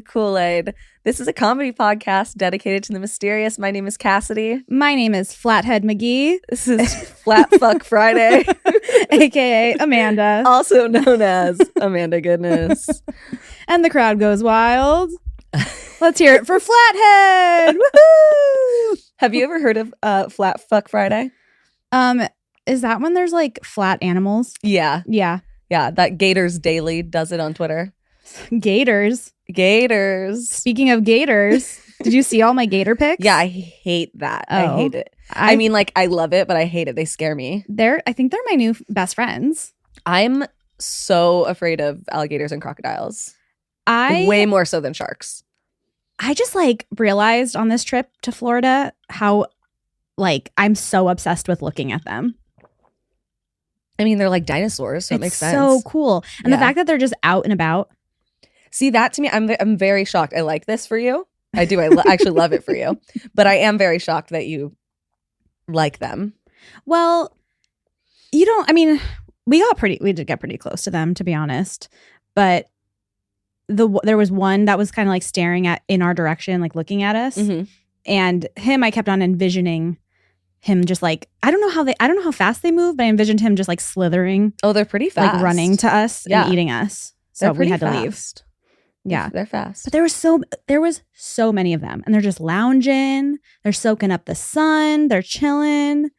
Kool-Aid. This is a comedy podcast dedicated to the mysterious. My name is Cassidy. My name is Flathead McGee. This is Flat Fuck Friday, aka Amanda. also known as Amanda Goodness. And the crowd goes wild. Let's hear it for Flathead. Woohoo! Have you ever heard of Flat Fuck Friday? Is that when there's like flat animals? Yeah. Yeah. Yeah, that Gators Daily does it on Twitter. Gators. Speaking of gators, did you see all my gator pics? Yeah, I hate that. Oh. I hate it. I mean, like, I love it, but I hate it. They scare me. I think they're my new best friends. I'm so afraid of alligators and crocodiles. Way more so than sharks. I just like realized on this trip to Florida how like I'm so obsessed with looking at them. I mean, they're like dinosaurs, so it makes sense. So cool. And the fact that they're just out and about. See, that to me, I'm very shocked. I like this for you. I do. I actually love it for you. But I am very shocked that you like them. Well, I mean, we did get pretty close to them, to be honest. But there was one that was kind of like staring in our direction, like looking at us. Mm-hmm. And I kept on envisioning him just like, I don't know how fast they move, but I envisioned him just like slithering. Oh, they're pretty fast. Like running to us and eating us. So we had to leave. Yeah. They're fast. But there was so many of them, and they're just lounging. They're soaking up the sun. They're chilling.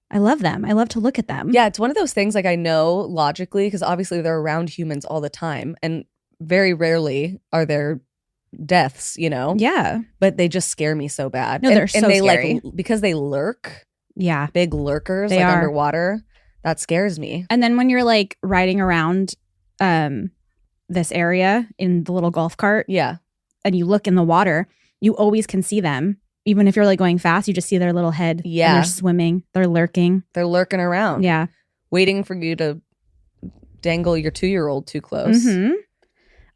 I love them. I love to look at them. Yeah, it's one of those things like I know logically because obviously they're around humans all the time, and very rarely are there deaths, Yeah. But they just scare me so bad. No, they're so scary. Like because they lurk. Yeah. Big lurkers They are. Underwater. That scares me. And then when you're like riding around this area in the little golf cart, yeah, and you look in the water, you always can see them. Even if you're like going fast, you just see their little head. Yeah. And they're swimming. They're lurking. They're lurking around. Yeah. Waiting for you to dangle your 2-year-old too close. Mm-hmm.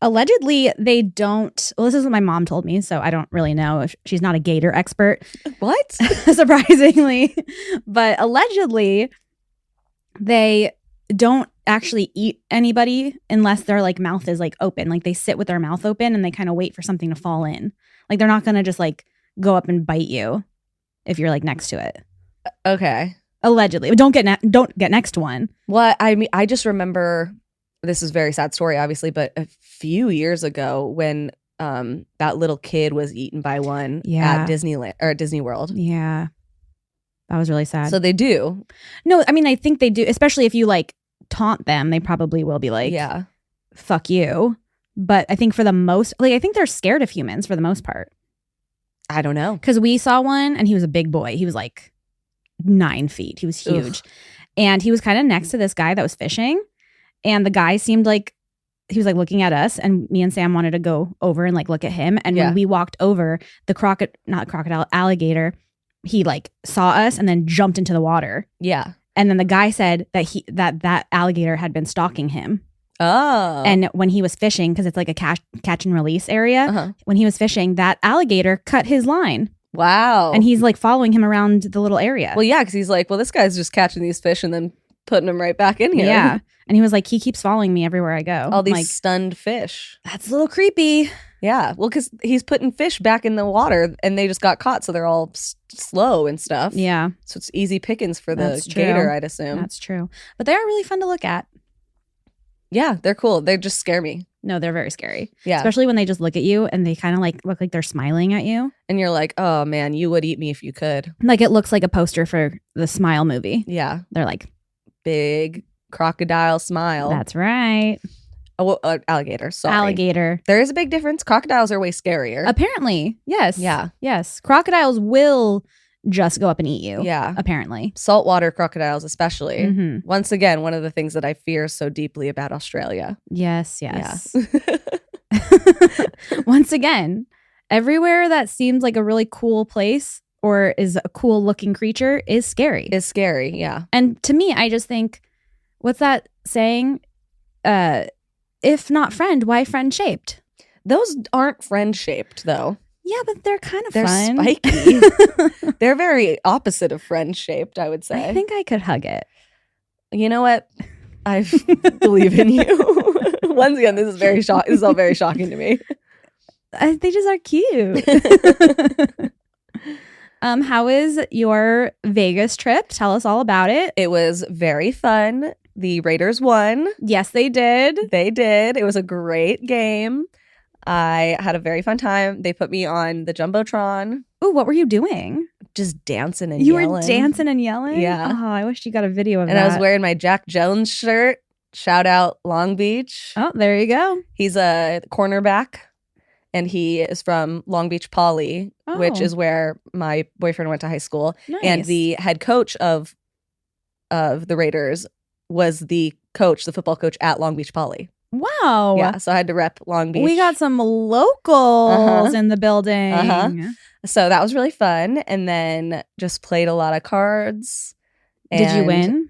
Allegedly, they don't. Well, this is what my mom told me, so I don't really know if she's not a gator expert. What? Surprisingly. But allegedly, they don't actually eat anybody unless their like mouth is like open. Like they sit with their mouth open and they kind of wait for something to fall in. Like they're not going to just like go up and bite you if you're like next to it. Okay. Allegedly. Don't get next to one. What? I mean, I just remember, this is a very sad story, obviously, but a few years ago when that little kid was eaten by one at Disneyland or at Disney World. Yeah. That was really sad. So they do. No, I mean, I think they do, especially if you like taunt them, they probably will be like, yeah, fuck you. But I think for the most, like, I think they're scared of humans for the most part. I don't know. Because we saw one and he was a big boy. He was like 9 feet. He was huge. Ugh. And he was kind of next to this guy that was fishing. And the guy seemed like he was like looking at us, and me and Sam wanted to go over and like look at him. And when we walked over, the alligator, he like saw us and then jumped into the water. Yeah. And then the guy said that that alligator had been stalking him. Oh. And when he was fishing, because it's like a catch and release area, when he was fishing, that alligator cut his line. Wow. And he's like following him around the little area. Well, yeah, because he's like, well, this guy's just catching these fish and then putting them right back in here. Yeah. And he was like, he keeps following me everywhere I go. All these like, stunned fish. That's a little creepy. Yeah. Well, because he's putting fish back in the water and they just got caught. So they're all slow and stuff. Yeah. So it's easy pickings for the gator, I'd assume. That's true. But they are really fun to look at. Yeah, they're cool. They just scare me. No, they're very scary. Yeah. Especially when they just look at you and they kind of like look like they're smiling at you. And you're like, oh man, you would eat me if you could. Like it looks like a poster for the Smile movie. Yeah. They're like big crocodile smile. That's right. Oh, alligator. Sorry. Alligator. There is a big difference. Crocodiles are way scarier. Apparently. Yes. Yeah. Yes. Crocodiles will just go up and eat you. Yeah. Apparently. Saltwater crocodiles especially. Mm-hmm. Once again, one of the things that I fear so deeply about Australia. Yes. Yes. Yeah. Once again, everywhere that seems like a really cool place or is a cool looking creature is scary. Is scary. Yeah. And to me, I just think, what's that saying? If not friend, why friend shaped? Those aren't friend shaped though. Yeah, but they're kind of they're fun. Spiky. They're very opposite of friend shaped, I would say. I think I could hug it. You know what? I believe in you. Once again, this is all very shocking to me. They just are cute. How is your Vegas trip? Tell us all about it. It was very fun. The Raiders won. Yes, they did. They did. It was a great game. I had a very fun time. They put me on the Jumbotron. Oh, what were you doing? Just dancing and you yelling. You were dancing and yelling? Yeah. Oh, I wish you got a video of that. And I was wearing my Jack Jones shirt. Shout out Long Beach. Oh, there you go. He's a cornerback. And he is from Long Beach Poly, which is where my boyfriend went to high school. Nice. And the head coach of the Raiders was the football coach at Long Beach Poly. Wow. Yeah, so I had to rep Long Beach. We got some locals in the building. So that was really fun. And then just played a lot of cards. Did you win?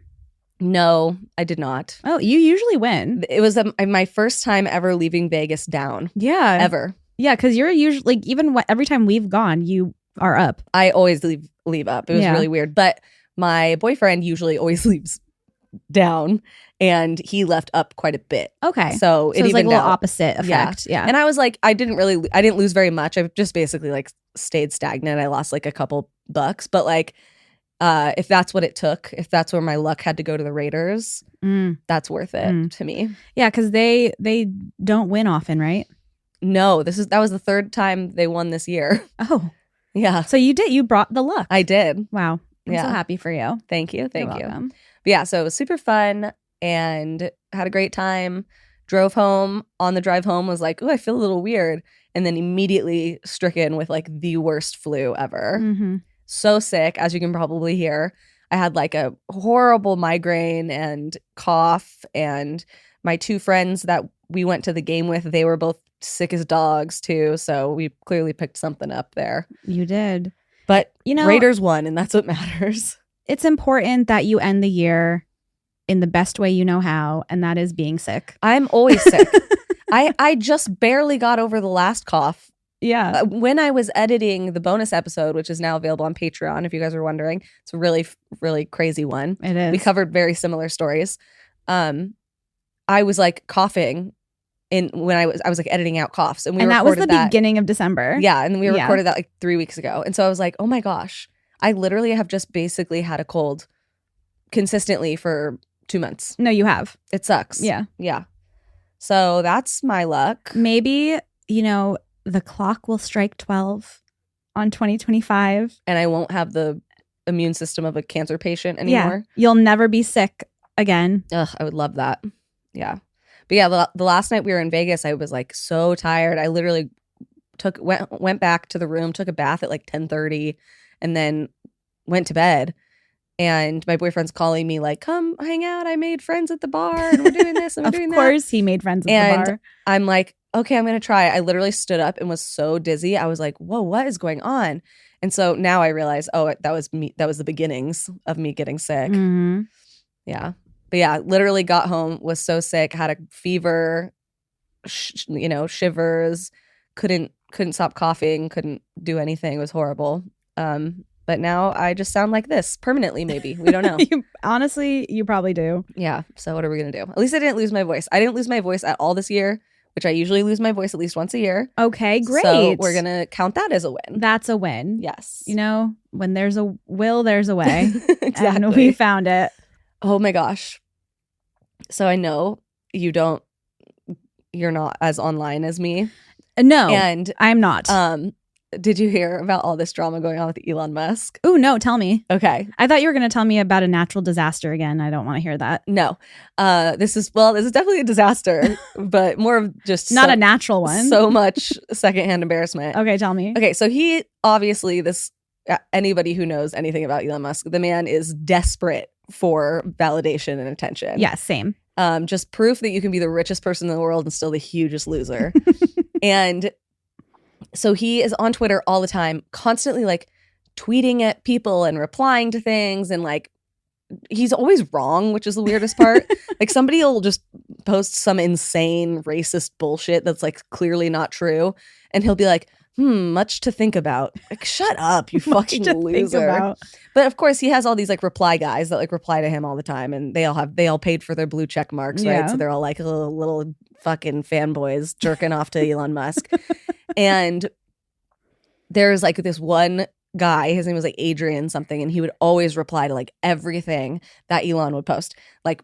No, I did not. Oh, you usually win. It was my first time ever leaving Vegas down. Yeah. Ever. Yeah, because you're usually, like, even every time we've gone, you are up. I always leave up. It was really weird. But my boyfriend usually always leaves down, and he left up quite a bit. Okay. So it was like a little out. opposite effect. Yeah. And I was like, I didn't lose very much. I just basically like stayed stagnant. I lost like a couple bucks. But like, if that's what it took, if that's where my luck had to go to the Raiders, that's worth it to me. Yeah, because they don't win often, right? No, that was the third time they won this year. Oh. Yeah. So you brought the luck. I did. Wow. I'm so happy for you. Thank you. Thank you. Welcome. But yeah, so it was super fun and had a great time. Drove home. On the drive home was like, oh, I feel a little weird. And then immediately stricken with like the worst flu ever. Mm-hmm. So sick, as you can probably hear. I had like a horrible migraine and cough. And my two friends that we went to the game with, they were both sick as dogs too. So we clearly picked something up there. You did. But Raiders won, and that's what matters. It's important that you end the year in the best way you know how, and that is being sick. I'm always sick. I just barely got over the last cough. Yeah. When I was editing the bonus episode, which is now available on Patreon, if you guys are wondering, it's a really, really crazy one. It is. We covered very similar stories. I was like coughing when I was like editing out coughs, and that was the beginning of December. Yeah, and we recorded that like 3 weeks ago, and so I was like, oh my gosh, I literally have just basically had a cold consistently for 2 months. No, you have. It sucks. Yeah. So that's my luck. Maybe the clock will strike 12 on 2025, and I won't have the immune system of a cancer patient anymore. Yeah. You'll never be sick again. Ugh, I would love that. Yeah. But yeah, the last night we were in Vegas, I was like so tired. I literally went back to the room, took a bath at like 10:30, and then went to bed. And my boyfriend's calling me like, come hang out. I made friends at the bar and we're doing this and we're doing that. Of course he made friends at the bar. I'm like, okay, I'm going to try. I literally stood up and was so dizzy. I was like, whoa, what is going on? And so now I realize, oh, that was me. That was the beginnings of me getting sick. Mm-hmm. Yeah. But yeah, literally got home, was so sick, had a fever, shivers, couldn't stop coughing, couldn't do anything. It was horrible. But now I just sound like this permanently, maybe. We don't know. Honestly, you probably do. Yeah. So what are we going to do? At least I didn't lose my voice. I didn't lose my voice at all this year, which I usually lose my voice at least once a year. Okay, great. So we're going to count that as a win. That's a win. Yes. When there's a will, there's a way. Exactly. And we found it. Oh my gosh. So I know you're not as online as me. No, and I'm not. Did you hear about all this drama going on with Elon Musk? Oh, no, tell me. Okay. I thought you were going to tell me about a natural disaster again. I don't want to hear that. No. This is definitely a disaster, but more of just not a natural one. So much secondhand embarrassment. Okay, tell me. Okay, so he obviously anybody who knows anything about Elon Musk, the man is desperate for validation and attention. Yeah, same. Just proof that you can be the richest person in the world and still the hugest loser. And so he is on Twitter all the time, constantly like tweeting at people and replying to things. And like, he's always wrong, which is the weirdest part. Like somebody will just post some insane racist bullshit that's like clearly not true. And he'll be like, much to think about. Like, shut up, you fucking loser. But of course he has all these like reply guys that like reply to him all the time. And they all paid for their blue check marks, right? So they're all like little fucking fanboys jerking off to Elon Musk. And there's like this one guy, his name was like Adrian something, and he would always reply to like everything that Elon would post. Like,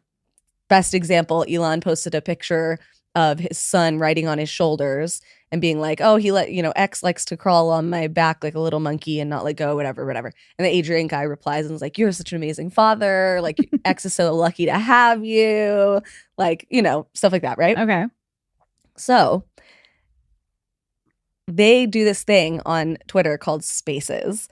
best example, Elon posted a picture of his son riding on his shoulders and being like, oh, X likes to crawl on my back like a little monkey and not let go, whatever. And the Adrian guy replies and is like, you're such an amazing father. Like, X is so lucky to have you. Like, stuff like that, right? Okay. So they do this thing on Twitter called Spaces.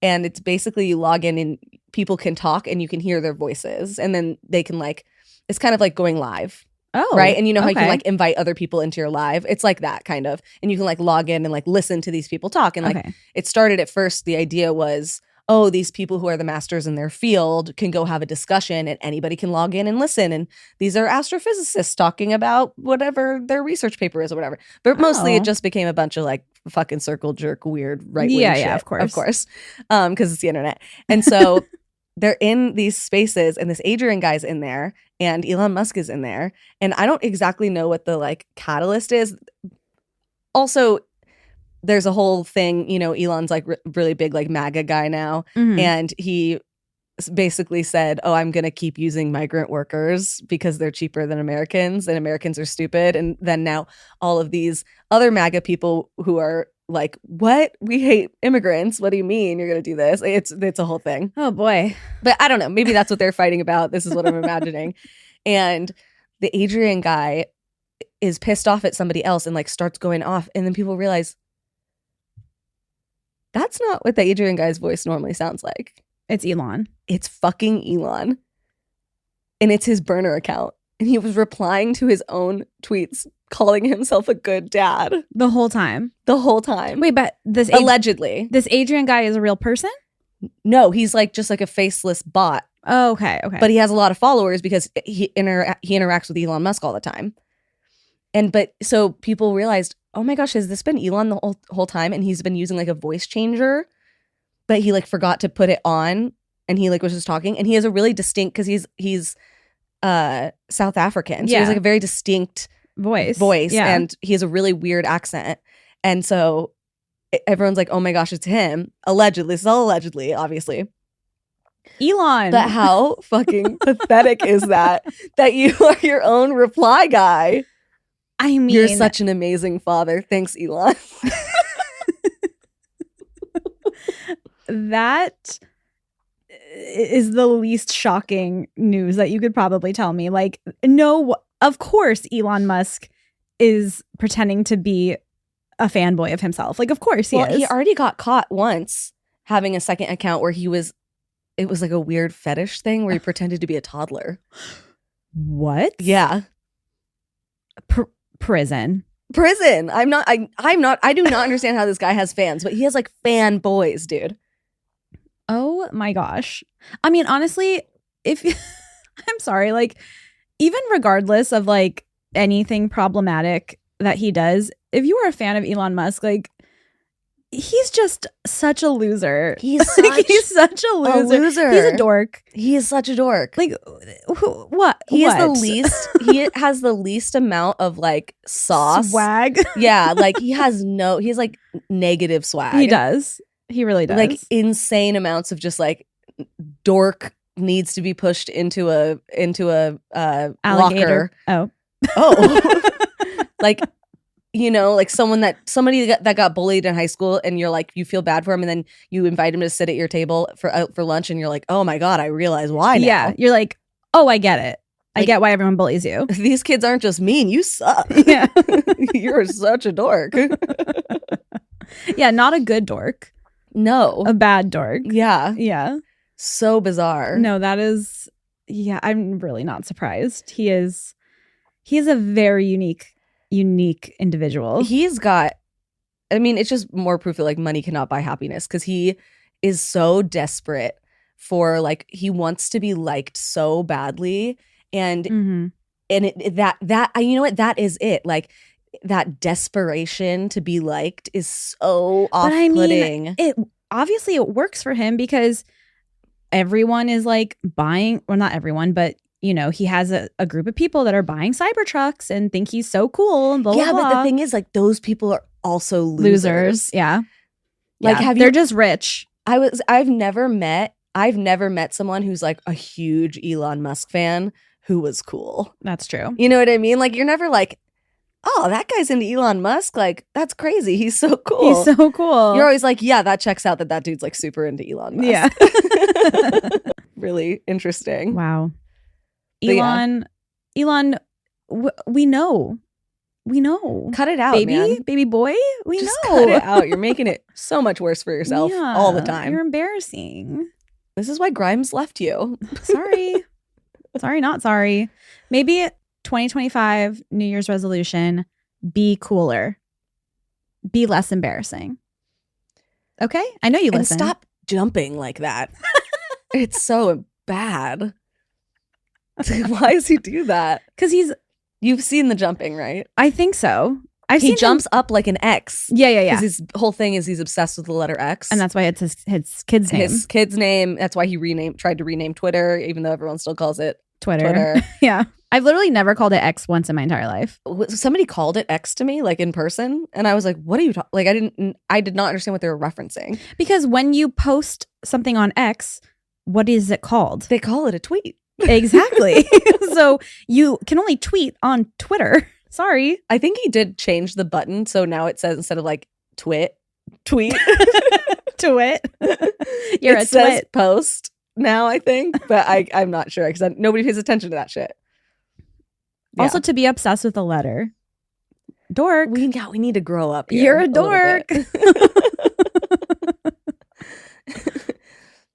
And it's basically you log in and people can talk and you can hear their voices. And then they can like, it's kind of like going live. Oh, right. And how you can okay. like invite other people into your live. It's like that kind of. And you can like log in and like listen to these people talk. And like Okay. it started at first, the idea was, oh, these people who are the masters in their field can go have a discussion and anybody can log in and listen. And these are astrophysicists talking about whatever their research paper is or whatever. But mostly it just became a bunch of like fucking circle jerk, weird right-wing shit. Yeah, of course. Of course. Because it's the internet. And so they're in these spaces and this Adrian guy's in there and Elon Musk is in there. And I don't exactly know what the like catalyst is. Also, there's a whole thing, Elon's like really big like MAGA guy now. Mhm. And he basically said, oh, I'm going to keep using migrant workers because they're cheaper than Americans and Americans are stupid. And then now all of these other MAGA people who are like, what? We hate immigrants. What do you mean you're going to do this? It's a whole thing. Oh boy. But I don't know. Maybe that's what they're fighting about. This is what I'm imagining. And the Adrian guy is pissed off at somebody else and like starts going off. And then people realize that's not what the Adrian guy's voice normally sounds like. It's Elon. It's fucking Elon. And it's his burner account. And he was replying to his own tweets, calling himself a good dad. The whole time. Wait, but allegedly. This Adrian guy is a real person? No, he's like just like a faceless bot. Oh, okay. But he has a lot of followers because he interacts with Elon Musk all the time. But so people realized, oh my gosh, has this been Elon the whole time? And he's been using like a voice changer, but he like forgot to put it on and he like was just talking. And he has a really distinct, because he's South African. So he has like a very distinct voice. Yeah. And he has a really weird accent. And so everyone's like, oh my gosh, it's him. Allegedly. This is all allegedly, obviously. Elon. But how fucking pathetic is that you are your own reply guy? I mean, you're such an amazing father. Thanks, Elon. That is the least shocking news that you could probably tell me. Like, no, of course, Elon Musk is pretending to be a fanboy of himself. Like, of course he is. He already got caught once having a second account where it was like a weird fetish thing where he pretended to be a toddler. What? Yeah. Prison. I'm not, I do not understand how this guy has fans, but he has like fanboys, dude. Oh my gosh. I mean, honestly, I'm sorry, like, even regardless of like anything problematic that he does, if you are a fan of Elon Musk, like, he's just such a loser. He's such a loser. He's a dork. He is such a dork. Like, what? He has the least amount of like sauce. Swag. Yeah, like he's like negative swag. He does. He really does. Like insane amounts of just like dork needs to be pushed into a alligator locker. Oh. Like, like somebody that got bullied in high school and you're like, you feel bad for him and then you invite him to sit at your table for lunch and you're like, oh my God, I realize why now. Yeah, you're like, oh, I get it. I get why everyone bullies you. These kids aren't just mean, you suck. Yeah. You're such a dork. Yeah, not a good dork. No. A bad dork. Yeah. Yeah. So bizarre. No, that is, yeah, I'm really not surprised. He is a very unique individual. He's got, I mean, it's just more proof that like money cannot buy happiness, because he is so desperate for like, he wants to be liked so badly. And you know what, that is it. Like, that desperation to be liked is so off-putting. But I mean, it works for him because everyone is like buying, well, not everyone, but you know, he has a group of people that are buying Cybertrucks and think he's so cool and blah, blah, blah. But the thing is, like, those people are also losers. Yeah. Like, they're just rich. I've never met someone who's like a huge Elon Musk fan who was cool. That's true. You know what I mean? Like, you're never like, oh, that guy's into Elon Musk. Like, that's crazy. He's so cool. He's so cool. You're always like, yeah, that checks out that dude's like super into Elon Musk. Yeah. Really interesting. Wow. But Elon, we know. Cut it out, baby, man. baby boy. We Just know. cut it out. You're making it so much worse for yourself all the time. You're embarrassing. This is why Grimes left you. Sorry. Sorry, not sorry. Maybe 2025 New Year's resolution, be cooler. Be less embarrassing. Okay? I know you listen. And stop jumping like that. It's so bad. Why does he do that? Because You've seen the jumping, right? I think so. He jumps up like an X. Yeah. Because his whole thing is he's obsessed with the letter X. And that's why it's his kid's name. His kid's name. That's why he tried to rename Twitter, even though everyone still calls it Twitter. Yeah. I've literally never called it X once in my entire life. Somebody called it X to me, like in person, and I was like, "What are you talking?" Like, I did not understand what they were referencing. Because when you post something on X, what is it called? They call it a tweet. Exactly. So you can only tweet on Twitter. Sorry. I think he did change the button, so now it says instead of like tweet. Twit. You're a says twit. Post now, I think, but I'm not sure because nobody pays attention to that shit. Yeah. Also, to be obsessed with a letter. Dork. We need to grow up here. You're a dork.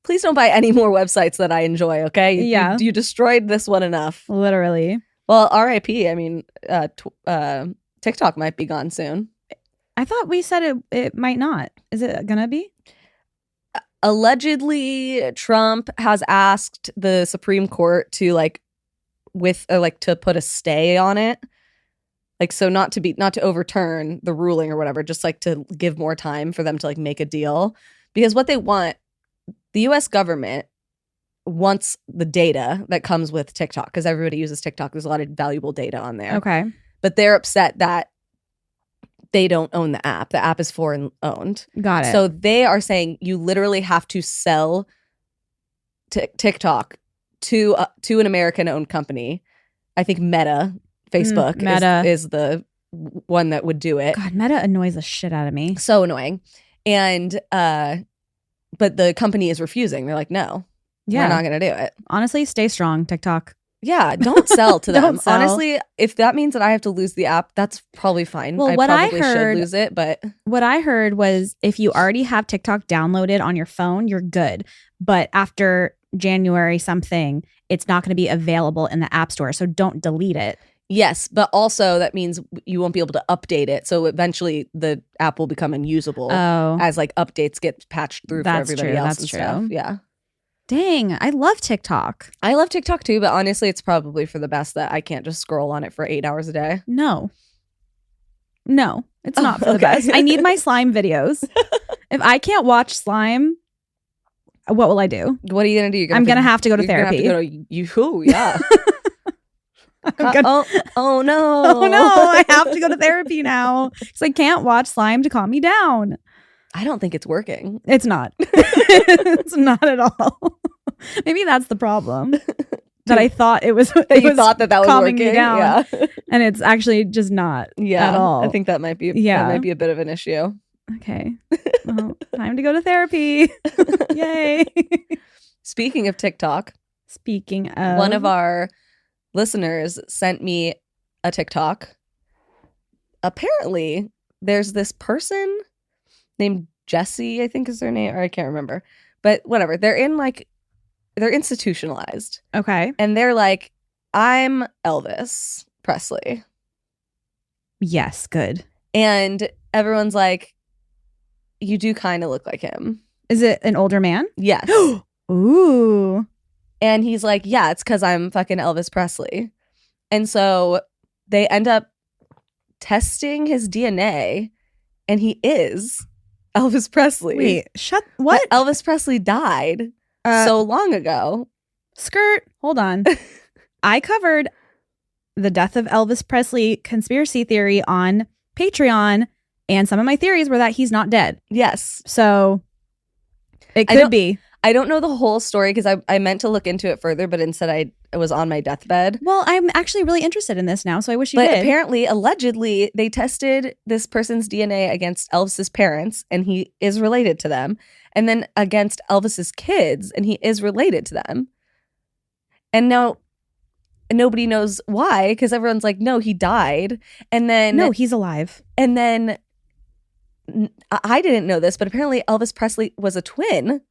Please don't buy any more websites that I enjoy, okay? Yeah. You destroyed this one enough. Literally. Well, RIP. I mean, TikTok might be gone soon. I thought we said it might not. Is it gonna be? Allegedly, Trump has asked the Supreme Court to to put a stay on it. Like, so not to overturn the ruling or whatever, just like to give more time for them to like make a deal. Because what they want, the US government wants the data that comes with TikTok because everybody uses TikTok. There's a lot of valuable data on there. Okay. But they're upset that they don't own the app. The app is foreign owned. Got it. So they are saying you literally have to sell TikTok to an American-owned company. I think Meta, Facebook, is the one that would do it. God, Meta annoys the shit out of me. So annoying. And but the company is refusing. They're like, no, we're not going to do it. Honestly, stay strong, TikTok. Yeah, don't sell to them. Don't sell. Honestly, if that means that I have to lose the app, that's probably fine. Well, I probably should lose it, but what I heard was if you already have TikTok downloaded on your phone, you're good. But after January something, it's not going to be available in the App Store, so don't delete it. Yes, but also that means you won't be able to update it. So eventually the app will become unusable as like updates get patched through for everybody else and stuff. Yeah. Dang, I love TikTok. I love TikTok too, but honestly, it's probably for the best that I can't just scroll on it for 8 hours a day. No, it's not for the best. I need my slime videos. If I can't watch slime, what will I do? What are you going to do? I'm going to have to go to therapy. Yeah. Oh no. Oh no, I have to go to therapy now because I can't watch slime to calm me down. I don't think it's working. It's not. It's not at all. Maybe that's the problem. That I thought it was. That you thought that was calming working. Me down, yeah. And it's actually just not at all. I think that might be a bit of an issue. Okay. Well, time to go to therapy. Yay. Speaking of TikTok. Speaking of. One of our listeners sent me a TikTok. Apparently, there's this person named Jessie, I think is their name, or I can't remember. But whatever. They're institutionalized. Okay. And they're like, I'm Elvis Presley. Yes, good. And everyone's like, you do kind of look like him. Is it an older man? Yes. Ooh. And he's like, yeah, it's because I'm fucking Elvis Presley. And so they end up testing his DNA, and he is Elvis Presley. Wait, what? But Elvis Presley died so long ago. Skirt. Hold on. I covered the death of Elvis Presley conspiracy theory on Patreon, and some of my theories were that he's not dead. Yes. So it could be. I don't know the whole story because I meant to look into it further, but instead I was on my deathbed. Well, I'm actually really interested in this now, so I wish you But did. apparently, allegedly, they tested this person's DNA against Elvis's parents, and he is related to them, and then against Elvis's kids, and he is related to them. And now nobody knows why, because everyone's like, no, he died. And then No, he's alive. And then I didn't know this, but apparently Elvis Presley was a twin.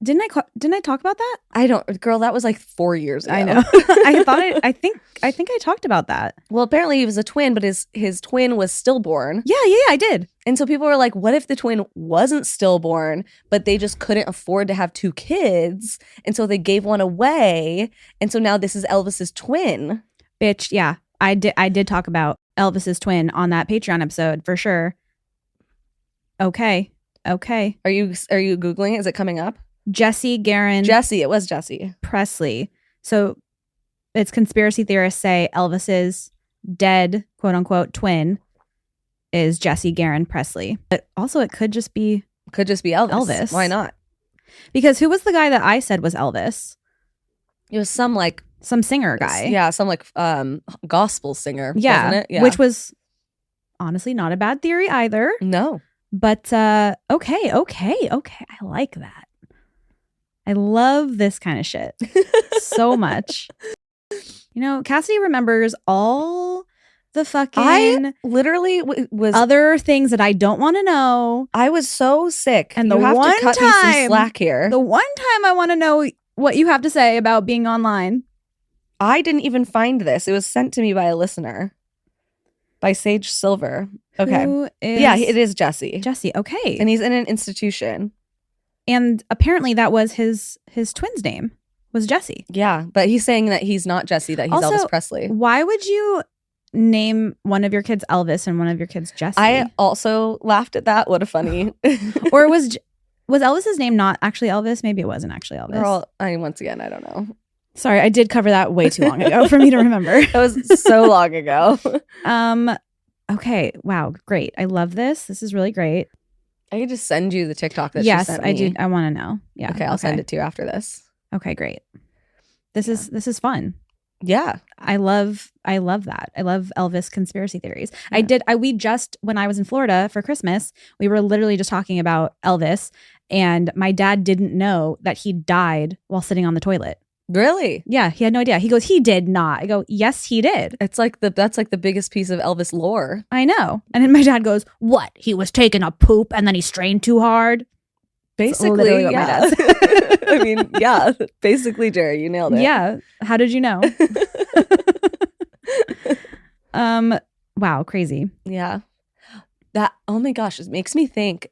Didn't I talk about that? I don't, girl, that was like 4 years ago. I know. I think I talked about that. Well, apparently he was a twin, but his twin was stillborn. Yeah, I did. And so people were like, what if the twin wasn't stillborn, but they just couldn't afford to have 2 kids? And so they gave one away. And so now this is Elvis's twin. Bitch, yeah. I did talk about Elvis's twin on that Patreon episode for sure. Okay. Are you Googling it? Is it coming up? Jesse it was Jesse Presley. So it's conspiracy theorists say Elvis's dead, quote unquote, twin is Jesse Garon Presley. But also it could just be Elvis. Why not? Because who was the guy that I said was Elvis? It was some singer guy. Yeah, some gospel singer. Yeah, wasn't it? Yeah. Which was honestly not a bad theory either. No. But okay. I like that. I love this kind of shit so much. You know, Cassidy remembers all the fucking I literally was other things that I don't want to know. I was so sick. And you the have one to cut me some slack here. The one time I want to know what you have to say about being online. I didn't even find this. It was sent to me by a listener. By Sage Silver. Okay. Yeah, it is Jesse. Jesse, okay. And he's in an institution. And apparently that was his twin's name was Jesse. Yeah, but he's saying that he's not Jesse, that he's also, Elvis Presley. Why would you name one of your kids Elvis and one of your kids Jesse? I also laughed at that. What a funny. Or was Elvis's name not actually Elvis? Maybe it wasn't actually Elvis. Girl, once again, I don't know. Sorry, I did cover that way too long ago for me to remember. That was so long ago. Okay. Wow. Great. I love this. This is really great. I could just send you the TikTok that she sent me. I do. I want to know. Yeah. Okay, I'll send it to you after this. Okay, great. This is fun. Yeah. I love that. I love Elvis conspiracy theories. Yeah. We just, when I was in Florida for Christmas, we were literally just talking about Elvis, and my dad didn't know that he died while sitting on the toilet. Really? Yeah, he had no idea. He goes, he did not. I go, yes, he did. That's like the biggest piece of Elvis lore. I know. And then my dad goes, what? He was taking a poop and then he strained too hard? Basically, yeah. My dad I mean, yeah. Basically, Jerry, you nailed it. Yeah. How did you know? Wow, crazy. Yeah. That, oh my gosh, it makes me think.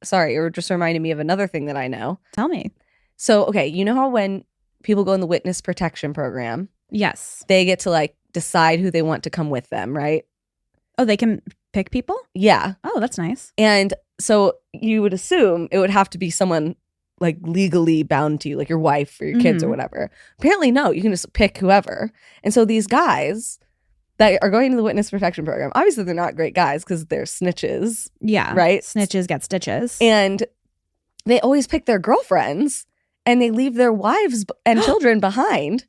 Sorry, it just reminded me of another thing that I know. Tell me. So, okay, you know how when people go in the witness protection program, yes, they get to decide who they want to come with them, right? Oh, they can pick people? Yeah. Oh, that's nice. And so you would assume it would have to be someone legally bound to you, like your wife or your kids or whatever. Apparently, no, you can just pick whoever. And so these guys that are going to the witness protection program, obviously they're not great guys because they're snitches. Yeah. Right? Snitches get stitches. And they always pick their girlfriends. And they leave their wives and children behind.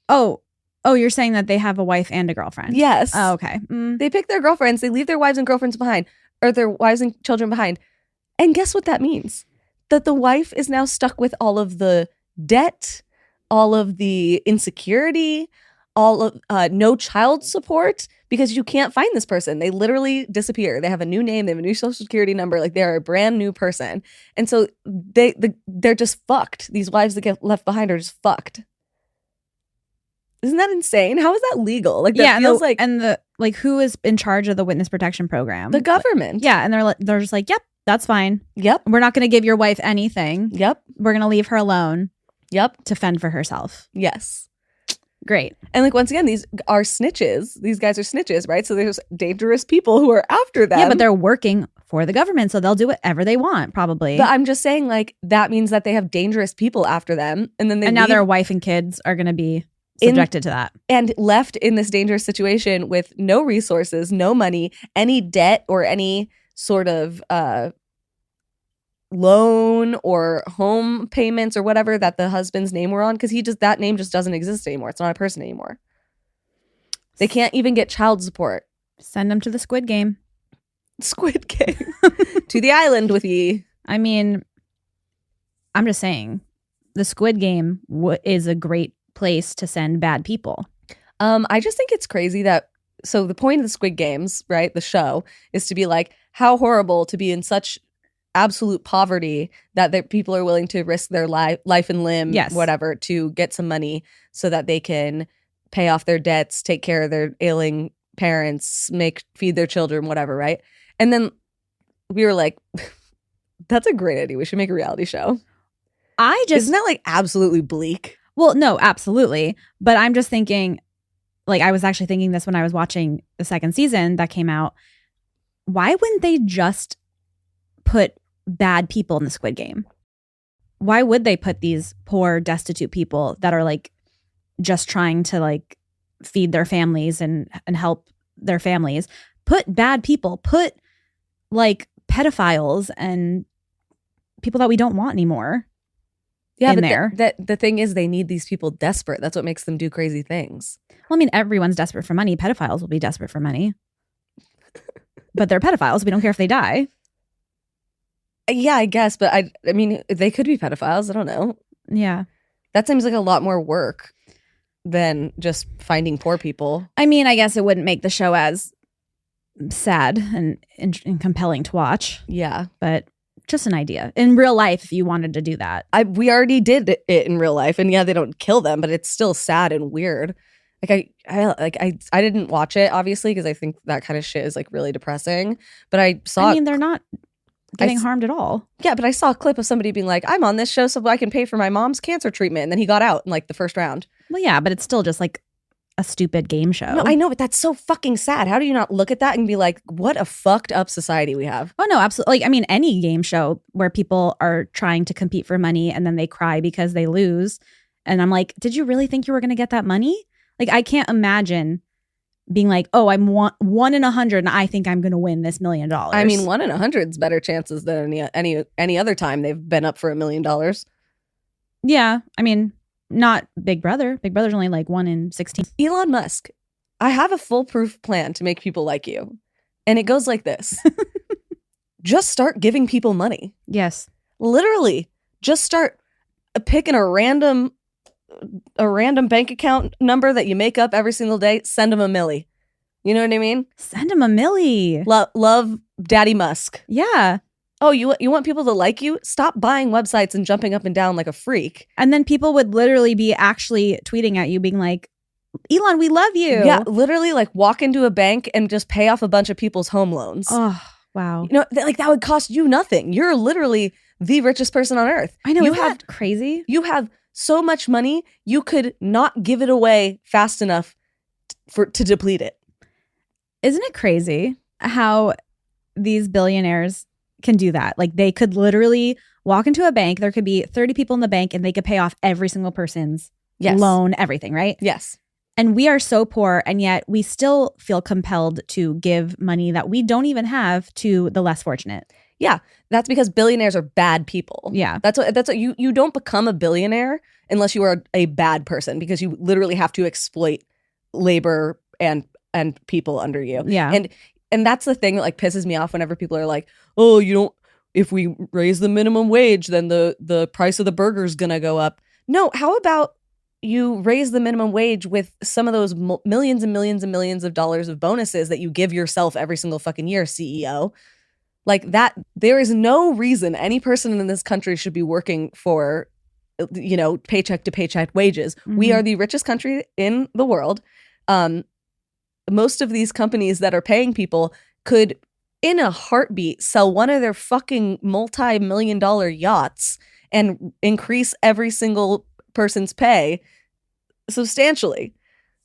Oh, you're saying that they have a wife and a girlfriend? Yes. Oh, okay. They pick their girlfriends. They leave their wives and girlfriends behind, or their wives and children behind. And guess what that means? That the wife is now stuck with all of the debt, all of the insecurity, all of no child support, because you can't find this person. They literally disappear. They have a new name. They have a new social security number. They're a brand new person. And so they're just fucked. These wives that get left behind are just fucked. Isn't that insane? How is that legal? That feels who is in charge of the witness protection program? The government. Yeah, and they're just like, yep, that's fine. Yep. We're not going to give your wife anything. Yep. We're going to leave her alone. Yep. To fend for herself. Yes. Great. And once again, these are snitches. These guys are snitches, right? So there's dangerous people who are after them. Yeah, but they're working for the government, so they'll do whatever they want, probably. But I'm just saying, that means that they have dangerous people after them, and then now their wife and kids are going to be subjected to that. And left in this dangerous situation with no resources, no money, any debt or any sort of loan or home payments or whatever that the husband's name were on, because that name just doesn't exist anymore. It's not a person anymore. They can't even get child support. Send them to the Squid Game. Squid Game. To the island with ye. I mean, I'm just saying, the Squid Game is a great place to send bad people. I just think it's crazy that, so the point of the Squid Games, right, the show, is to be like, how horrible to be in such absolute poverty that people are willing to risk their life and limb, whatever, to get some money so that they can pay off their debts, take care of their ailing parents, feed their children, whatever, right? And then we were like, that's a great idea. We should make a reality show. Isn't that like absolutely bleak? Well, no, absolutely. But I'm just thinking, like, I was actually thinking this when I was watching the second season that came out. Why wouldn't they just put bad people in the Squid Game? Why would they put these poor, destitute people that are like just trying to like feed their families and help their families? Put bad people, put like pedophiles and people that we don't want anymore. Yeah, but the thing is, they need these people desperate. That's what makes them do crazy things. Well, I mean, everyone's desperate for money. Pedophiles will be desperate for money. But they're pedophiles. We don't care if they die. Yeah, I guess. But I mean, they could be pedophiles. I don't know. Yeah. That seems like a lot more work than just finding poor people. I mean, I guess it wouldn't make the show as sad and compelling to watch. Yeah. But just an idea. In real life, if you wanted to do that. We already did it in real life. And yeah, they don't kill them, but it's still sad and weird. Like I didn't watch it, obviously, because I think that kind of shit is like really depressing. But I mean, they're not getting harmed at all. Yeah, but I saw a clip of somebody being like, I'm on this show so I can pay for my mom's cancer treatment. And then he got out in like the first round. Well, yeah, but it's still just like a stupid game show. No, I know, but that's so fucking sad. How do you not look at that and be like, what a fucked up society we have? Oh, no, absolutely. Like, I mean, any game show where people are trying to compete for money and then they cry because they lose. And I'm like, did you really think you were going to get that money? Like, I can't imagine being like, oh, I'm one in 100 and I think I'm going to win this $1 million. I mean, 1 in 100 is better chances than any other time they've been up for $1 million. Yeah. I mean, not Big Brother. Big Brother's only like 1 in 16. Elon Musk, I have a foolproof plan to make people like you. And it goes like this. Just start giving people money. Yes. Literally. Just start picking a random bank account number that you make up every single day. Send them $1 million. You know what I mean? Send them $1 million. Love Daddy Musk. Yeah. Oh, you want people to like you? Stop buying websites and jumping up and down like a freak. And then people would literally be actually tweeting at you being like, Elon, we love you. Yeah, literally like walk into a bank and just pay off a bunch of people's home loans. Oh, wow. You know, like that would cost you nothing. You're literally the richest person on earth. I know. Isn't that crazy? You have so much money, you could not give it away fast enough to deplete it. Isn't it crazy how these billionaires can do that? Like, they could literally walk into a bank. There could be 30 people in the bank and they could pay off every single person's loan, everything, right? Yes. And we are so poor, and yet we still feel compelled to give money that we don't even have to the less fortunate. Yeah, that's because billionaires are bad people. Yeah. That's what you don't become a billionaire unless you are a bad person, because you literally have to exploit labor and people under you. Yeah. And that's the thing that like pisses me off whenever people are like, "Oh, if we raise the minimum wage, then the price of the burger is going to go up." No, how about you raise the minimum wage with some of those millions and millions and millions of dollars of bonuses that you give yourself every single fucking year, CEO? Like that, there is no reason any person in this country should be working for, paycheck to paycheck wages. Mm-hmm. We are the richest country in the world. Most of these companies that are paying people could, in a heartbeat, sell one of their fucking multi-million-dollar yachts and increase every single person's pay substantially.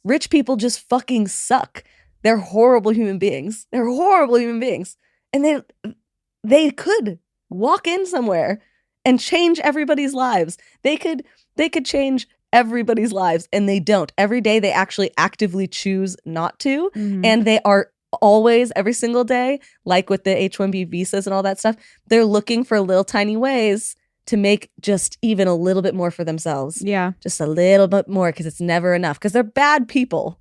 Rich people just fucking suck. They're horrible human beings. And they could walk in somewhere and change everybody's lives. They could change everybody's lives, and they don't. Every day they actually actively choose not to. And they are always, every single day, like with the H-1B visas and all that stuff, they're looking for little tiny ways to make just even a little bit more for themselves. Yeah. Just a little bit more, because it's never enough. Because they're bad people.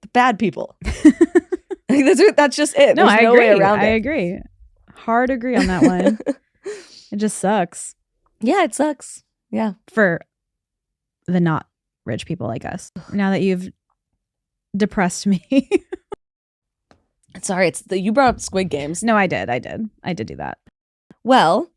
The bad people. That's just it. No, There's no agree. way around it. I agree. Hard agree on that one. It just sucks. Yeah, it sucks. Yeah. For the not rich people like us. Now that you've depressed me. Sorry, you brought up Squid Games. No, I did do that. Well,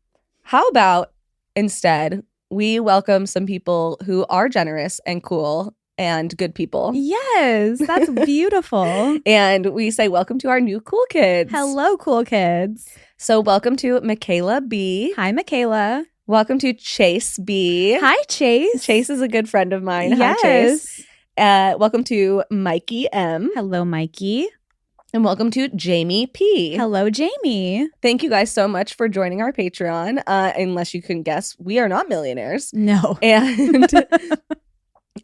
how about instead we welcome some people who are generous and cool and good people. Yes, that's beautiful. And we say welcome to our new cool kids. Hello, cool kids. So welcome to Michaela B. Hi, Michaela. Welcome to Chase B. Hi, Chase. Chase is a good friend of mine. Yes. Hi, Chase. Welcome to Mikey M. Hello, Mikey. And welcome to Jamie P. Hello, Jamie. Thank you guys so much for joining our Patreon. Unless you can guess, we are not millionaires. No. And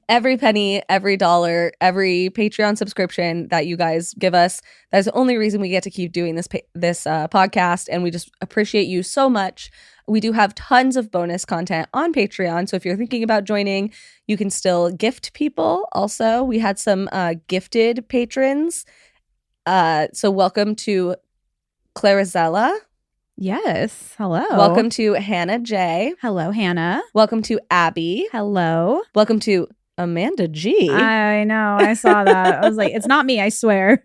every penny, every dollar, every Patreon subscription that you guys give us, that's the only reason we get to keep doing this podcast. And we just appreciate you so much. We do have tons of bonus content on Patreon. So if you're thinking about joining, you can still gift people. Also, we had some gifted patrons. So welcome to Clarizella. Yes. Hello. Welcome to Hannah J. Hello, Hannah. Welcome to Abby. Hello. Welcome to Amanda G. I know. I saw that. I was like, it's not me, I swear.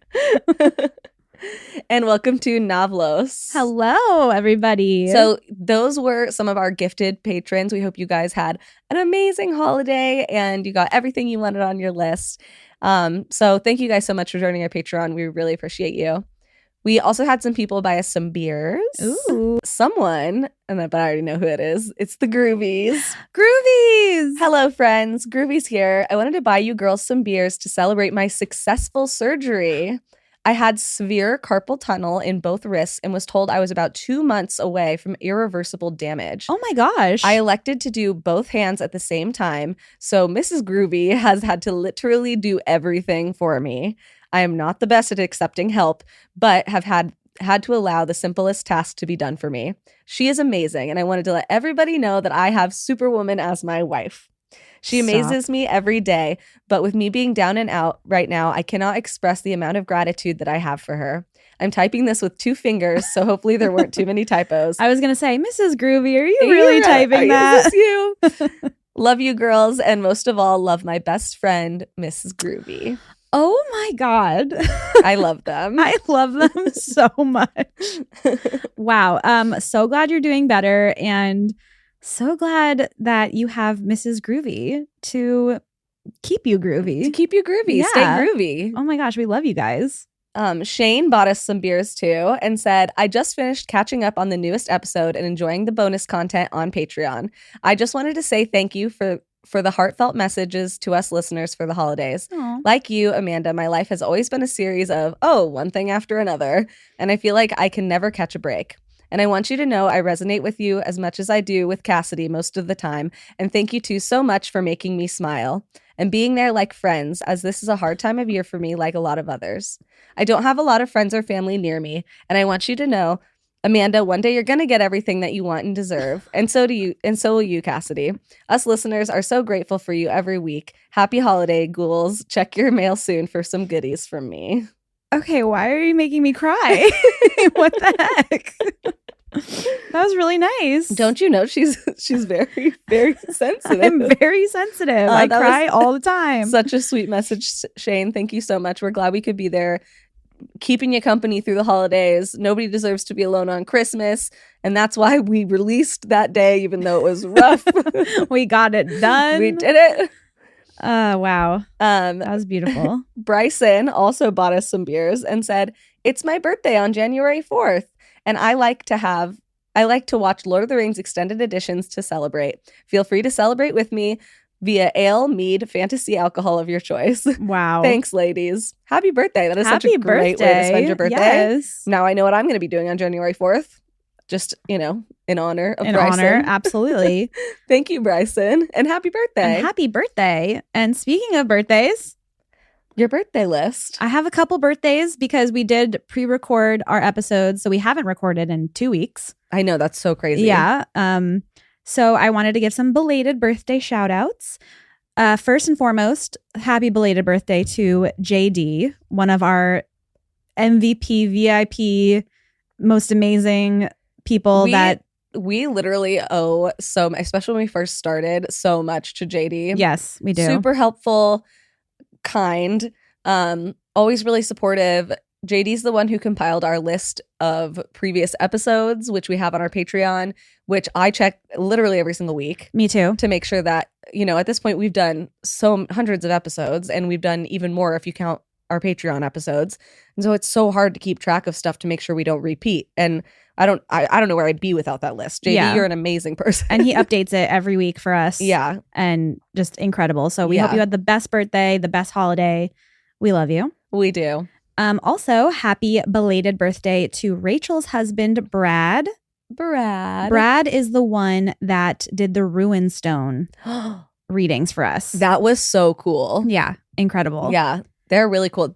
And welcome to Navlos. Hello, everybody. So those were some of our gifted patrons. We hope you guys had an amazing holiday and you got everything you wanted on your list. So thank you guys so much for joining our Patreon. We really appreciate you. We also had some people buy us some beers. Ooh. Someone, but I already know who it is. It's the Groovies. Groovies. Hello, friends. Groovies here. I wanted to buy you girls some beers to celebrate my successful surgery. I had severe carpal tunnel in both wrists and was told I was about 2 months away from irreversible damage. Oh my gosh. I elected to do both hands at the same time, so Mrs. Groovy has had to literally do everything for me. I am not the best at accepting help, but have had to allow the simplest task to be done for me. She is amazing, and I wanted to let everybody know that I have Superwoman as my wife. She amazes me every day, but with me being down and out right now, I cannot express the amount of gratitude that I have for her. I'm typing this with 2 fingers, so hopefully there weren't too many typos. I was going to say, Mrs. Groovy, are you really typing that? Is this you? Love you girls, and most of all, love my best friend, Mrs. Groovy. Oh my God. I love them. I love them so much. Wow. So glad you're doing better, and so glad that you have Mrs. Groovy to keep you groovy. To keep you groovy. Yeah. Stay groovy. Oh my gosh, we love you guys. Shane bought us some beers too and said, I just finished catching up on the newest episode and enjoying the bonus content on Patreon. I just wanted to say thank you for the heartfelt messages to us listeners for the holidays. Aww. Like you, Amanda, my life has always been a series of, one thing after another, and I feel like I can never catch a break. And I want you to know I resonate with you as much as I do with Cassidy most of the time. And thank you two so much for making me smile and being there like friends, as this is a hard time of year for me like a lot of others. I don't have a lot of friends or family near me. And I want you to know, Amanda, one day you're going to get everything that you want and deserve. And so do you. And so will you, Cassidy. Us listeners are so grateful for you every week. Happy holiday, ghouls. Check your mail soon for some goodies from me. Okay, why are you making me cry? What the heck? That was really nice. Don't you know she's very, very sensitive? I'm very sensitive. I cry all the time. Such a sweet message, Shane. Thank you so much. We're glad we could be there, keeping you company through the holidays. Nobody deserves to be alone on Christmas, and that's why we released that day, even though it was rough. We got it done. We did it. Wow. That was beautiful. Bryson also bought us some beers and said, it's my birthday on January 4th. And I like to watch Lord of the Rings extended editions to celebrate. Feel free to celebrate with me via ale, mead, fantasy alcohol of your choice. Wow. Thanks, ladies. Happy birthday. That is such a Happy great way to birthday. spend your birthday. Yes. Now I know what I'm going to be doing on January 4th. just, in honor of In Bryson. honor, absolutely. Thank you, Bryson. And happy birthday. And happy birthday. And speaking of birthdays, your birthday list. I have a couple birthdays because we did pre-record our episodes. So we haven't recorded in 2 weeks. I know, that's so crazy. Yeah. So I wanted to give some belated birthday shout outs. First and foremost, happy belated birthday to JD, one of our MVP, VIP, most amazing people we literally owe especially when we first started, so much to JD. Yes, we do. Super helpful, kind, always really supportive. JD's the one who compiled our list of previous episodes, which we have on our Patreon, which I check literally every single week. Me too. To make sure that, at this point we've done hundreds of episodes, and we've done even more if you count our Patreon episodes. And so it's so hard to keep track of stuff to make sure we don't repeat. And I don't know where I'd be without that list. JD, you're an amazing person. And he updates it every week for us. Yeah. And just incredible. So we hope you had the best birthday, the best holiday. We love you. We do. Also, happy belated birthday to Rachel's husband, Brad. Brad is the one that did the Ruin Stone readings for us. That was so cool. Yeah. Incredible. Yeah. They're really cool.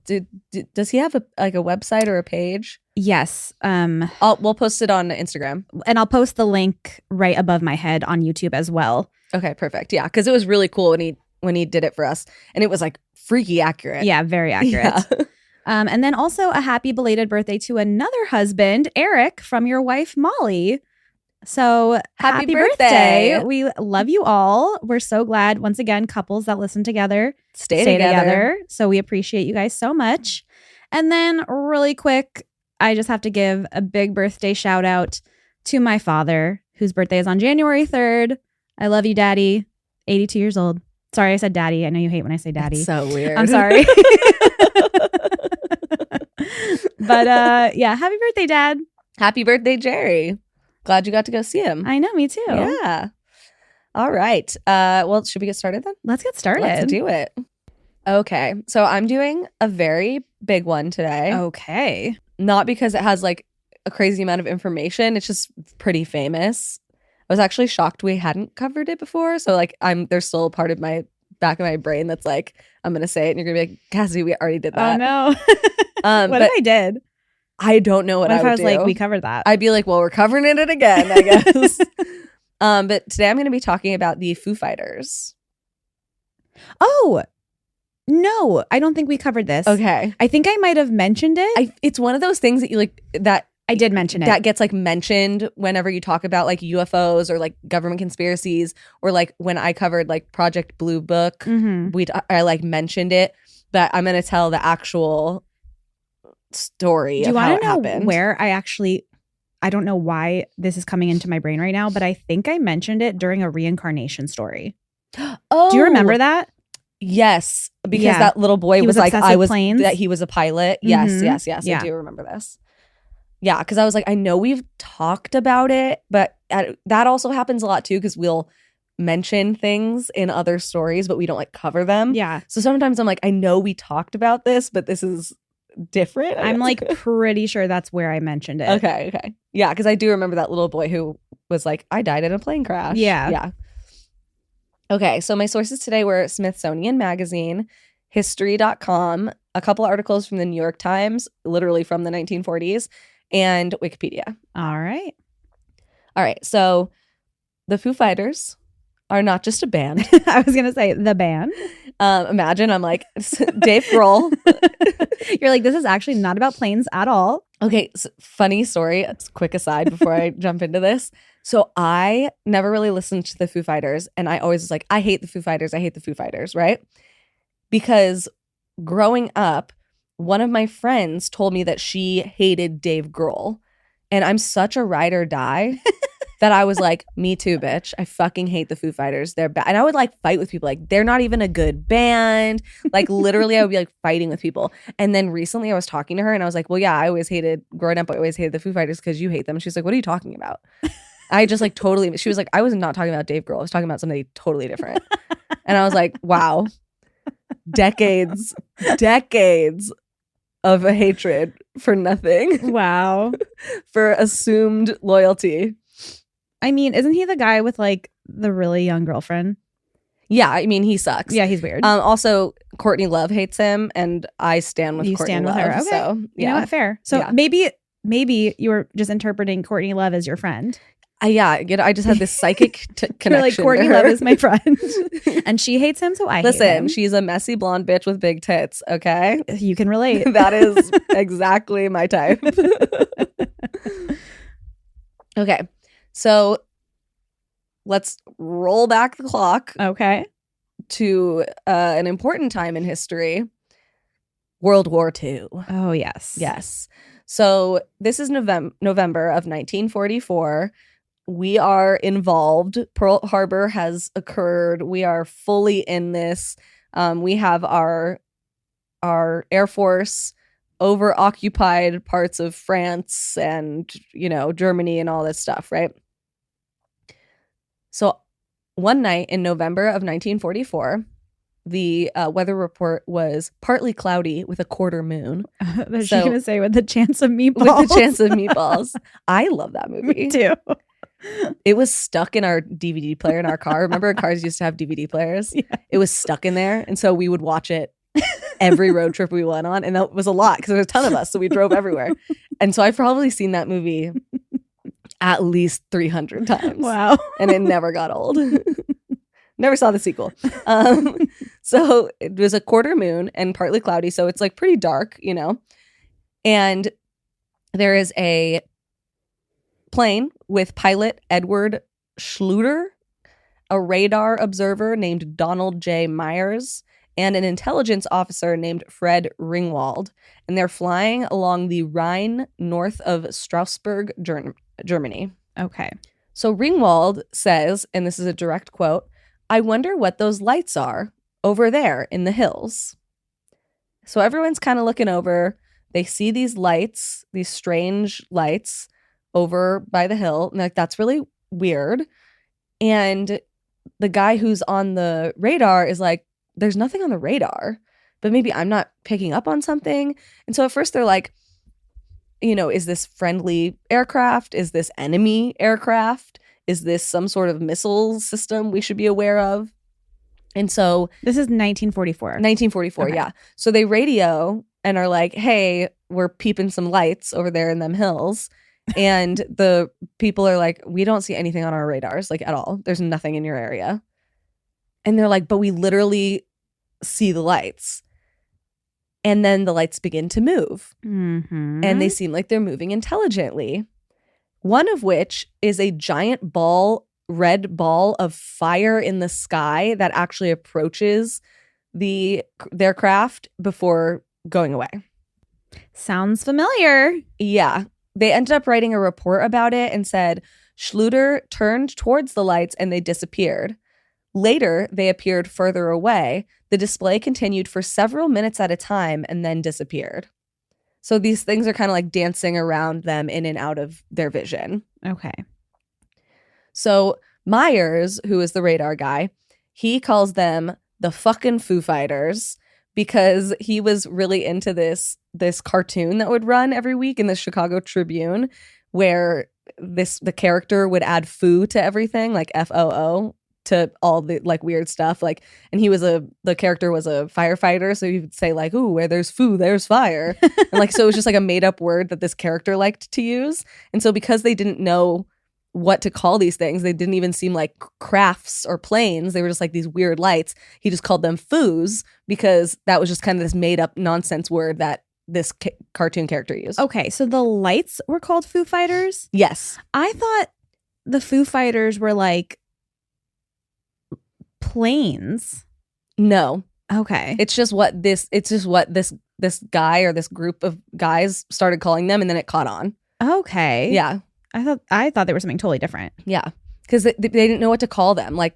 Does he have a website or a page? Yes. We'll post it on Instagram. And I'll post the link right above my head on YouTube as well. Okay, perfect. Yeah, because it was really cool when he did it for us. And it was like freaky accurate. Yeah, very accurate. Yeah. And then also a happy belated birthday to another husband, Eric, from your wife, Molly. So happy birthday. We love you all. We're so glad, once again, couples that listen together stay together. So we appreciate you guys so much. And then really quick, I just have to give a big birthday shout out to my father, whose birthday is on January 3rd. I love you, Daddy. 82 years old. Sorry, I said daddy. I know you hate when I say daddy. That's so weird. I'm sorry. But yeah, happy birthday, Dad. Happy birthday, Jerry. Glad you got to go see him. I know, me too. Yeah. All right. Well, should we get started then? Let's get started. Let's do it. Okay. So I'm doing a very big one today. Okay. Not because it has like a crazy amount of information. It's just pretty famous. I was actually shocked we hadn't covered it before. So like there's still a part of my back of my brain that's like, I'm going to say it and you're going to be like, Cassidy, we already did that. Oh no. What if I did? I don't know what I would do. I was like, we covered that. I'd be like, well, we're covering it again, I guess. But today I'm going to be talking about the Foo Fighters. Oh, no, I don't think we covered this. Okay. I think I might have mentioned it. It's one of those things that you like, that I did mention it. That gets like mentioned whenever you talk about like UFOs or like government conspiracies, or like when I covered like Project Blue Book, I like mentioned it, but I'm going to tell the actual story of how it happened. Do you want to know where I don't know why this is coming into my brain right now, but I think I mentioned it during a reincarnation story. Oh. Do you remember that? Yes, because that little boy was like, that he was a pilot. Yes. Yeah. I do remember this. Yeah, because I was like, I know we've talked about it, but that also happens a lot too, because we'll mention things in other stories, but we don't like cover them. Yeah. So sometimes I'm like, I know we talked about this, but this is different. I'm like pretty sure that's where I mentioned it. Okay. Yeah, because I do remember that little boy who was like, I died in a plane crash. Yeah. Okay, so my sources today were Smithsonian Magazine, History.com, a couple articles from the New York Times, literally from the 1940s, and Wikipedia. All right. So the Foo Fighters are not just a band. I was going to say the band. Imagine I'm like, Dave Grohl. You're like, this is actually not about planes at all. Okay, so funny story, quick aside before I jump into this. So I never really listened to the Foo Fighters, and I always was like, I hate the Foo Fighters, right? Because growing up, one of my friends told me that she hated Dave Grohl, and I'm such a ride or die that I was like, me too, bitch. I fucking hate the Foo Fighters. They're bad. And I would like fight with people like, they're not even a good band. Like literally I would be like fighting with people. And then recently I was talking to her and I was like, well, yeah, growing up, I always hated the Foo Fighters because you hate them. She's like, what are you talking about? I just like totally, she was like, I was not talking about Dave Grohl. I was talking about something totally different. And I was like, wow, decades of a hatred for nothing. Wow. For assumed loyalty. I mean, isn't he the guy with like the really young girlfriend? Yeah, I mean, he sucks. Yeah, he's weird. Also, Courtney Love hates him, and I stand with Courtney Love. Her. Okay. So, you know what? Fair. So maybe you were just interpreting Courtney Love as your friend. I just had this psychic connection. You're like, Courtney Love is my friend. And she hates him, so I hate him. Listen, she's a messy blonde bitch with big tits, okay? You can relate. That is exactly my type. Okay, so let's roll back the clock. Okay. To an important time in history, World War II. Oh, yes. Yes. So this is November of 1944. We are involved. Pearl Harbor has occurred. We are fully in this. We have our Air Force over occupied parts of France and, Germany and all this stuff, right? So one night in November of 1944, the weather report was partly cloudy with a quarter moon. Was she going to say with the chance of meatballs? With the chance of meatballs. I love that movie. Me too. It was stuck in our DVD player in our car. Remember cars used to have DVD players? Yeah. It was stuck in there. And so we would watch it every road trip we went on. And that was a lot because there was a ton of us. So we drove everywhere. And so I've probably seen that movie at least 300 times. Wow. And it never got old. Never saw the sequel. So it was a quarter moon and partly cloudy. So it's like pretty dark, And there is a plane with pilot Edward Schluter, a radar observer named Donald J. Myers, and an intelligence officer named Fred Ringwald. And they're flying along the Rhine north of Strasbourg, Germany. Okay. So Ringwald says, and this is a direct quote, "I wonder what those lights are over there in the hills." So everyone's kind of looking over. They see these lights, these strange lights over by the hill. And like, that's really weird. And the guy who's on the radar is like, there's nothing on the radar, but maybe I'm not picking up on something. And so at first they're like, is this friendly aircraft? Is this enemy aircraft? Is this some sort of missile system we should be aware of? And so this is 1944. 1944, okay. Yeah. So they radio and are like, hey, we're peeping some lights over there in them hills. And the people are like, we don't see anything on our radars, like at all. There's nothing in your area. And they're like, but we literally see the lights. And then the lights begin to move. Mm-hmm. And they seem like they're moving intelligently. One of which is a giant red ball of fire in the sky that actually approaches their craft before going away. Sounds familiar. Yeah. They ended up writing a report about it and said, Schluter turned towards the lights and they disappeared. Later, they appeared further away. The display continued for several minutes at a time and then disappeared. So these things are kind of like dancing around them in and out of their vision. Okay. So Myers, who is the radar guy, he calls them the fucking Foo Fighters because he was really into this cartoon that would run every week in the Chicago Tribune where the character would add foo to everything, like FOO, to all the like weird stuff. Like, and the character was a firefighter, so he would say like, ooh, where there's foo, there's fire. And like, so it was just like a made up word that this character liked to use. And so because they didn't know what to call these things, they didn't even seem like crafts or planes. They were just like these weird lights. He just called them foos because that was just kind of this made up nonsense word that this cartoon character used. Okay, so the lights were called Foo Fighters? Yes. I thought the Foo Fighters were like planes. No. Okay. It's just what this guy or this group of guys started calling them, and then it caught on. Okay. Yeah. I thought they were something totally different. Yeah. Because they didn't know what to call them. Like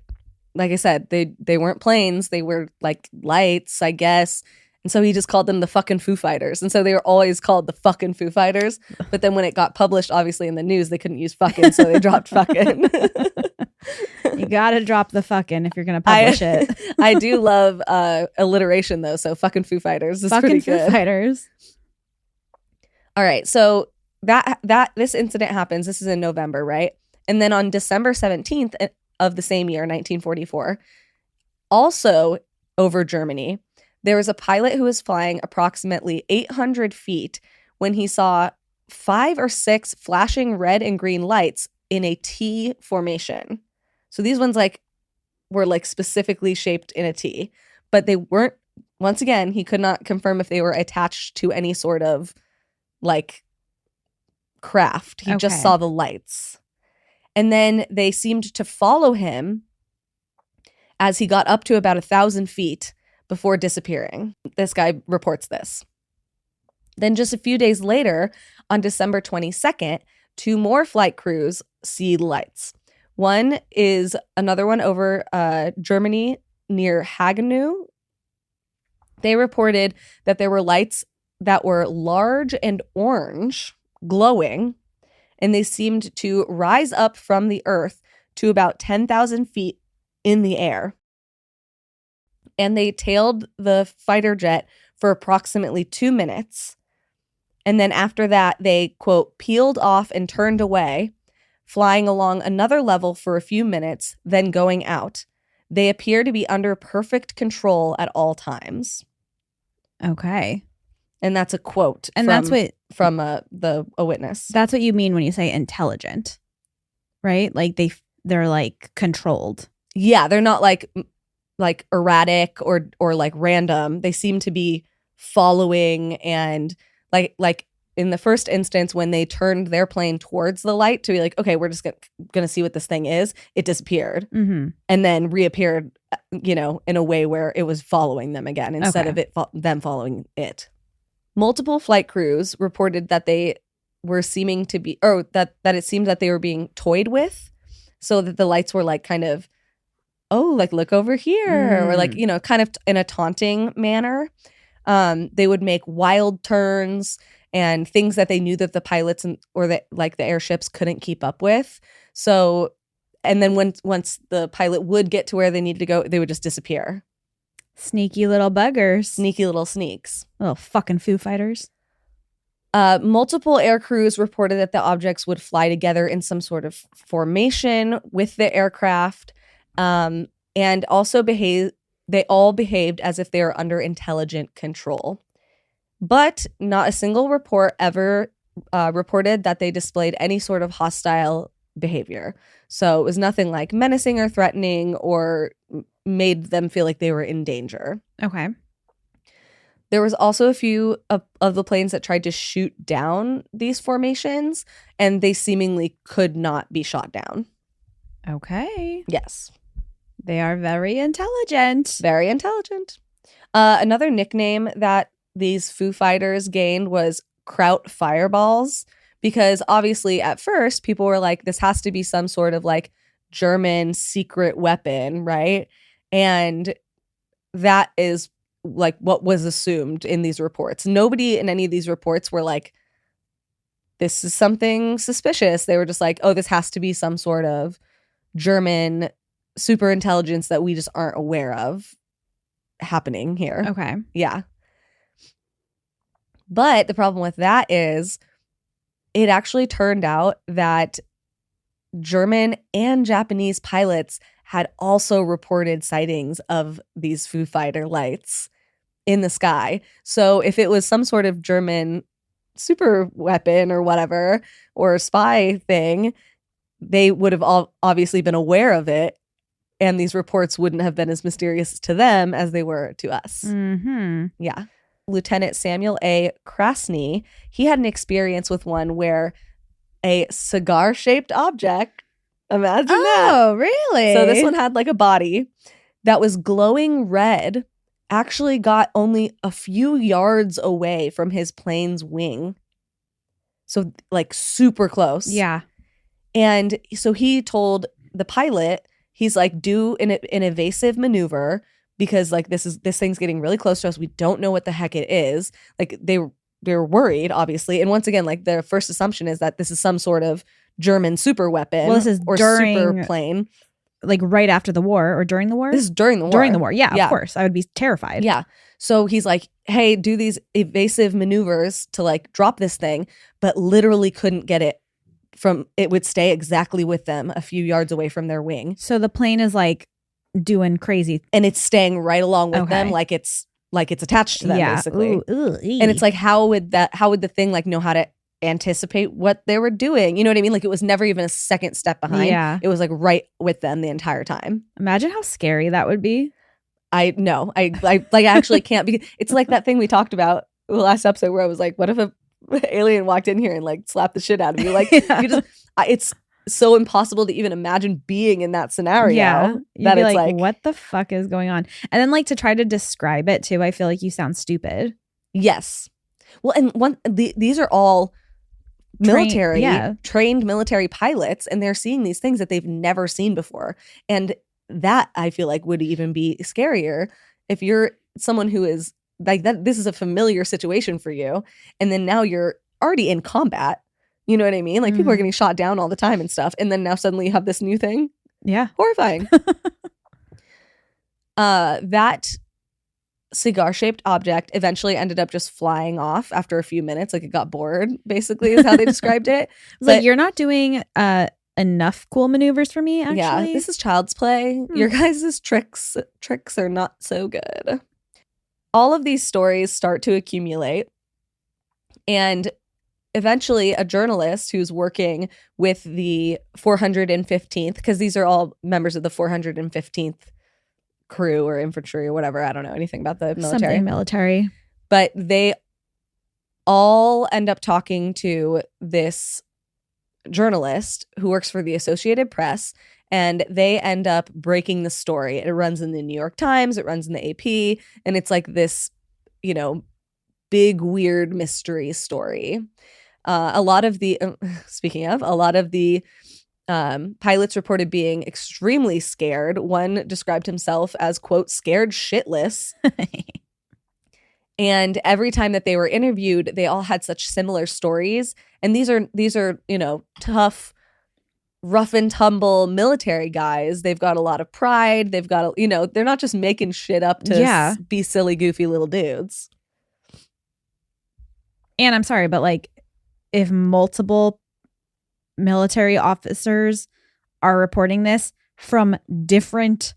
I said, they weren't planes. They were like lights, I guess. And so he just called them the fucking Foo Fighters. And so they were always called the fucking Foo Fighters. But then when it got published, obviously in the news, they couldn't use fucking, so they dropped fucking. You gotta drop the fucking if you're gonna publish it. I do love alliteration though. So fucking Foo Fighters is fucking pretty Foo good. Fighters. All right. So this incident happens. This is in November, right? And then on December 17th of the same year, 1944, also over Germany, there was a pilot who was flying approximately 800 feet when he saw 5 or 6 flashing red and green lights in a T formation. So these ones were specifically shaped in a T, but they weren't, once again, he could not confirm if they were attached to any sort of craft. He just saw the lights. And then they seemed to follow him as he got up to about 1,000 feet before disappearing. This guy reports this. Then just a few days later, on December 22nd, 2 more flight crews see lights. One is another one over Germany near Hagenau. They reported that there were lights that were large and orange, glowing, and they seemed to rise up from the earth to about 10,000 feet in the air. And they tailed the fighter jet for approximately 2 minutes. And then after that, they, quote, peeled off and turned away, flying along another level for a few minutes, then going out. They appear to be under perfect control at all times. Okay. And that's a quote. And from a witness. That's what you mean when you say intelligent, right? They're controlled. Yeah, they're not erratic or random. They seem to be following, and like in the first instance when they turned their plane towards the light to be okay, we're just gonna see what this thing is, it disappeared and then reappeared in a way where it was following them again instead of them following it. Multiple flight crews reported that they were seeming to be, or that it seemed that they were being toyed with, so that the lights were kind of, look over here, or kind of in a taunting manner. They would make wild turns and things that they knew that the pilots or the airships couldn't keep up with. So, and then once the pilot would get to where they needed to go, they would just disappear. Sneaky little buggers. Sneaky little sneaks. Little fucking Foo Fighters. Multiple air crews reported that the objects would fly together in some sort of formation with the aircraft, and also they all behaved as if they were under intelligent control. But not a single report ever reported that they displayed any sort of hostile behavior. So it was nothing like menacing or threatening or made them feel like they were in danger. Okay. There was also a few of the planes that tried to shoot down these formations, and they seemingly could not be shot down. Okay. Yes. They are very intelligent. Very intelligent. Another nickname that these Foo Fighters gained was Kraut Fireballs, because obviously at first people were like, this has to be some sort of German secret weapon, right? And that is what was assumed in these reports. Nobody in any of these reports were like, this is something suspicious. They were just like, oh, this has to be some sort of German super intelligence that we just aren't aware of happening here. Okay. Yeah. But the problem with that is it actually turned out that German and Japanese pilots had also reported sightings of these Foo Fighter lights in the sky. So if it was some sort of German super weapon or whatever, or spy thing, they would have all obviously been aware of it, and these reports wouldn't have been as mysterious to them as they were to us. Mm-hmm. Yeah. Lieutenant Samuel A. Krasny, he had an experience with one where a cigar-shaped object, imagine that. Oh, really? So this one had a body that was glowing red, actually got only a few yards away from his plane's wing. So super close. Yeah. And so he told the pilot, he's like, do an evasive maneuver, because this thing's getting really close to us. We don't know what the heck it is. They're worried, obviously. And once again, their first assumption is that this is some sort of German super weapon. Well, this is during, super plane. Right after the war or during the war? This is during the war. During the war. Yeah, of course. I would be terrified. Yeah. So he's like, hey, do these evasive maneuvers to like drop this thing, but literally couldn't get it it would stay exactly with them a few yards away from their wing. So the plane is like doing crazy. And it's staying right along with them like it's attached to them, basically. And it's like, how would the thing like know how to anticipate what they were doing? You know what I mean? Like it was never even a second step behind. Yeah. It was like right with them the entire time. Imagine how scary that would be. I know. I actually can't, because it's like that thing we talked about the last episode where I was like, what if a alien walked in here and like slapped the shit out of you? Like it's so impossible to even imagine being in that scenario. Yeah. That it's like, what the fuck is going on? And then like to try to describe it too, I feel like you sound stupid. Yes. Well, and these are all trained military pilots, and they're seeing these things that they've never seen before. And that I feel like would even be scarier if you're someone who is like that. This is a familiar situation for you, and then now you're already in combat. You know what I mean? Like people are getting shot down all the time and stuff, and then now suddenly you have this new thing. Yeah, horrifying. That cigar-shaped object eventually ended up just flying off after a few minutes. Like it got bored, basically, is how they described it. Like, you're not doing enough cool maneuvers for me, actually. Yeah, this is child's play. Your guys' tricks are not so good. All of these stories start to accumulate, and eventually a journalist who's working with the 415th, because these are all members of the 415th crew or infantry or whatever. I don't know anything about the military. Something military. But they all end up talking to this journalist who works for the Associated Press, and they end up breaking the story. It runs in the New York Times, it runs in the AP, and it's like this, big weird mystery story. A lot of the pilots reported being extremely scared. One described himself as, quote, scared shitless. And every time that they were interviewed, they all had such similar stories. And these are, tough, rough and tumble military guys. They've got a lot of pride. They've got, they're not just making shit up to be silly, goofy little dudes. And I'm sorry, but like, if multiple military officers are reporting this from different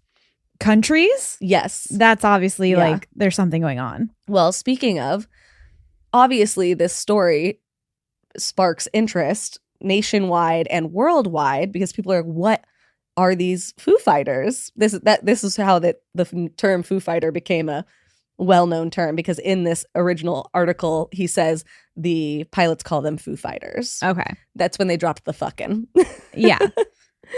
countries, yes, that's obviously like there's something going on. Well, speaking of, obviously this story sparks interest nationwide and worldwide, because people are like, what are these Foo Fighters? This is how the term Foo Fighter became a well-known term, because in this original article he says the pilots call them Foo Fighters. Okay. That's when they dropped the fucking. Yeah.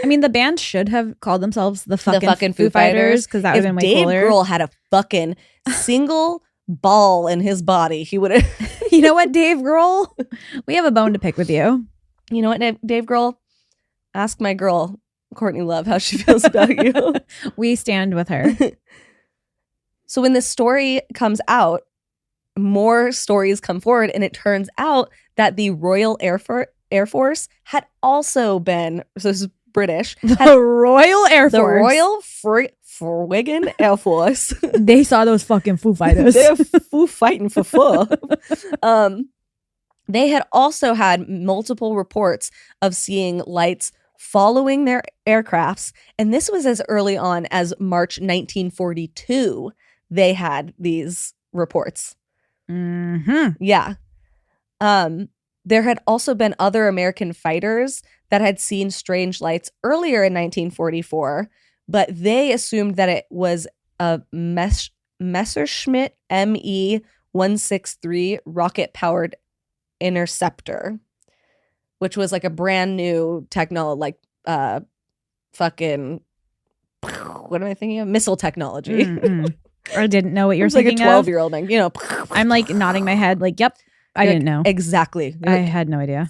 I mean, the band should have called themselves the fucking Foo Fighters, because that would have been way cooler. Dave Grohl had a fucking single ball in his body, he would have. You know what, Dave Grohl? We have a bone to pick with you. You know what, Dave Grohl? Ask my girl, Courtney Love, how she feels about you. We stand with her. So when this story comes out, more stories come forward, and it turns out that the Royal Air Force had also been, so this is British. The Royal Air Force. The Royal friggin' Air Force. They saw those fucking Foo Fighters. They're foo fighting for fun. They had also had multiple reports of seeing lights following their aircrafts, and this was as early on as March 1942. They had these reports. Mm-hmm. Yeah. There had also been other American fighters that had seen strange lights earlier in 1944, but they assumed that it was a Messerschmitt Me-163 rocket-powered interceptor, which was like a brand new technology, like fucking, what am I thinking of? Missile technology. Mm-hmm. I didn't know what you're thinking like a 12-year-old thing, I'm like nodding my head like, yep, I didn't know. Exactly. I had no idea.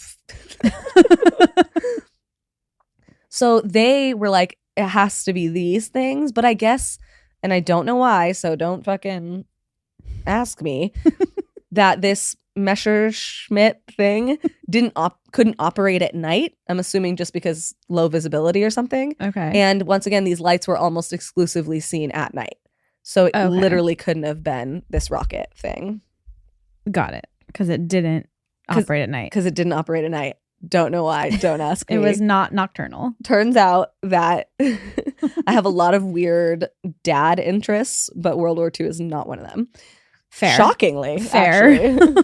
So they were like, it has to be these things, but I guess, and I don't know why, so don't fucking ask me, that this Messerschmitt thing couldn't operate at night. I'm assuming just because low visibility or something. Okay. And once again, these lights were almost exclusively seen at night. So it Okay. literally couldn't have been this rocket thing. Got it. Because it didn't operate at night. Because it didn't operate at night. Don't know why. Don't ask me. It was not nocturnal. Turns out that I have a lot of weird dad interests, but World War II is not one of them. Fair. Shockingly. Fair. Actually.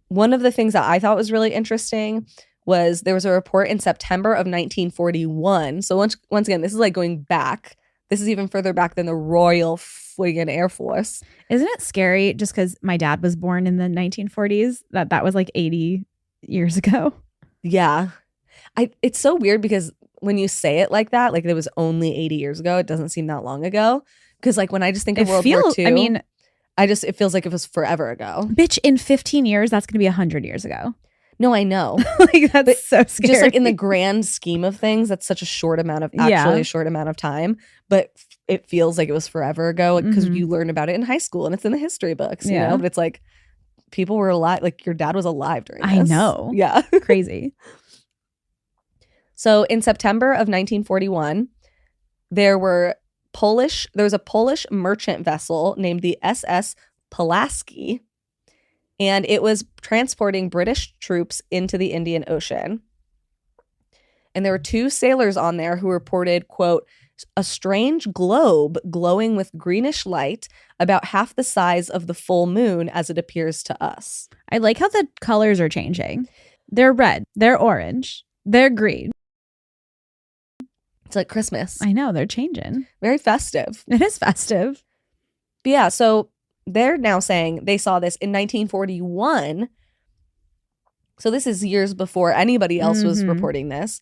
One of the things that I thought was really interesting was there was a report in September of 1941. So once again, this is like going back. This is even further back than the Royal friggin' Air Force. Isn't it scary just because my dad was born in the 1940s that was like 80 years ago? Yeah. It's so weird because when you say it like that, like it was only 80 years ago, it doesn't seem that long ago. Because like when I just think of World War II, I mean, it feels like it was forever ago. bitch, in 15 years, that's going to be 100 years ago. No, I know. Like that's so scary. Just like in the grand scheme of things, that's such a short amount of time. But it feels like it was forever ago because you learn about it in high school and it's in the history books, you know? But it's like people were alive. Like your dad was alive during this. I know. Yeah. Crazy. So in September of 1941, there was a Polish merchant vessel named the SS Pulaski, and it was transporting British troops into the Indian Ocean. And there were 2 sailors on there who reported, quote, a strange globe glowing with greenish light about half the size of the full moon as it appears to us. I like how the colors are changing. They're red. They're orange. They're green. It's like Christmas. I know. They're changing. Very festive. It is festive. But yeah, so they're now saying they saw this in 1941. So this is years before anybody else was reporting this.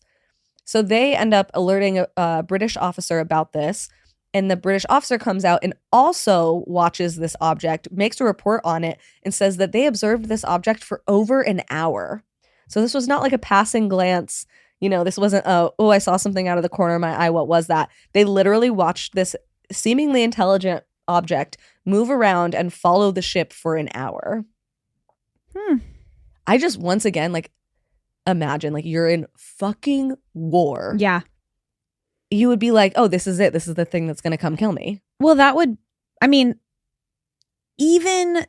So they end up alerting a British officer about this. And the British officer comes out and also watches this object, makes a report on it, and says that they observed this object for over an hour. So this was not like a passing glance. You know, this wasn't, I saw something out of the corner of my eye. What was that? They literally watched this seemingly intelligent object move around and follow the ship for an hour. I just, once again, like, imagine, like, you're in fucking war. Yeah. You would be like, oh, this is it. This is the thing that's going to come kill me. Well, even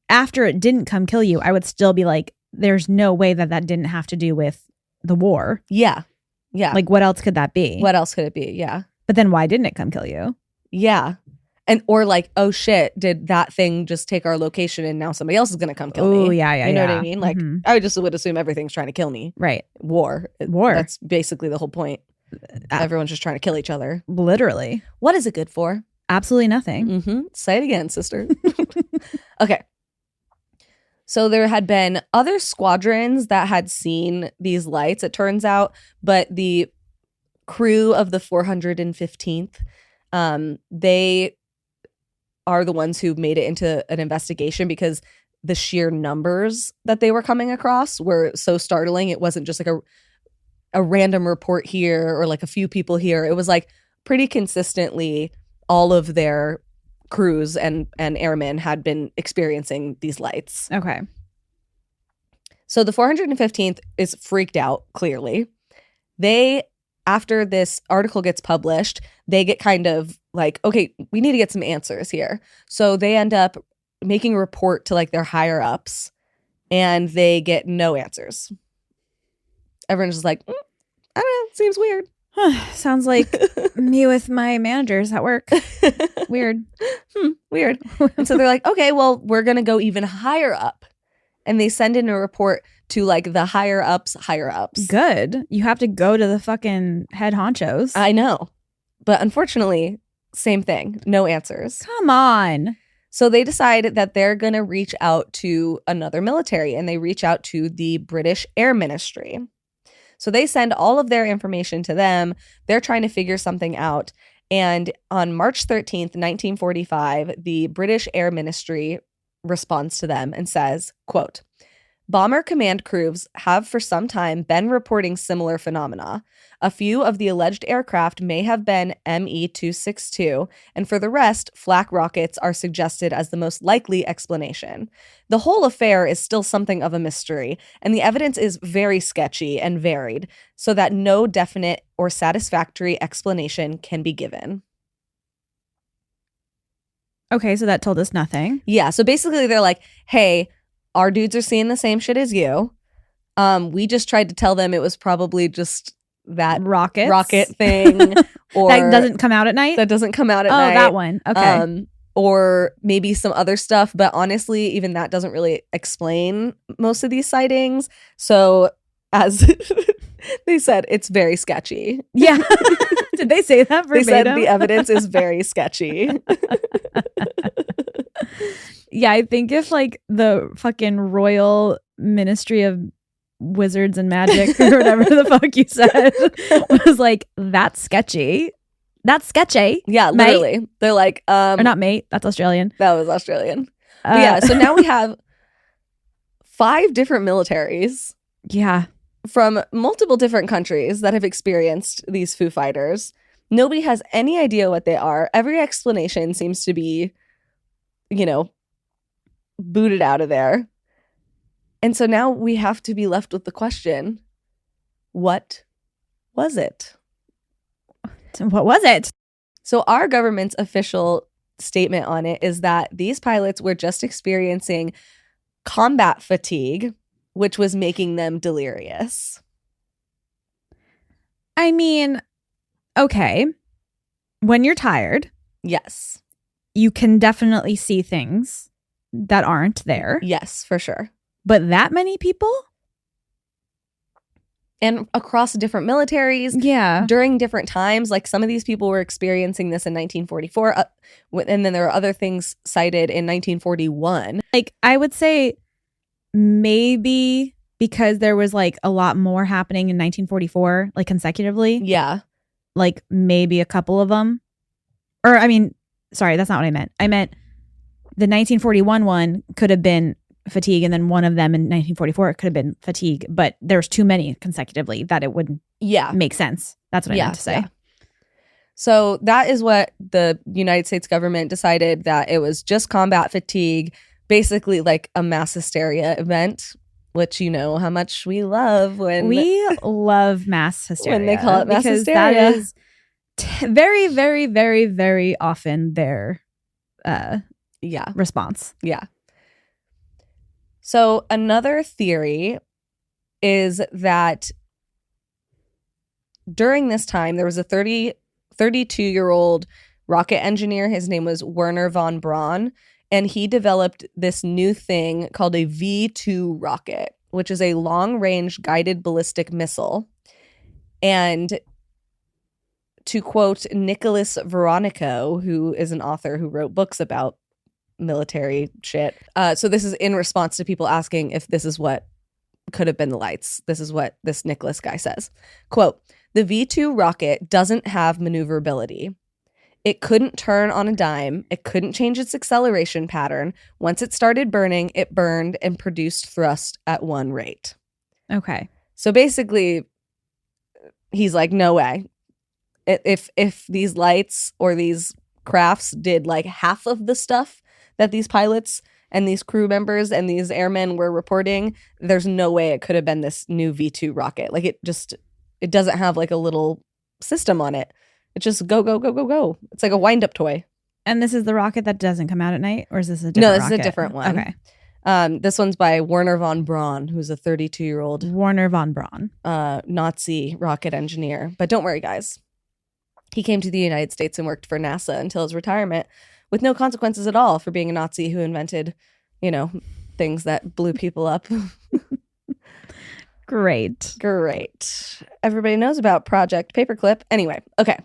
after it didn't come kill you, I would still be like, there's no way that didn't have to do with the war. Yeah. Yeah. Like, what else could that be? What else could it be? Yeah. But then why didn't it come kill you? Yeah. And or like, oh shit, did that thing just take our location and now somebody else is going to come kill me? Oh, yeah. You know what I mean? Like, I just would assume everything's trying to kill me. Right. War. That's basically the whole point. Everyone's just trying to kill each other. Literally. What is it good for? Absolutely nothing. Say it again, sister. Okay. So there had been other squadrons that had seen these lights, it turns out, but the crew of the 415th, they are the ones who made it into an investigation because the sheer numbers that they were coming across were so startling. It wasn't just like a random report here or like a few people here. It was like pretty consistently all of their crews and airmen had been experiencing these lights. Okay. So the 415th is freaked out, clearly. They, after this article gets published, they get kind of like, okay, we need to get some answers here. So they end up making a report to like their higher ups and they get no answers. Everyone's just like, I don't know, seems weird. Sounds like me with my managers at work. Weird. Weird. And so they're like, okay, well, we're going to go even higher up. And they send in a report to like the higher ups. Good. You have to go to the fucking head honchos. I know. But unfortunately, same thing. No answers. Come on. So they decide that they're going to reach out to another military and they reach out to the British Air Ministry. So they send all of their information to them. They're trying to figure something out. And on March 13th, 1945, the British Air Ministry responds to them and says, quote, bomber command crews have for some time been reporting similar phenomena. A few of the alleged aircraft may have been Me-262, and for the rest, flak rockets are suggested as the most likely explanation. The whole affair is still something of a mystery, and the evidence is very sketchy and varied, so that no definite or satisfactory explanation can be given. Okay, so that told us nothing. Yeah, so basically they're like, hey, our dudes are seeing the same shit as you. We just tried to tell them it was probably just that rocket thing. Or that doesn't come out at night? That doesn't come out at night. Oh, that one. Okay. Or maybe some other stuff. But honestly, even that doesn't really explain most of these sightings. So as they said, it's very sketchy. Yeah. Did they say that verbatim? They said the evidence is very sketchy. Yeah, I think if like the fucking Royal Ministry of Wizards and Magic or whatever the fuck you said was like, that's sketchy. That's sketchy. Yeah, literally. Mate. They're like, or not mate, that's Australian. That was Australian. Yeah, so now we have 5 different militaries. Yeah. From multiple different countries that have experienced these Foo Fighters. Nobody has any idea what they are. Every explanation seems to be, booted out of there. And so now we have to be left with the question, what was it? What was it? So our government's official statement on it is that these pilots were just experiencing combat fatigue, which was making them delirious. I mean, okay. When you're tired, yes, you can definitely see things that aren't there. Yes, for sure. But that many people? And across different militaries, yeah, during different times. Like some of these people were experiencing this in 1944, and then there are other things cited in 1941. Like I would say maybe because there was like a lot more happening in 1944, like consecutively. Yeah. Like maybe a couple of them. Or I mean, sorry, that's not what I meant. I meant the 1941 one could have been fatigue, and then one of them in 1944 could have been fatigue, but there's too many consecutively that it wouldn't make sense. That's what I meant to say. Yeah. So that is what the United States government decided, that it was just combat fatigue, basically like a mass hysteria event, which you know how much we love when we love mass hysteria when they call it mass hysteria. That is very, very, very, very often their response. Yeah. So another theory is that during this time, there was a 32-year-old rocket engineer. His name was Werner von Braun, and he developed this new thing called a V2 rocket, which is a long-range guided ballistic missile. And to quote Nicholas Veronico, who is an author who wrote books about military shit. So this is in response to people asking if this is what could have been the lights. This is what this Nicholas guy says. Quote, the V2 rocket doesn't have maneuverability. It couldn't turn on a dime. It couldn't change its acceleration pattern. Once it started burning, it burned and produced thrust at one rate. Okay. So basically, he's like, no way. If these lights or these crafts did like half of the stuff that these pilots and these crew members and these airmen were reporting, there's no way it could have been this new V2 rocket. Like it doesn't have like a little system on it. It just go, go, go, go, go. It's like a wind-up toy. And this is the rocket that doesn't come out at night? Or is this a different rocket? No, this is a different one. Okay. This one's by Werner von Braun, who's a 32-year-old Werner von Braun, Nazi rocket engineer. But don't worry, guys. He came to the United States and worked for NASA until his retirement with no consequences at all for being a Nazi who invented, things that blew people up. Great. Everybody knows about Project Paperclip. Anyway, okay.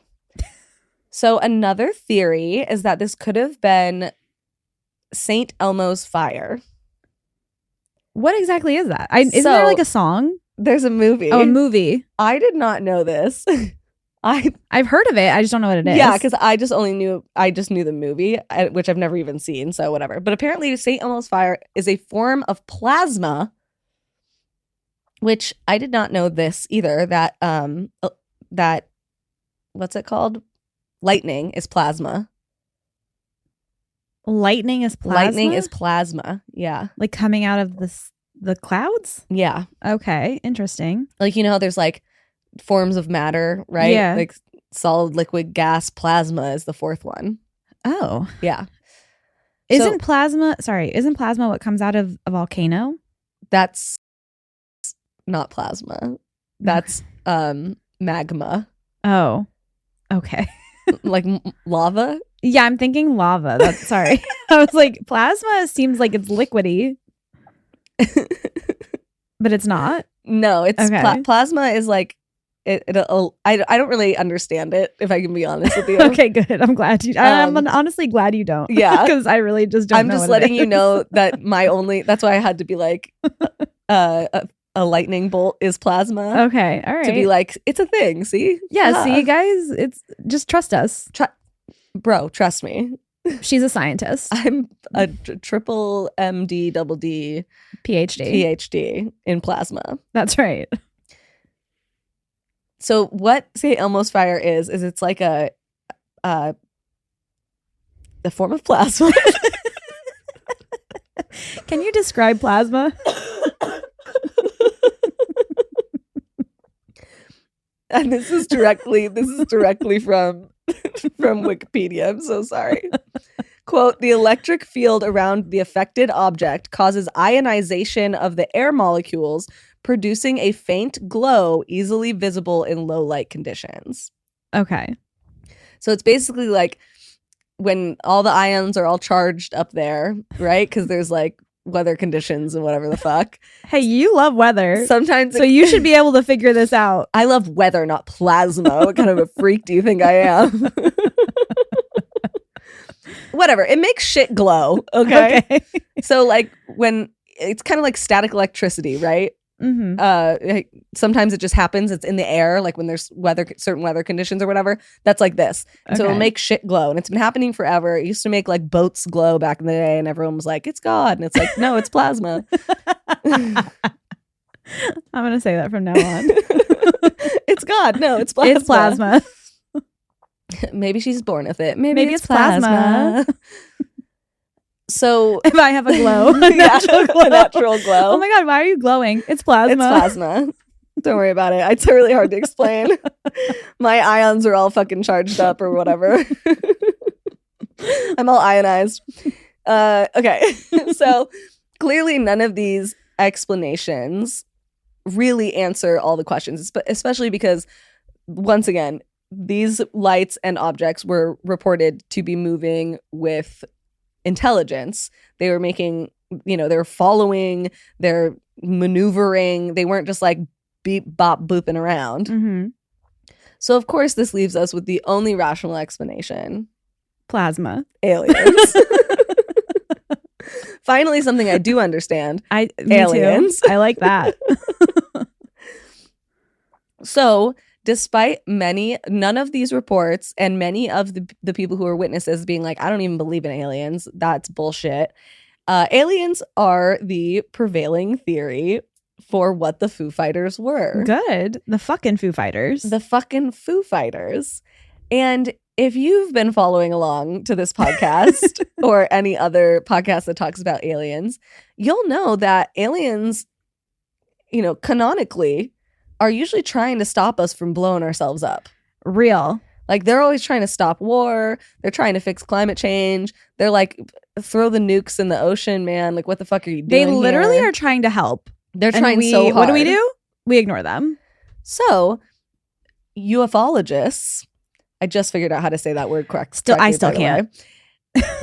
So another theory is that this could have been St. Elmo's fire. What exactly is that? Isn't there like a song? There's a movie. Oh, a movie. I did not know this. I've heard of it. I just don't know what it is. Yeah, because I just knew the movie, which I've never even seen. So whatever. But apparently, St. Elmo's fire is a form of plasma, which I did not know this either. That what's it called? Lightning is plasma. Lightning is plasma? Lightning is plasma. Yeah, like coming out of the clouds. Yeah. Okay. Interesting. Like how there's like forms of matter, right? Yeah. Like solid, liquid, gas, plasma is the fourth one. Oh. Yeah. Isn't plasma what comes out of a volcano? That's not plasma. That's magma. Oh, okay. Like lava? Yeah, I'm thinking lava. That's sorry. I was like, plasma seems like it's liquidy. But it's not? No, it's okay. Plasma is like I don't really understand it, if I can be honest with you. Okay, good. I'm glad you I'm honestly glad you don't. Yeah. Because I really just don't I'm know just what letting you know that that's why I had to be like a lightning bolt is plasma. Okay, all right. To be like, it's a thing, see? Yeah, see, guys, it's just trust us. Bro, trust me. She's a scientist. I'm a triple MD double D PhD in plasma. That's right. So what St. Elmo's fire is it's like the form of plasma. Can you describe plasma? And this is directly from Wikipedia. I'm so sorry. Quote, the electric field around the affected object causes ionization of the air molecules, producing a faint glow easily visible in low light conditions. Okay. So it's basically like when all the ions are all charged up there, right? Because there's like weather conditions and whatever the fuck. Hey, you love weather. Sometimes so you should be able to figure this out. I love weather, not plasma. What kind of a freak do you think I am? Whatever. It makes shit glow. Okay. So like when it's kind of like static electricity, right? Mm-hmm. Sometimes it just happens. It's in the air, like when there's certain weather conditions or whatever. That's like this. Okay. So it'll make shit glow, and it's been happening forever. It used to make like boats glow back in the day, and everyone was like, "It's God," and it's like, no, it's plasma. I'm gonna say that from now on. It's God. No, it's plasma. It's plasma. Maybe she's born with it. Maybe it's plasma. So if I have a glow, natural glow. Oh my God, why are you glowing? It's plasma. It's plasma. Don't worry about it. It's really hard to explain. My ions are all fucking charged up or whatever. I'm all ionized. Okay. So clearly none of these explanations really answer all the questions, especially because, once again, these lights and objects were reported to be moving with intelligence. They were making, they were following, they're maneuvering. They weren't just like beep, bop, booping around. Mm-hmm. So, of course, this leaves us with the only rational explanation. Plasma. Aliens. Finally, something I do understand. Aliens. Too. I like that. So, despite none of these reports and many of the people who are witnesses being like, I don't even believe in aliens, that's bullshit. Aliens are the prevailing theory for what the Foo Fighters were. Good. The fucking Foo Fighters. The fucking Foo Fighters. And if you've been following along to this podcast or any other podcast that talks about aliens, you'll know that aliens, canonically, are usually trying to stop us from blowing ourselves up. Real. Like, they're always trying to stop war. They're trying to fix climate change. They're like, throw the nukes in the ocean, man. Like, what the fuck are you doing? They literally are trying to help. They're trying so hard. What do? We ignore them. So, ufologists, I just figured out how to say that word correctly. I still can't.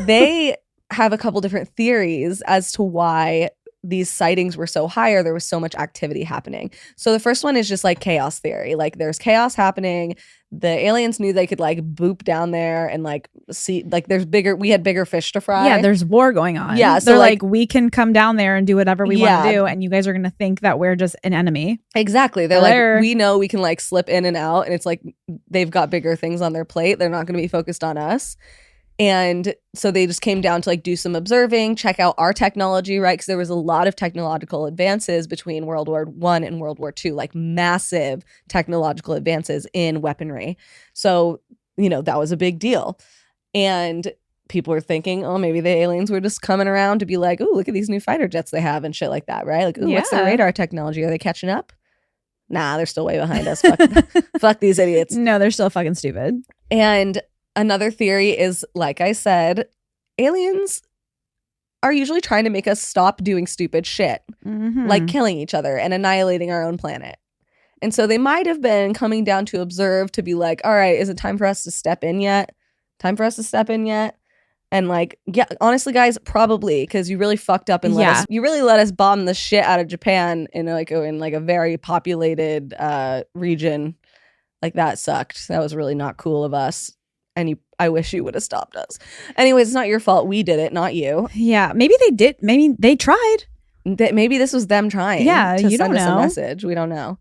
They have a couple different theories as to why these sightings were so high, or there was so much activity happening. So the first one is just like chaos theory. Like, there's chaos happening. The aliens knew they could like boop down there and like see, like, we had bigger fish to fry. Yeah, there's war going on. Yeah, so they're like, we can come down there and do whatever we want to do, and you guys are gonna think that we're just an enemy. Exactly. They're like, we know we can like slip in and out, and it's like they've got bigger things on their plate. They're not gonna be focused on us. And so they just came down to like do some observing, check out our technology, right? Because there was a lot of technological advances between World War I and World War II, like massive technological advances in weaponry. So, that was a big deal. And people were thinking, oh, maybe the aliens were just coming around to be like, oh, look at these new fighter jets they have and shit like that, right? Like, oh, what's their radar technology? Are they catching up? Nah, they're still way behind us. Fuck these idiots. No, they're still fucking stupid. And another theory is, like I said, aliens are usually trying to make us stop doing stupid shit, like killing each other and annihilating our own planet. And so they might have been coming down to observe, to be like, all right, is it time for us to step in yet? Time for us to step in yet? And like, yeah, honestly, guys, probably, because you really fucked up and you really let us bomb the shit out of Japan in a very populated region. Like, that sucked. That was really not cool of us. And I wish you would have stopped us. Anyways, it's not your fault. We did it, not you. Yeah, maybe they did. Maybe they tried. Maybe this was them trying. Yeah, to you send don't us know. a message. We don't know.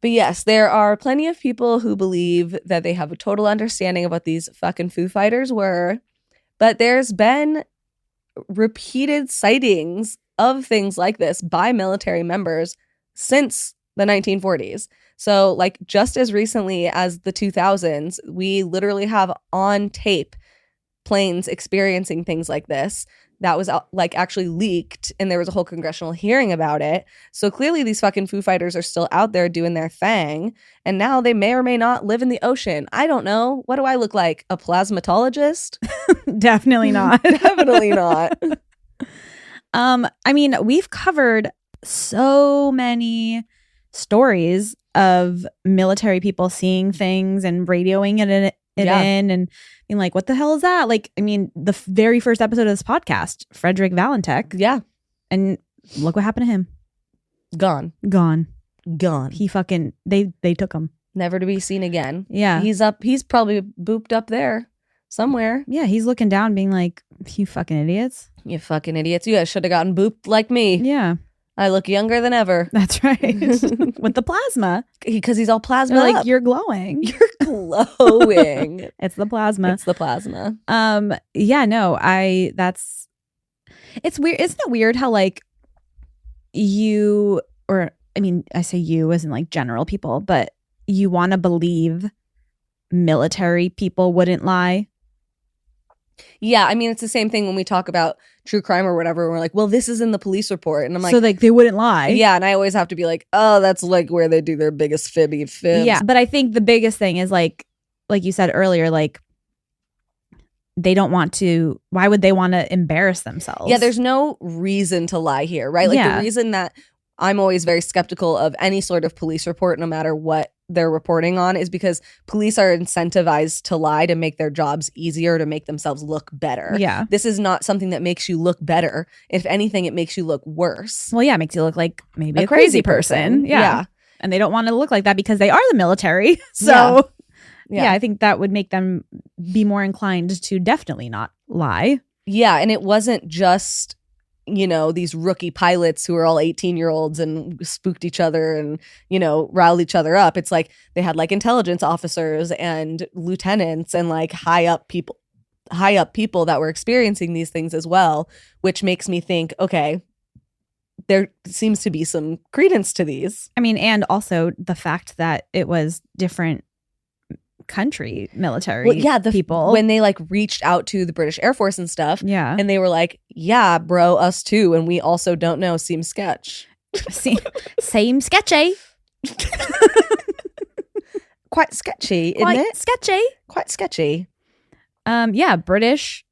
But yes, there are plenty of people who believe that they have a total understanding of what these fucking Foo Fighters were. But there's been repeated sightings of things like this by military members since the 1940s. So like just as recently as the 2000s, we literally have on tape planes experiencing things like this. That was like actually leaked, and there was a whole congressional hearing about it. So clearly these fucking Foo Fighters are still out there doing their thing, and now they may or may not live in the ocean. I don't know. What do I look like? A plasmatologist? Definitely not. Definitely not. I mean, we've covered so many stories of military people seeing things and radioing it in and being like, what the hell is that? Like, I mean, the very first episode of this podcast, Frederick Valentek. Yeah. And look what happened to him. Gone. He fucking, they took him. Never to be seen again. Yeah. He's probably booped up there somewhere. Yeah, he's looking down being like, you fucking idiots. You fucking idiots. You guys should have gotten booped like me. Yeah. I look younger than ever. That's right. With the plasma. Because he's all plasma They're like, up. you're glowing. You're glowing. It's the plasma. It's the plasma. Yeah, no, it's weird. Isn't it weird how like I say you as in like general people, but you want to believe military people wouldn't lie? Yeah, I mean, it's the same thing when we talk about true crime or whatever. We're like, well, this is in the police report. And I'm like, so like they wouldn't lie. Yeah, and I always have to be like, oh, that's like where they do their biggest fibs. Yeah, but I think the biggest thing is like you said earlier, like they don't want to, why would they want to embarrass themselves? Yeah, there's no reason to lie here, right? Like the reason that I'm always very skeptical of any sort of police report, no matter what they're reporting on, is because police are incentivized to lie to make their jobs easier, to make themselves look better. Yeah. This is not something that makes you look better. If anything, it makes you look worse. Well, yeah, it makes you look like maybe a crazy person. Yeah. And they don't want to look like that because they are the military. So yeah, I think that would make them be more inclined to definitely not lie. Yeah, and it wasn't just, you know, these rookie pilots who are all 18-year-olds and spooked each other and, you know, riled each other up. It's like they had like intelligence officers and lieutenants and like high up people that were experiencing these things as well, which makes me think, okay, there seems to be some credence to these. I mean, and also the fact that it was different country military people, when they like reached out to the British Air Force and stuff, and they were like, yeah, bro, us too, and we also don't know, seems sketch. Same sketchy. Quite sketchy, isn't it? Quite sketchy. Yeah, British,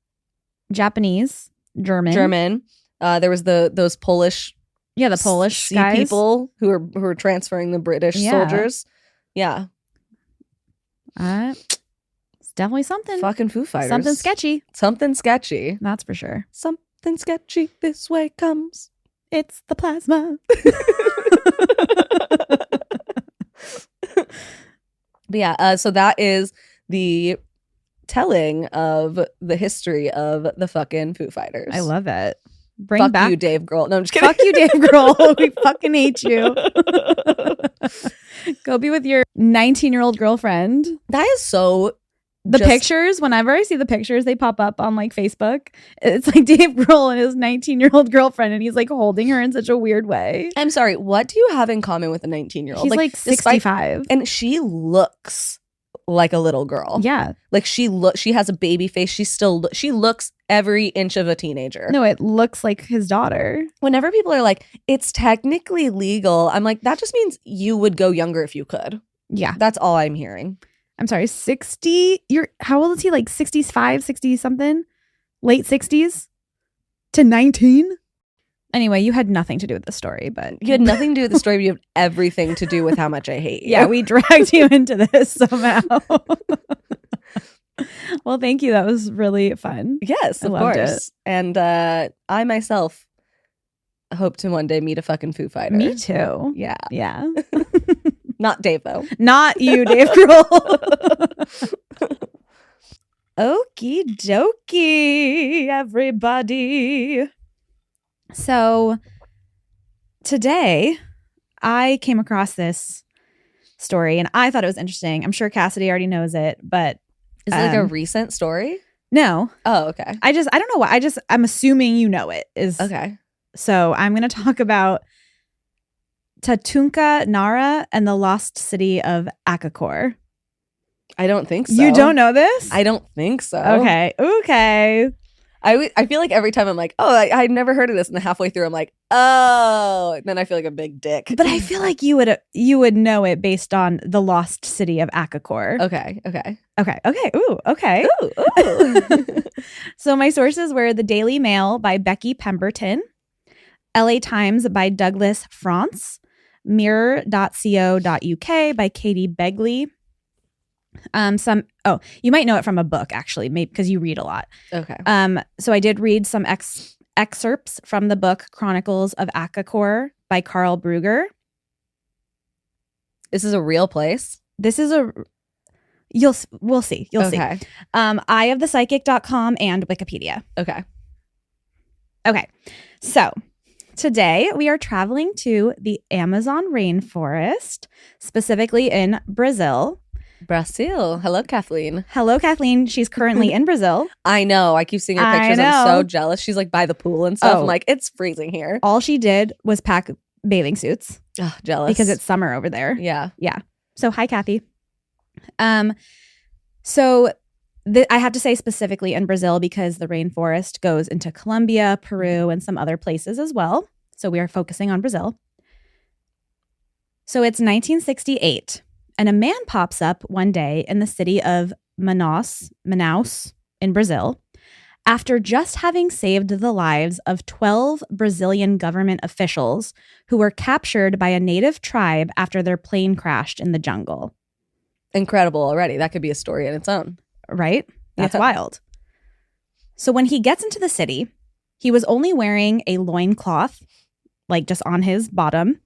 Japanese, German. There was those Polish, the Polish sea guys. people who were transferring the British soldiers. Yeah. It's definitely something. Fucking Foo Fighters. Something sketchy. Something sketchy. That's for sure. Something sketchy this way comes. It's the plasma. But yeah, so that is the telling of the history of the fucking Foo Fighters. I love it. Fuck you, Dave Grohl. No, I'm just kidding. Fuck you, Dave Grohl. We fucking hate you. Go be with your 19-year-old girlfriend. That is so... pictures, whenever I see the pictures, they pop up on like Facebook. It's like Dave Grohl and his 19-year-old girlfriend, and he's like holding her in such a weird way. I'm sorry, what do you have in common with a 19-year-old? He's like 65. And she looks like a little girl. Yeah. Like she has a baby face. She looks every inch of a teenager. No, it looks like his daughter. Whenever people are like, it's technically legal, I'm like, that just means you would go younger if you could. Yeah. That's all I'm hearing. I'm sorry, 60? How old is he? Like 65, 60 something? late 60s to 19. Anyway, you had nothing to do with the story, but You had nothing to do with the story, but you have everything to do with how much I hate you. yeah, we dragged you into this somehow. Well, thank you. That was really fun. Yes, of loved course. it. And I myself hope to one day meet a fucking Foo Fighter. Me too. Yeah. Yeah. Not Dave, though. Not you, Dave Grohl. Okie dokie, everybody. So today I came across this story and I thought it was interesting. I'm sure Cassidy already knows it, but Is it like a recent story? no. Oh, okay. I don't know why. I'm assuming you know it is. Okay. So I'm going to talk about Tatunca Nara and the lost city of Akakor. I don't think so. You don't know this? I don't think so. Okay. I feel like every time I'm like, oh, I'd never heard of this. And then halfway through, I'm like, oh. And then I feel like a big dick. But I feel like you would know it based on the lost city of Akakor. Okay. Ooh, okay. Ooh. So my sources were the Daily Mail by Becky Pemberton, LA Times by Douglas France, mirror.co.uk by Katie Begley. You might know it from a book, actually, maybe because you read a lot. Okay. So I did read some excerpts from the book Chronicles of Akakor by Carl Brugger. This is a real place. This is we'll see. You'll see. eyeofthepsychic.com and Wikipedia. Okay. So today we are traveling to the Amazon rainforest, specifically in Brazil. Brazil. Hello, Kathleen. Hello, Kathleen. She's currently in Brazil. I know. I keep seeing her I pictures. I'm know. so jealous. She's like by the pool and stuff. Oh. I'm like, it's freezing here. All she did was pack bathing suits Ugh, jealous. because it's summer over there. Yeah. So hi, Kathy. I have to say specifically in Brazil because the rainforest goes into Colombia, Peru, and some other places as well. So we are focusing on Brazil. So it's 1968, and a man pops up one day in the city of Manaus in Brazil, after just having saved the lives of 12 Brazilian government officials who were captured by a native tribe after their plane crashed in the jungle. Incredible already. That could be a story in its own. Right? That's Yeah. wild. So when he gets into the city, he was only wearing a loincloth, like just on his bottom,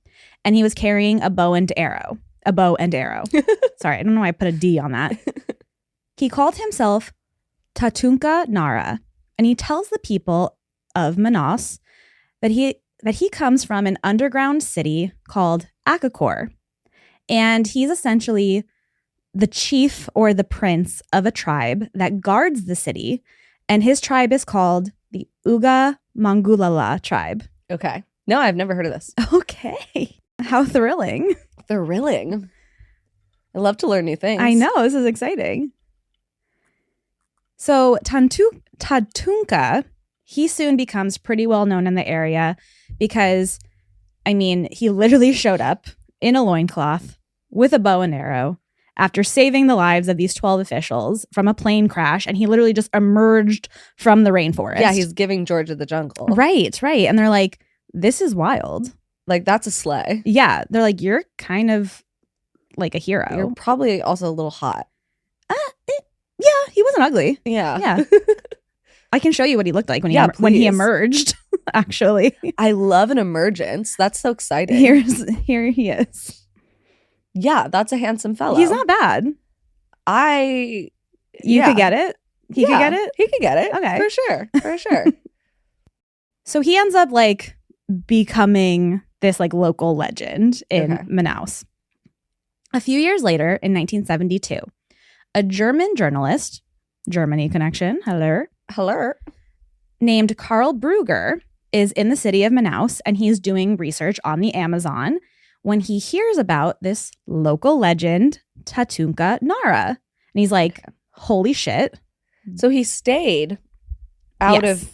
and he was carrying a bow and arrow. Sorry, I don't know why I put a D on that. He called himself Tatunca Nara, and he tells the people of Manaus that he comes from an underground city called Akakor, and he's essentially the chief or the prince of a tribe that guards the city, and his tribe is called the Uga Mangulala tribe. Okay. No, I've never heard of this. Okay. How thrilling. Thrilling. I love to learn new things. I know. This is exciting. So Tatunca, he soon becomes pretty well known in the area because, he literally showed up in a loincloth with a bow and arrow after saving the lives of these 12 officials from a plane crash, and he literally just emerged from the rainforest. Yeah, he's giving George of the Jungle. Right. And they're like, this is wild. Like, that's a sleigh. Yeah. They're like, you're kind of like a hero. You're probably also a little hot. Yeah, he wasn't ugly. Yeah. Yeah. I can show you what he looked like when he please. emerged, actually. I love an emergence. That's so exciting. Here he is. Yeah, that's a handsome fellow. He's not bad. You could get it? He could get it? He could get it. Okay. For sure. So he ends up becoming this local legend in Manaus. A few years later, in 1972, a German journalist, Germany connection, hello, named Carl Brugger is in the city of Manaus, and he's doing research on the Amazon when he hears about this local legend, Tatunca Nara. And he's like, holy shit. So he stayed out of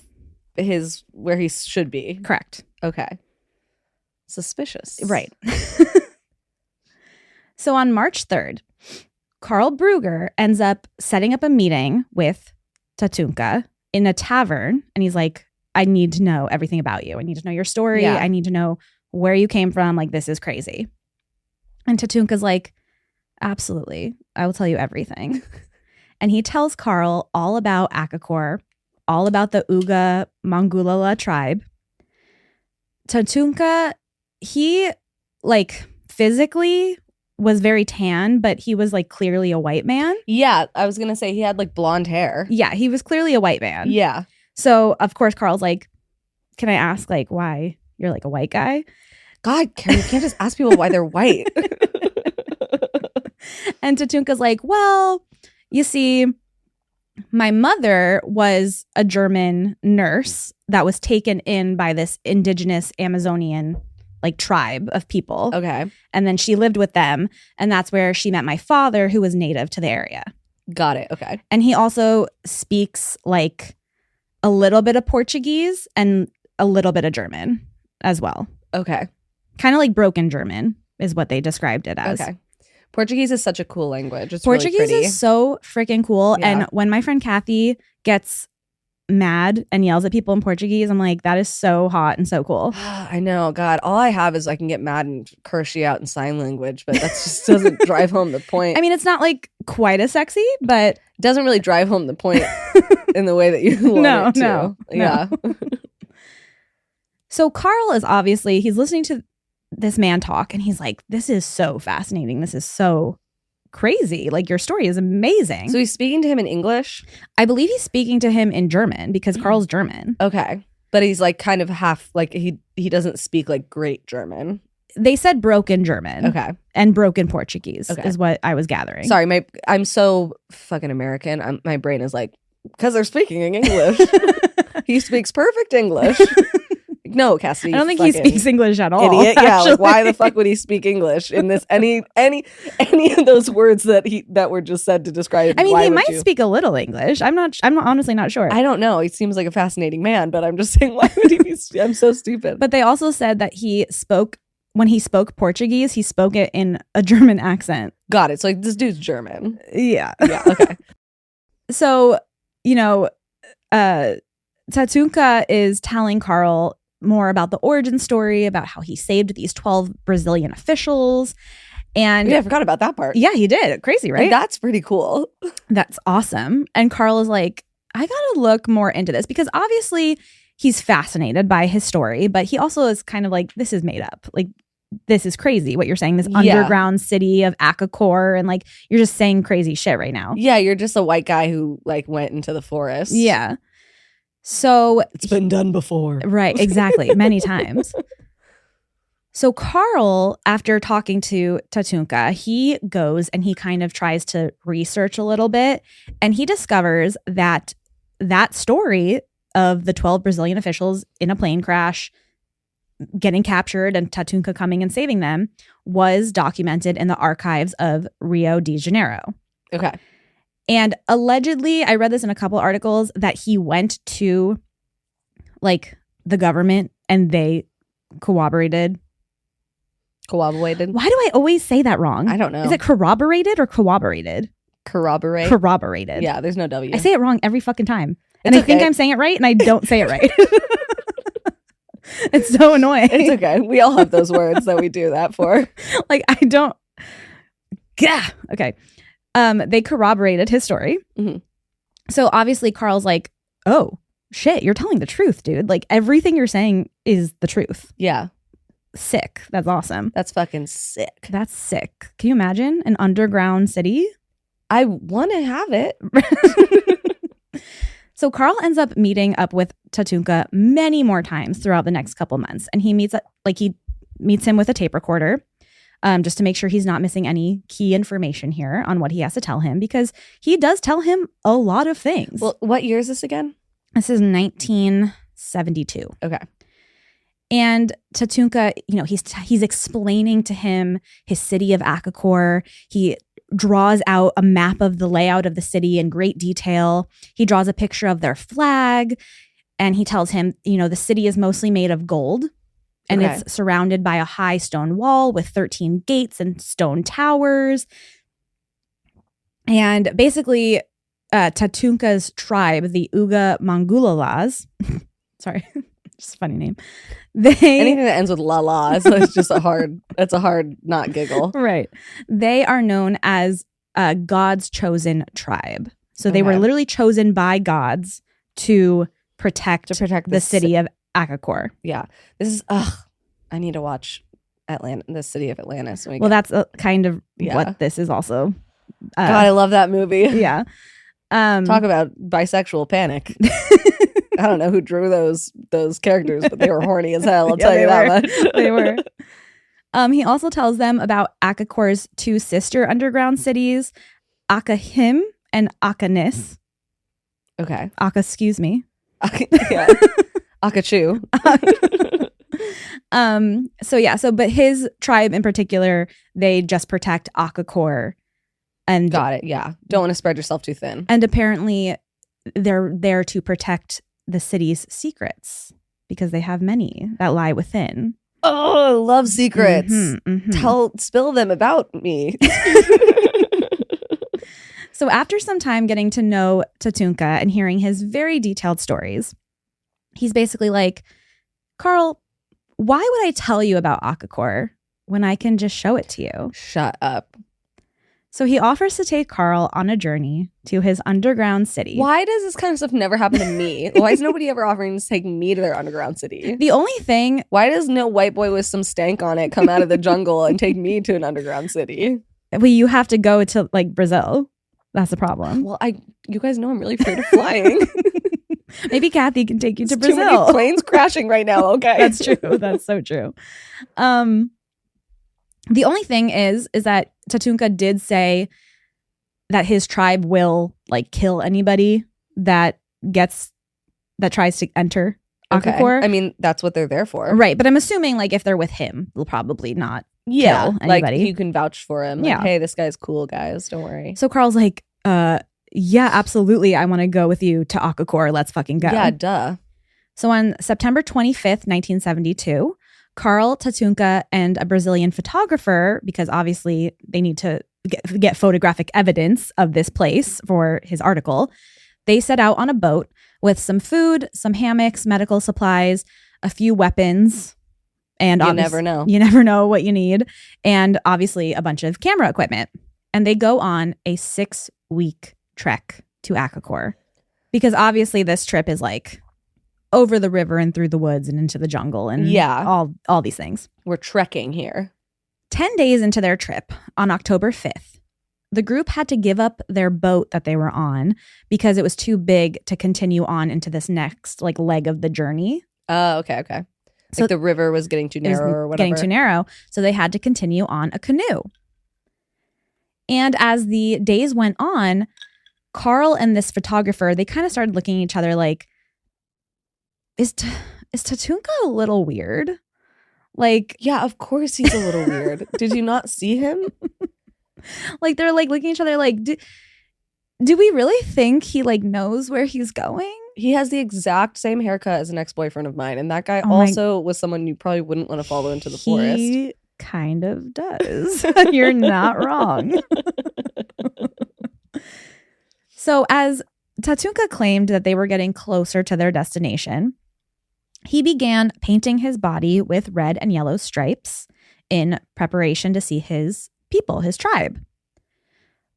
where he should be. Correct. Okay. Suspicious. Right. So on March 3rd, Carl Brugger ends up setting up a meeting with Tatunca in a tavern, and he's like, I need to know everything about you. I need to know your story. Yeah. I need to know where you came from. Like, this is crazy. And Tatunca's like, absolutely. I will tell you everything. And he tells Carl all about Akakor, all about the Uga Mangulala tribe. Tatunca, he like physically was very tan, but he was like clearly a white man. Yeah, I was gonna say he had like blonde hair. Yeah, he was clearly a white man. Yeah. So of course Carl's like, can I ask like why you're like a white guy? God, Karen, you can't just ask people why they're white. And Tatunca's like, well, you see, my mother was a German nurse that was taken in by this indigenous Amazonian like tribe of people. Okay. And then she lived with them. And that's where she met my father, who was native to the area. Got it. Okay. And he also speaks like a little bit of Portuguese and a little bit of German as well. Okay. Kind of like broken German is what they described it as. Okay. Portuguese is such a cool language. It's Portuguese really pretty. is so freaking cool. Yeah. And when my friend Kathy gets mad and yells at people in Portuguese, I'm like, that is so hot and so cool. I know. God, all I have is I can get mad and curse you out in sign language, but that just doesn't drive home the point. I mean, it's not like quite as sexy, but it doesn't really drive home the point in the way that you want it to. No. Yeah. So Carl is obviously, he's listening to this man talk and he's like, this is so fascinating. This is so crazy. Like, your story is amazing. So he's speaking to him in English? I believe he's speaking to him in German because Carl's German. Okay. But he's like kind of half, like he doesn't speak like great German. They said broken German. Okay. And broken Portuguese Okay. is what I was gathering. Sorry, I'm so fucking American. My brain is like, because they're speaking in English. He speaks perfect English. No, Cassidy. I don't think he speaks English at all. Idiot. Yeah, like why the actually. fuck would he speak English in this any of those words that were just said to describe him? I mean, Why he would might you? speak a little English. I'm honestly not sure. I don't know. He seems like a fascinating man, but I'm just saying, why would he be? I'm so stupid. But they also said that when he spoke Portuguese, he spoke it in a German accent. Got it. So like this dude's German. Yeah. Yeah. Okay. So, Tatunca is telling Carl more about the origin story, about how he saved these 12 Brazilian officials. And Yeah, I forgot about that part. yeah, he did. Crazy, right? Like, that's pretty cool. That's awesome. And Carl is like, I gotta look more into this because obviously he's fascinated by his story, but he also is kind of like, this is made up. Like, this is crazy what you're saying, this Yeah. underground city of Akakor, and like, you're just saying crazy shit right now. Yeah, you're just a white guy who like went into the forest. Yeah. So It's been done before. right, exactly. Many times. So Carl, after talking to Tatunca, he goes and he kind of tries to research a little bit, and he discovers that story of the 12 Brazilian officials in a plane crash getting captured and Tatunca coming and saving them was documented in the archives of Rio de Janeiro. Okay. And allegedly, I read this in a couple articles, that he went to like the government and they corroborated. Corroborated. Why do I always say that wrong? I don't know. Is it corroborated or corroborated? Corroborate? Corroborated. Yeah, there's no W. I say it wrong every fucking time. And It's I think okay. I'm saying it right and I don't say it right. It's so annoying. It's okay. We all have those words that we do that for. Like, I don't. Gah. Okay. They corroborated his story. Mhm. So obviously Carl's like, oh shit, you're telling the truth, dude. Like, everything you're saying is the truth. Yeah, Sick. That's awesome. that's fucking sick. That's sick. Can you imagine an underground city? I want to have it. So Carl ends up meeting up with Tatunca many more times throughout the next couple months, and he meets him with a tape recorder, just to make sure he's not missing any key information here on what he has to tell him, because he does tell him a lot of things. Well, what year is this again? This is 1972. Okay. And Tatunca, he's explaining to him his city of Akakor. He draws out a map of the layout of the city in great detail. He draws a picture of their flag, and he tells him, the city is mostly made of gold, and Okay. it's surrounded by a high stone wall with 13 gates and stone towers. And basically, Tatunca's tribe, the Uga Mangulalas. Sorry, just a funny name. Anything that ends with la la is just that's a hard not giggle. Right. They are known as God's chosen tribe. So they were literally chosen by gods to protect the city of Akakor. Yeah. This is, I need to watch the city of Atlantis. That's kind of what this is also. God, I love that movie. Yeah. Talk about bisexual panic. I don't know who drew those characters, but they were horny as hell. I'll tell you that much. They were. He also tells them about Akakor's 2 sister underground cities, Akahim and Akanis. Okay. Excuse me. Yeah. Akachu. But his tribe in particular, they just protect Akakor. And got it. Yeah. Don't want to spread yourself too thin. And apparently they're there to protect the city's secrets because they have many that lie within. Oh, I love secrets. Spill them about me. So after some time getting to know Tatunca and hearing his very detailed stories, he's basically like, Carl, why would I tell you about Akakor when I can just show it to you? Shut up. So he offers to take Carl on a journey to his underground city. Why does this kind of stuff never happen to me? Why is nobody ever offering to take me to their underground city? The only thing... Why does no white boy with some stank on it come out of the jungle and take me to an underground city? Well, you have to go to, like, Brazil. That's the problem. Well, you guys know I'm really afraid of flying. Maybe Kathy can take you to Brazil. Too many planes crashing right now, okay? That's true. That's so true. The only thing is that Tatunca did say that his tribe will like kill anybody that tries to enter Akakor. Okay. I mean, that's what they're there for. Right. But I'm assuming like if they're with him, they'll probably not kill anybody. Like you can vouch for him. Like, hey, this guy's cool, guys. Don't worry. So Carl's like, yeah, absolutely. I want to go with you to Akakor. Let's fucking go. Yeah, duh. So on September 25th, 1972, Carl, Tatunca, and a Brazilian photographer, because obviously they need to get photographic evidence of this place for his article, they set out on a boat with some food, some hammocks, medical supplies, a few weapons, and you never know. You never know what you need, and obviously a bunch of camera equipment. And they go on a 6-week trek to Akakor, because obviously this trip is like over the river and through the woods and into the jungle and all these things. We're trekking here. 10 days into their trip, on October 5th, the group had to give up their boat that they were on because it was too big to continue on into this next like leg of the journey. Oh, okay. So the river was getting too narrow or whatever. Getting too narrow, so they had to continue on a canoe. And as the days went on, Carl and this photographer, they kind of started looking at each other like, is Tatunca a little weird? Like, yeah, of course he's a little weird. Did you not see him? Like they're like looking at each other like, do we really think he like knows where he's going? He has the exact same haircut as an ex-boyfriend of mine, and that guy also was someone you probably wouldn't want to follow into the forest. He kind of does. You're not wrong. So as Tatunca claimed that they were getting closer to their destination, he began painting his body with red and yellow stripes in preparation to see his people, his tribe.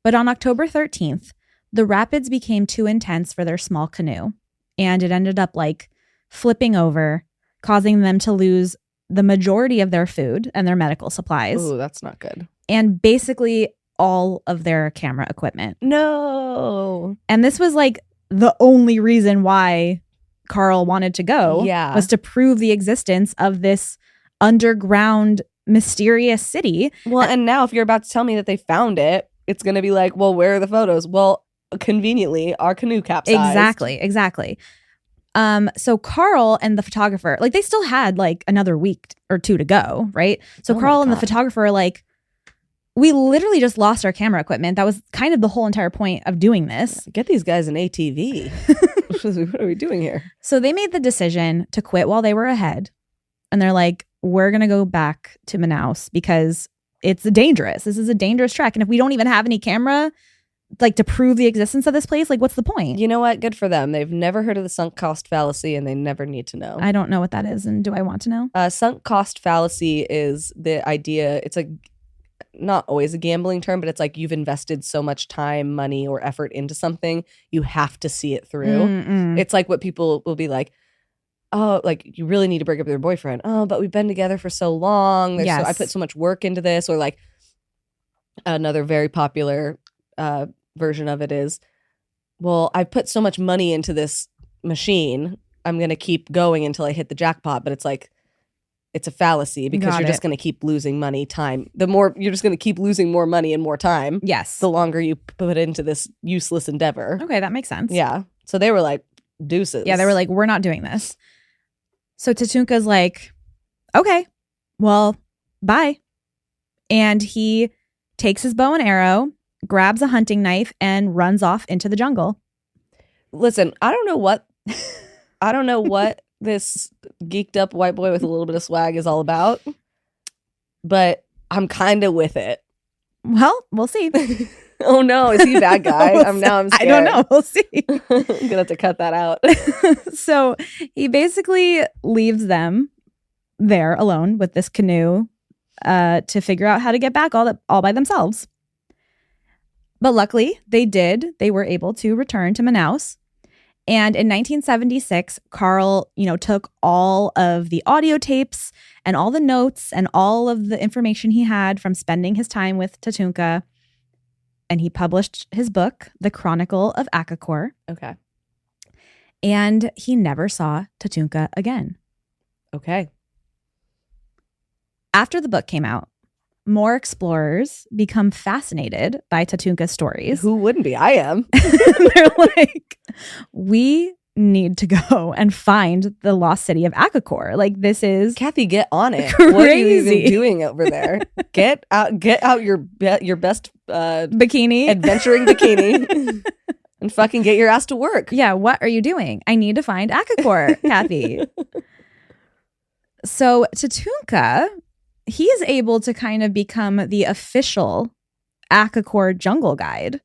But on October 13th, the rapids became too intense for their small canoe, and it ended up like flipping over, causing them to lose the majority of their food and their medical supplies. Ooh, that's not good. And basically all of their camera equipment. No. And this was like the only reason why Carl wanted to go, was to prove the existence of this underground mysterious city. Well, and now if you're about to tell me that they found it, it's going to be like, well, where are the photos? Well, conveniently, our canoe capsized. Exactly. So Carl and the photographer, like they still had like another week or two to go, right? So Carl and the photographer are like, we literally just lost our camera equipment. That was kind of the whole entire point of doing this. Get these guys an ATV. What are we doing here? So they made the decision to quit while they were ahead. And they're like, we're going to go back to Manaus because it's dangerous. This is a dangerous trek. And if we don't even have any camera like to prove the existence of this place. Like, what's the point? You know what? Good for them. They've never heard of the sunk cost fallacy, and they never need to know. I don't know what that is, and do I want to know? Sunk cost fallacy is the idea. It's not always a gambling term, but it's like you've invested so much time, money, or effort into something, you have to see it through. It's like what people will be like, oh, like you really need to break up with your boyfriend. Oh, but we've been together for so long. I put so much work into this. Or like another very popular version of it is, well, I put so much money into this machine, I'm going to keep going until I hit the jackpot. But it's like, it's a fallacy because you're just going to keep losing money, time. The more you're just going to keep losing more money and more time. Yes. The longer you put into this useless endeavor. Okay, that makes sense. Yeah. So they were like, deuces. Yeah, they were like, we're not doing this. So Tatunca's like, okay, well, bye. And he takes his bow and arrow, grabs a hunting knife, and runs off into the jungle. Listen, I don't know what this geeked up white boy with a little bit of swag is all about, but I'm kind of with it. Well, we'll see. Oh no, is he a bad guy? I'm scared. I don't know. We'll see. I'm gonna have to cut that out. So he basically leaves them there alone with this canoe to figure out how to get back all by themselves. But luckily, they were able to return to Manaus. And in 1976, Carl, took all of the audio tapes and all the notes and all of the information he had from spending his time with Tatunca, and he published his book, The Chronicle of Akakor. Okay. And he never saw Tatunca again. Okay. After the book came out, more explorers become fascinated by Tatunca's stories. Who wouldn't be? I am. They're like, we need to go and find the lost city of Akakor. Like, this is Kathy, get on it. Crazy. What are you even doing over there? Get out your best bikini, adventuring bikini, and fucking get your ass to work. Yeah, what are you doing? I need to find Akakor, Kathy. So Tatunca, he is able to kind of become the official Akakor jungle guide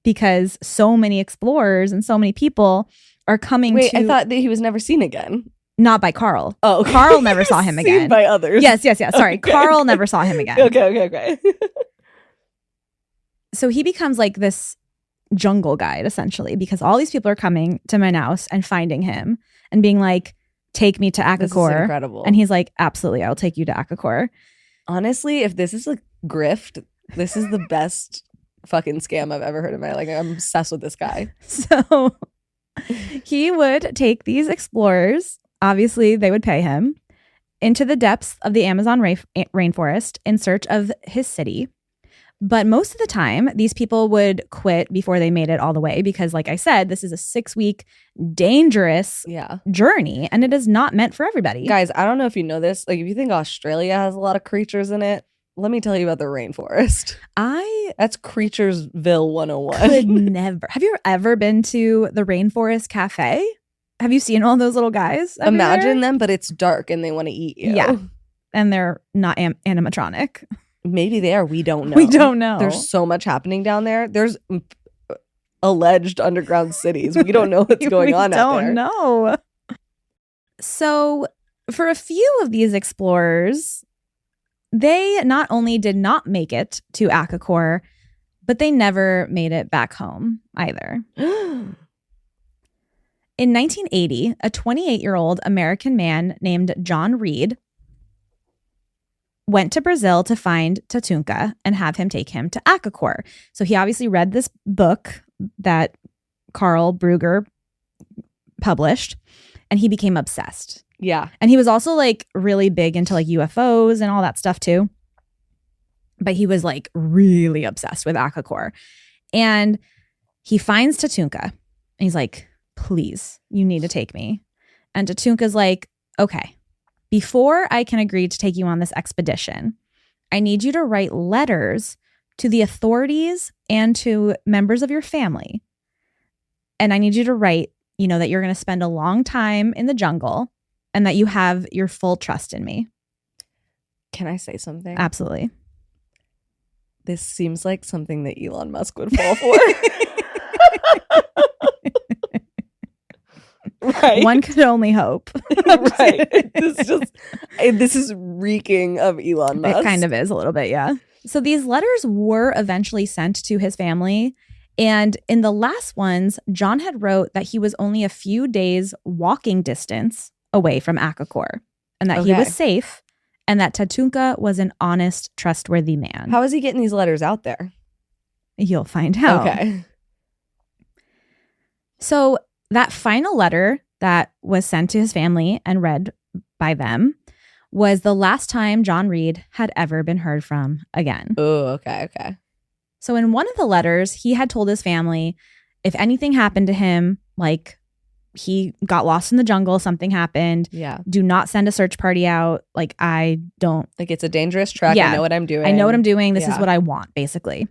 because so many explorers and so many people are coming to... Wait, I thought that he was never seen again. Not by Carl. Oh, okay. Carl never saw him again. Seen by others. Yes. Sorry. Okay. Carl never saw him again. Okay. So he becomes like this jungle guide, essentially, because all these people are coming to Manaus and finding him and being like, take me to Akakor. This is incredible. And he's like, absolutely, I'll take you to Akakor. Honestly, if this is a grift, this is the best fucking scam I've ever heard in my life. I'm obsessed with this guy. So he would take these explorers, obviously they would pay him, into the depths of the Amazon rainforest in search of his city. But most of the time, these people would quit before they made it all the way because, like I said, this is a 6-week dangerous journey, and it is not meant for everybody. Guys, I don't know if you know this. Like, if you think Australia has a lot of creatures in it, let me tell you about the rainforest. That's Creaturesville 101. Could never. Have you ever been to the Rainforest Cafe? Have you seen all those little guys everywhere? Imagine them, but it's dark and they want to eat you. Yeah. And they're not animatronic. Maybe they are. We don't know. We don't know. There's so much happening down there. There's alleged underground cities. We don't know what's going on out there. We don't know. So for a few of these explorers, they not only did not make it to Akakor, but they never made it back home either. In 1980, a 28-year-old American man named John Reed went to Brazil to find Tatunca and have him take him to Akakor. So he obviously read this book that Carl Brugger published, and he became obsessed. Yeah. And he was also like really big into like UFOs and all that stuff too. But he was like really obsessed with Akakor. And he finds Tatunca and he's like, please, you need to take me. And Tatunca's like, okay, before I can agree to take you on this expedition, I need you to write letters to the authorities and to members of your family. And I need you to write, that you're going to spend a long time in the jungle and that you have your full trust in me. Can I say something? Absolutely. This seems like something that Elon Musk would fall for. Right. One could only hope. Right. This is reeking of Elon Musk. It kind of is a little bit, yeah. So these letters were eventually sent to his family. And in the last ones, John had wrote that he was only a few days walking distance away from Akakor and that he was safe and that Tatunca was an honest, trustworthy man. How is he getting these letters out there? You'll find out. Okay. So that final letter that was sent to his family and read by them was the last time John Reed had ever been heard from again. Oh, okay. So in one of the letters, he had told his family if anything happened to him, like he got lost in the jungle, something happened. Yeah. Do not send a search party out. Like I don't. Like it's a dangerous trek. Yeah. I know what I'm doing. I know what I'm doing. This is what I want, basically.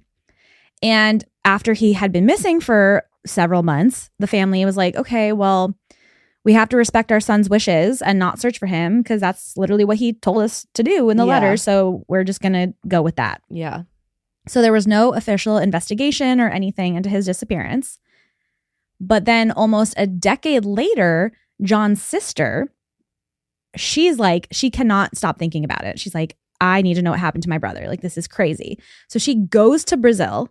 And after he had been missing for several months, the family was like, okay, well, we have to respect our son's wishes and not search for him because that's literally what he told us to do in the letter. So we're just going to go with that. Yeah. So there was no official investigation or anything into his disappearance. But then almost a decade later, John's sister, she's like, she cannot stop thinking about it. She's like, I need to know what happened to my brother. Like, this is crazy. So she goes to Brazil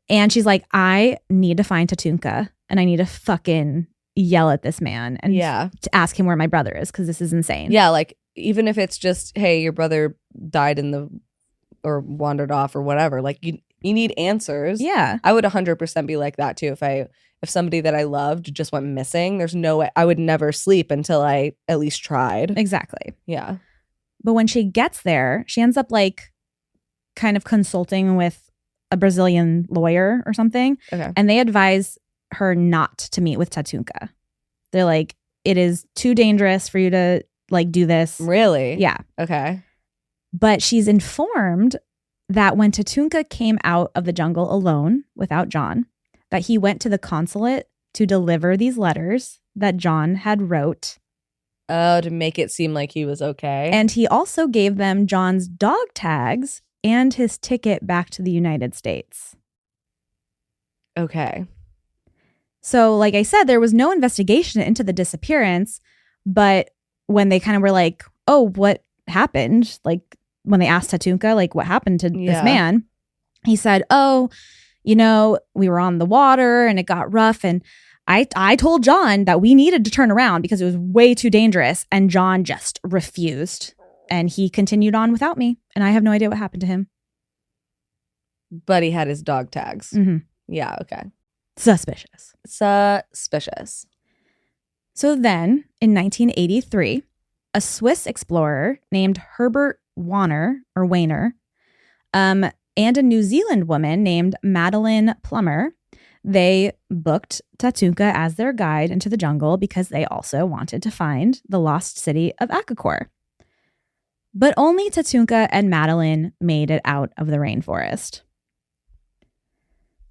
and she's like, I need to find Tatunca and I need to fucking yell at this man and to ask him where my brother is because this is insane. Yeah, like even if it's just, hey, your brother died or wandered off or whatever, like you need answers. Yeah. I would 100% be like that too. If somebody that I loved just went missing, there's no way I would never sleep until I at least tried. Exactly. Yeah. But when she gets there, she ends up like kind of consulting with a Brazilian lawyer or something. Okay. And they advise her not to meet with Tatunca. They're like, it is too dangerous for you to like do this. Really? Yeah. Okay. But she's informed that when Tatunca came out of the jungle alone without John, that he went to the consulate to deliver these letters that John had wrote. Oh, to make it seem like he was okay. And he also gave them John's dog tags and his ticket back to the United States. Okay. So, like I said, there was no investigation into the disappearance, but when they kind of were like, oh, what happened? Like when they asked Tatunca, like what happened to this man? He said, oh, you know, we were on the water and it got rough. And I told John that we needed to turn around because it was way too dangerous. And John just refused. And he continued on without me. And I have no idea what happened to him. But he had his dog tags. Mm-hmm. Yeah, okay. Suspicious. So then, in 1983, a Swiss explorer named Herbert Wayner, and a New Zealand woman named Madeline Plummer, they booked Tatunca as their guide into the jungle because they also wanted to find the lost city of Akakor. But only Tatunca and Madeline made it out of the rainforest.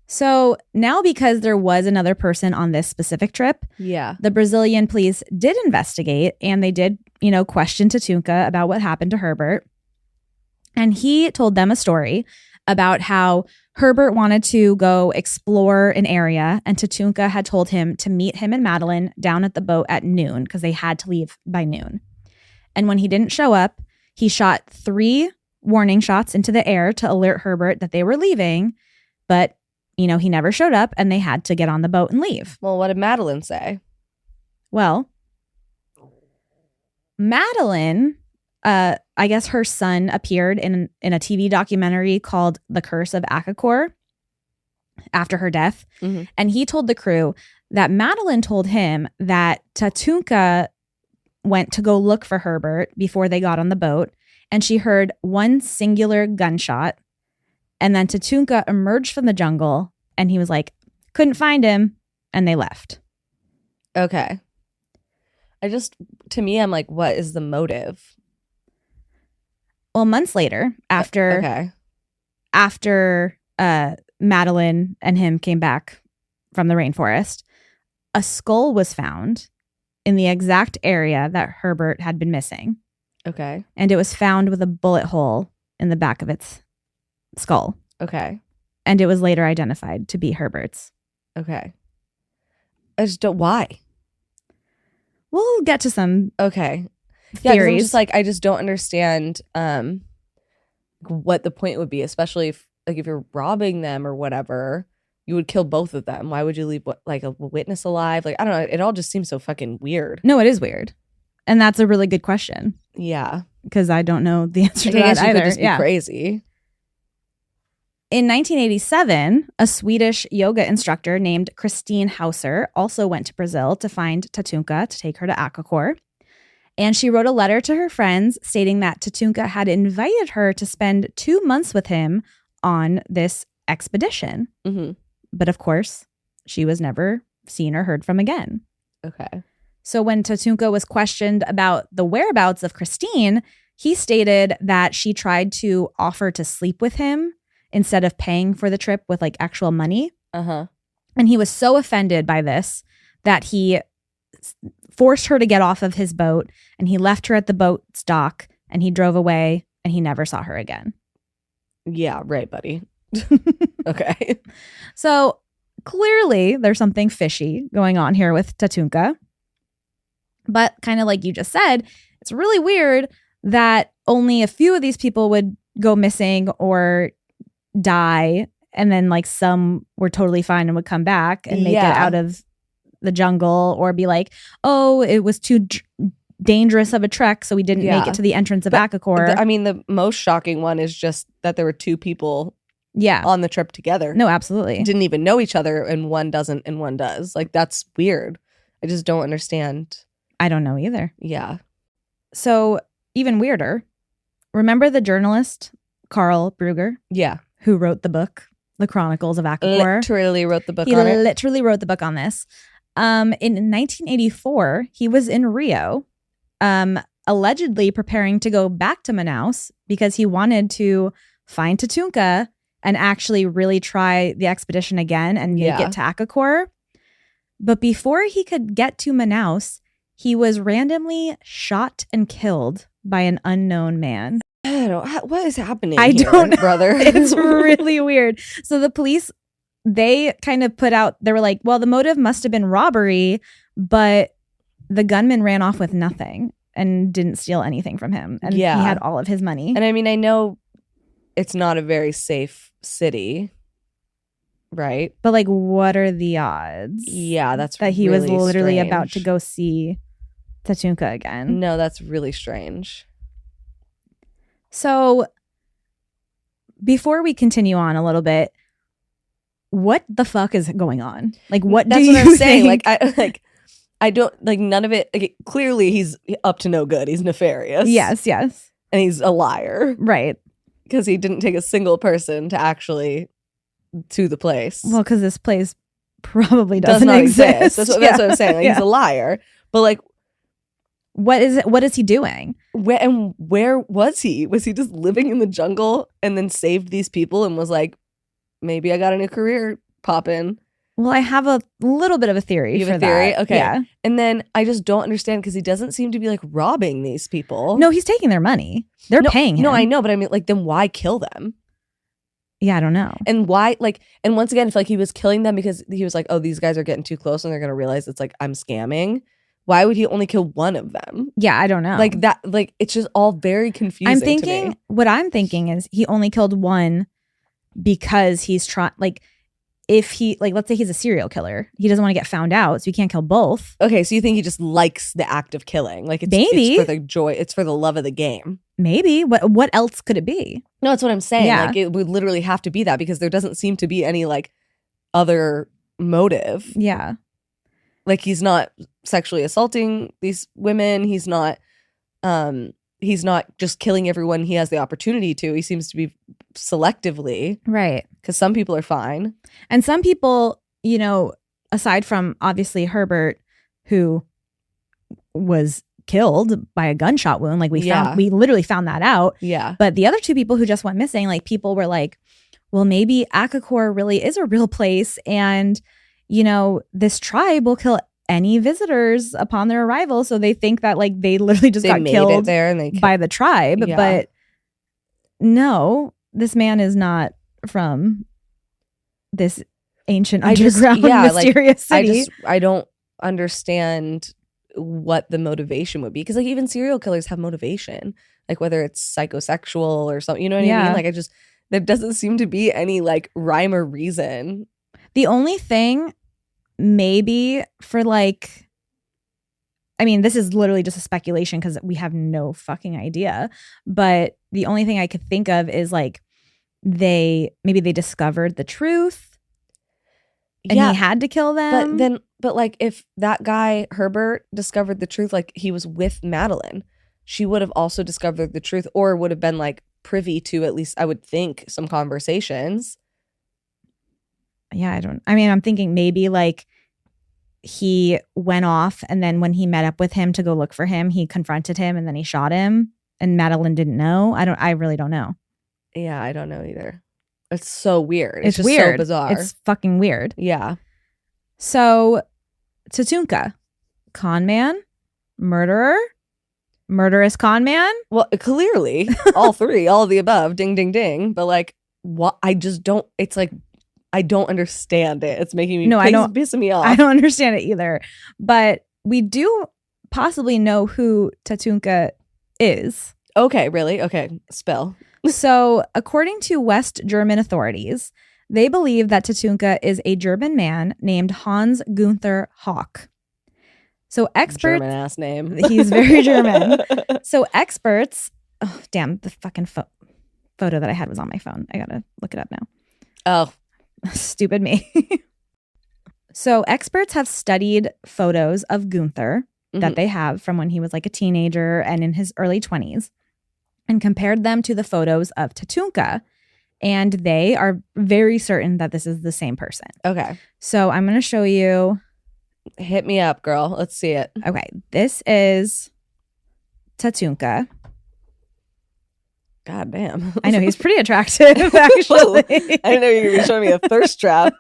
So now, because there was another person on this specific trip, the Brazilian police did investigate and they did, question Tatunca about what happened to Herbert. And he told them a story about how Herbert wanted to go explore an area and Tatunca had told him to meet him and Madeline down at the boat at noon because they had to leave by noon. And when he didn't show up, he shot 3 warning shots into the air to alert Herbert that they were leaving. But he never showed up and they had to get on the boat and leave. Well, what did Madeline say? Well, Madeline, I guess her son appeared in a TV documentary called The Curse of Akakor after her death. Mm-hmm. And he told the crew that Madeline told him that Tatunca went to go look for Herbert before they got on the boat. And she heard one singular gunshot. And then Tatunca emerged from the jungle and he was like, couldn't find him. And they left. Okay. To me, I'm like, what is the motive? Well, months later, after Madeline and him came back from the rainforest, a skull was found in the exact area that Herbert had been missing. Okay. And it was found with a bullet hole in the back of its skull. Okay. And it was later identified to be Herbert's. Okay. I just don't. Why? We'll get to some Okay. Yeah, 'cause I'm theories. just like, I just don't understand what the point would be, especially if you're robbing them or whatever, you would kill both of them. Why would you leave like a witness alive? Like, I don't know. It all just seems so fucking weird. No, it is weird. And that's a really good question. Yeah. Because I don't know the answer to I that guess you either. could just be crazy. In 1987, a Swedish yoga instructor named Christine Hauser also went to Brazil to find Tatunca to take her to Akakor. And she wrote a letter to her friends stating that Tatunca had invited her to spend 2 months with him on this expedition. Mm-hmm. But of course, she was never seen or heard from again. Okay. So when Tatunca was questioned about the whereabouts of Christine, he stated that she tried to offer to sleep with him instead of paying for the trip with like actual money. Uh-huh. And he was so offended by this that he forced her to get off of his boat, and he left her at the boat's dock, and he drove away, and he never saw her again. Yeah, right, buddy. Okay. So clearly there's something fishy going on here with Tatunca. But kind of like you just said, it's really weird that only a few of these people would go missing or die, and then like some were totally fine and would come back and make it out of the jungle, or be like, oh, it was too dangerous of a trek, so we didn't make it to the entrance of Akakor. I mean, the most shocking one is just that there were two people on the trip together. No, absolutely. Didn't even know each other, and one doesn't and one does. Like, that's weird. I just don't understand. I don't know either. Yeah. So even weirder, remember the journalist Carl Brugger? Yeah. Who wrote the book, The Chronicles of Akakor? Literally wrote the book on it. He literally wrote the book on this. In 1984, he was in Rio, allegedly preparing to go back to Manaus because he wanted to find Tatunca and actually really try the expedition again and make it to Akakor. But before he could get to Manaus, he was randomly shot and killed by an unknown man. I don't. What is happening? I here, don't know, brother. It's really weird. So the police, they kind of put out, they were like, well, the motive must have been robbery, but the gunman ran off with nothing and didn't steal anything from him. And he had all of his money. And I mean, I know it's not a very safe city, right? But like, what are the odds? Yeah, that's that he really was literally strange. about to go see Tatunca again. No, that's really strange. So before we continue on a little bit, what the fuck is going on? Like, what that's do what you I'm saying. think? I don't like none of it. Like, clearly, he's up to no good. He's nefarious. Yes, and he's a liar, right? Because he didn't take a single person to actually to the place. Well, because this place probably does doesn't not exist. That's what I'm saying. Like, he's a liar. But like, what is it? What is he doing? Where was he? Was he just living in the jungle and then saved these people and was like, maybe I got a new career popping? Well, I have a little bit of a theory. You have a theory? That. Okay. Yeah. And then I just don't understand because he doesn't seem to be like robbing these people. No, he's taking their money. They're paying him. No, I know, but I mean, like, then why kill them? Yeah, I don't know. And why, like, and once again, I feel like he was killing them because he was like, oh, these guys are getting too close and they're going to realize it's like, I'm scamming. Why would he only kill one of them? Yeah, I don't know. Like that, like, it's just all very confusing. What I'm thinking is he only killed one because he's trying, like, if he, like, let's say he's a serial killer, he doesn't want to get found out, so he can't kill both. Okay, so you think he just likes the act of killing? Like, maybe it's for the joy, it's for the love of the game. Maybe. What else could it be? No, that's what I'm saying. Yeah. Like, it would literally have to be that because there doesn't seem to be any like other motive. Yeah. Like, he's not sexually assaulting these women. He's not just killing everyone he has the opportunity to. He seems to be selectively. Right. Because some people are fine. And some people, you know, aside from obviously Herbert, who was killed by a gunshot wound, like we literally found that out. Yeah. But the other two people who just went missing, like, people were like, well, maybe Akakor really is a real place, and you know, this tribe will kill any visitors upon their arrival. So they think that, like, they literally just got killed there and by the tribe. Yeah. But no, this man is not from this ancient underground mysterious city. I don't understand what the motivation would be, because like even serial killers have motivation, like whether it's psychosexual or something, you know what I mean? Like there doesn't seem to be any like rhyme or reason. The only thing maybe for like, I mean, this is literally just a speculation because we have no fucking idea, but the only thing I could think of is like maybe they discovered the truth and he had to kill them. But like if that guy Herbert discovered the truth, like he was with Madeline, she would have also discovered the truth, or would have been like privy to, at least I would think, some conversations. Yeah, I'm thinking maybe like he went off and then when he met up with him to go look for him, he confronted him and then he shot him and Madeline didn't know. I really don't know. Yeah, I don't know either. It's so weird. It's just weird. So bizarre. It's fucking weird. Yeah. So Tatunca, con man, murderer, murderous con man. Well, clearly all three, all of the above, ding, ding, ding. But like, what? I just don't, it's like, I don't understand it. It's making me pissing me off. I don't understand it either. But we do possibly know who Tatunca is. Okay, really? Okay, spill. So, according to West German authorities, they believe that Tatunca is a German man named Hans Gunther Hawk. So experts, German ass name. He's very German. So experts, oh damn, the fucking photo that I had was on my phone. I gotta look it up now. Oh, stupid me. So experts have studied photos of Gunther that they have from when he was like a teenager and in his early 20s, and compared them to the photos of Tatunca. And they are very certain that this is the same person. Okay. So I'm going to show you. Hit me up, girl. Let's see it. Okay. This is Tatunca. God damn. I know, he's pretty attractive, actually. I didn't know you were going to be showing me a thirst trap.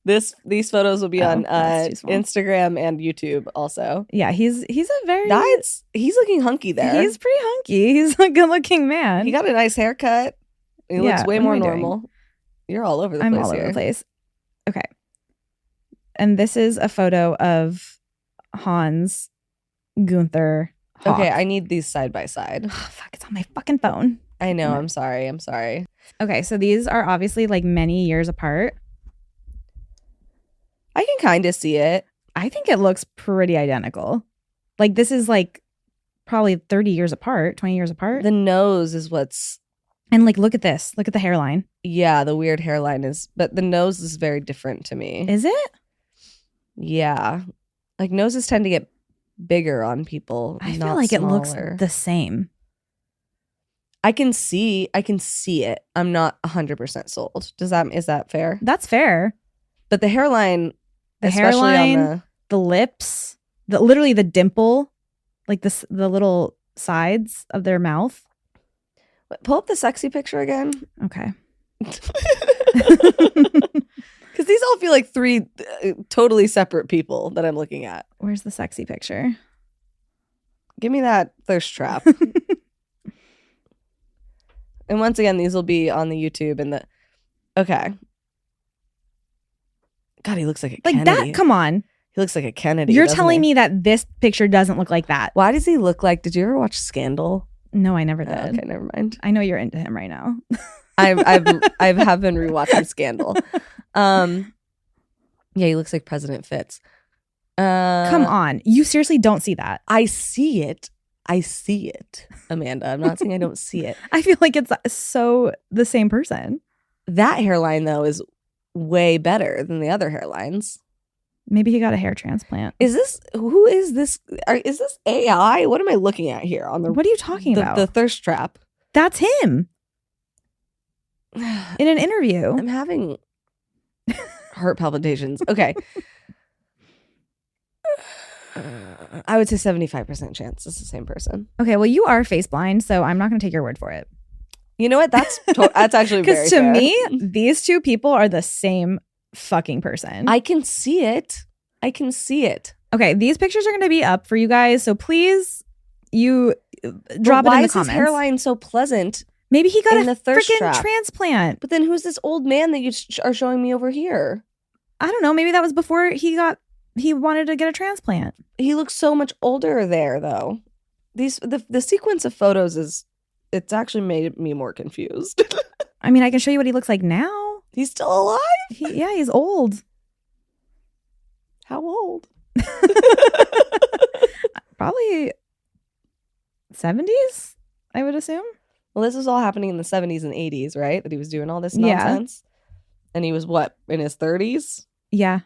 These photos will be on Instagram and YouTube also. Yeah, he's a very he's looking hunky there. He's pretty hunky. He's a good looking man. He got a nice haircut. He looks way more normal. You're all over the place. I'm all over the place. Okay. And this is a photo of Hans Gunther Hawk. Okay, I need these side by side. Oh, fuck, it's on my fucking phone. I know, I'm sorry. Okay, so these are obviously like many years apart. I can kind of see it. I think it looks pretty identical. Like this is like probably 30 years apart, 20 years apart. The nose is what's... And like, look at this. Look at the hairline. Yeah, the weird hairline is... But the nose is very different to me. Is it? Yeah. Like noses tend to get bigger on people. I feel like smaller. It looks the same. I can see it. I'm not 100% sold. Is that fair? That's fair. But the hairline... The hairline, the lips, literally the dimple, like the little sides of their mouth. Pull up the sexy picture again. Okay. Because these all feel like three totally separate people that I'm looking at. Where's the sexy picture? Give me that thirst trap. And once again, these will be on the YouTube and the... Okay. God, he looks like a Kennedy. Like that? Come on. He looks like a Kennedy. You're telling me that this picture doesn't look like that. Why does he look like... Did you ever watch Scandal? No, I never did. Okay, never mind. I know you're into him right now. I have been rewatching Scandal. Yeah, he looks like President Fitz. Come on. You seriously don't see that. I see it, Amanda. I'm not saying I don't see it. I feel like it's so the same person. That hairline, though, is way better than the other hairlines. Maybe he got a hair transplant. Who is this? Is this AI? What am I looking at here on the... What are you talking about? The thirst trap. That's him. In an interview. I'm having heart palpitations. Okay. I would say 75% chance it's the same person. Okay, well, you are face blind, so I'm not going to take your word for it. You know what? That's actually very fair. Because to fair. me, these two people are the same fucking person. I can see it. Okay, these pictures are going to be up for you guys, so please, you drop it in the comments. Why is his hairline so pleasant Maybe he got in a the thirst freaking trap. transplant. But then who's this old man that you are showing me over here? I don't know. Maybe that was before he wanted to get a transplant. He looks so much older there, though. The sequence of photos it's actually made me more confused. I mean, I can show you what he looks like now. He's still alive? He's old. How old? Probably 70s, I would assume. Well, this was all happening in the 70s and 80s, right? That he was doing all this Yeah. nonsense. And he was what, in his 30s? Yeah.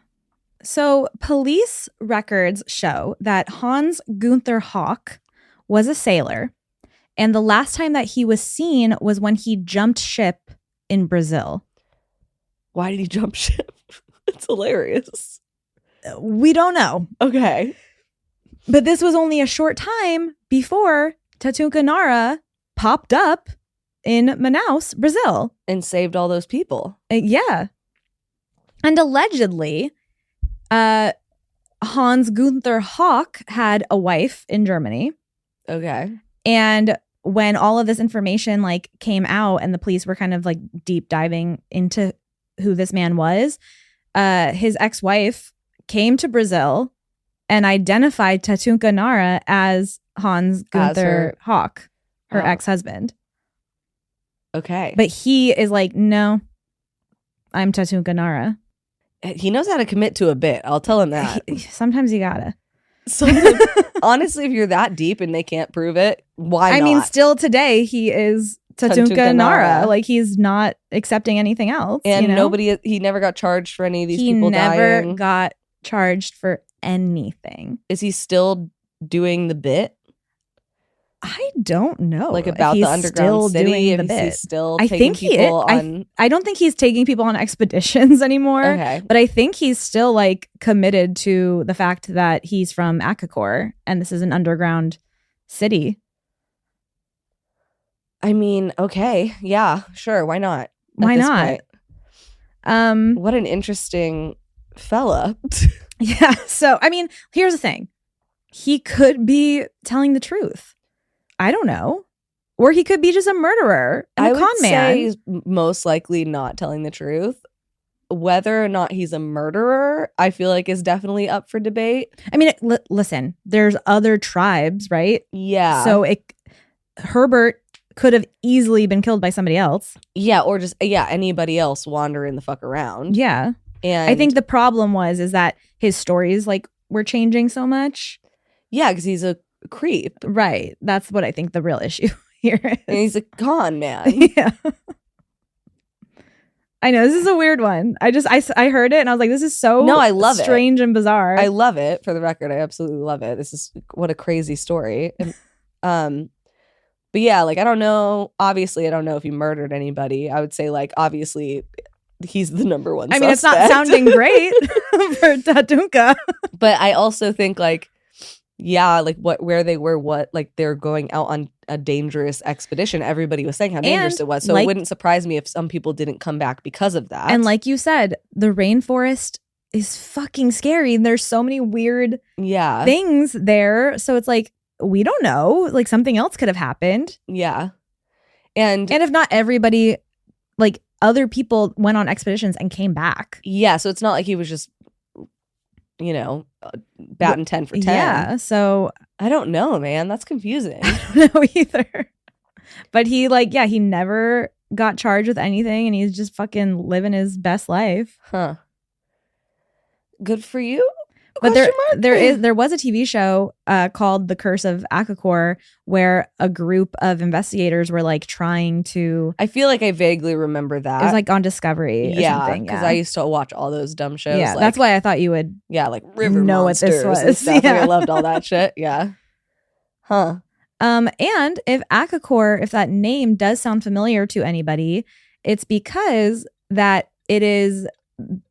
So police records show that Hans Gunther Hawk was a sailor, and the last time that he was seen was when he jumped ship in Brazil. Why did he jump ship? It's hilarious. We don't know. Okay. But this was only a short time before Tatunca Nara popped up in Manaus, Brazil. And saved all those people. Yeah. And allegedly, Hans Gunther Hawk had a wife in Germany. Okay. And when all of this information like came out and the police were kind of like deep diving into who this man was, his ex-wife came to Brazil and identified Tatunca Nara as Hans Gunther Hawk, her ex-husband. Okay. But he is like, no, I'm Tatunca Nara. He knows how to commit to a bit. I'll tell him that. Sometimes you gotta. So, honestly, if you're that deep and they can't prove it, why not? I mean, still today, he is Tatunca Nara. Like, he's not accepting anything else. And you know? he never got charged for any of these he people never dying. got charged for anything. Is he still doing the bit? I don't know. Like about the underground city? The bit. He's still I taking think people on... I don't think he's taking people on expeditions anymore. Okay. But I think he's still like committed to the fact that he's from Akakor and this is an underground city. I mean, okay. Yeah, sure. Why not? Why not? What an interesting fella. Yeah. So, I mean, here's the thing. He could be telling the truth. I don't know. Or he could be just a murderer and a con man. I would say he's most likely not telling the truth. Whether or not he's a murderer, I feel like is definitely up for debate. I mean, listen, there's other tribes, right? Yeah. So Herbert could have easily been killed by somebody else. Yeah, or just anybody else wandering the fuck around. Yeah. And I think the problem is that his stories like were changing so much. Yeah, because he's a creep. Right. That's what I think the real issue here is. And he's a con man. Yeah. I know this is a weird one. I heard it and I was like, this is so I love strange and bizarre. I love it. For the record, I absolutely love it. This is what a crazy story. And, but yeah, like I don't know. Obviously, I don't know if he murdered anybody. I would say like obviously he's the number one. I mean, it's not sounding great for Tatunca. But I also think like, yeah, like where they were, like they're going out on a dangerous expedition. Everybody was saying how dangerous it was. So it wouldn't surprise me if some people didn't come back because of that. And like you said, the rainforest is fucking scary. And there's so many weird things there. So it's like, we don't know. Like something else could have happened. Yeah. And if not everybody, like other people went on expeditions and came back. Yeah. So it's not like he was just, batting 10 for 10. Yeah. So I don't know, man. That's confusing. I don't know either. But he he never got charged with anything and he's just fucking living his best life. Huh. Good for you. But there was a TV show called The Curse of Akakor where a group of investigators were like trying to. I feel like I vaguely remember that. It was like on Discovery or something. Because I used to watch all those dumb shows. Yeah, that's why I thought you would. Yeah, like River know Monsters what this was. and stuff. Yeah. Like, I loved all that shit. Yeah. Huh. And if Akakor, if that name does sound familiar to anybody, it's because that it is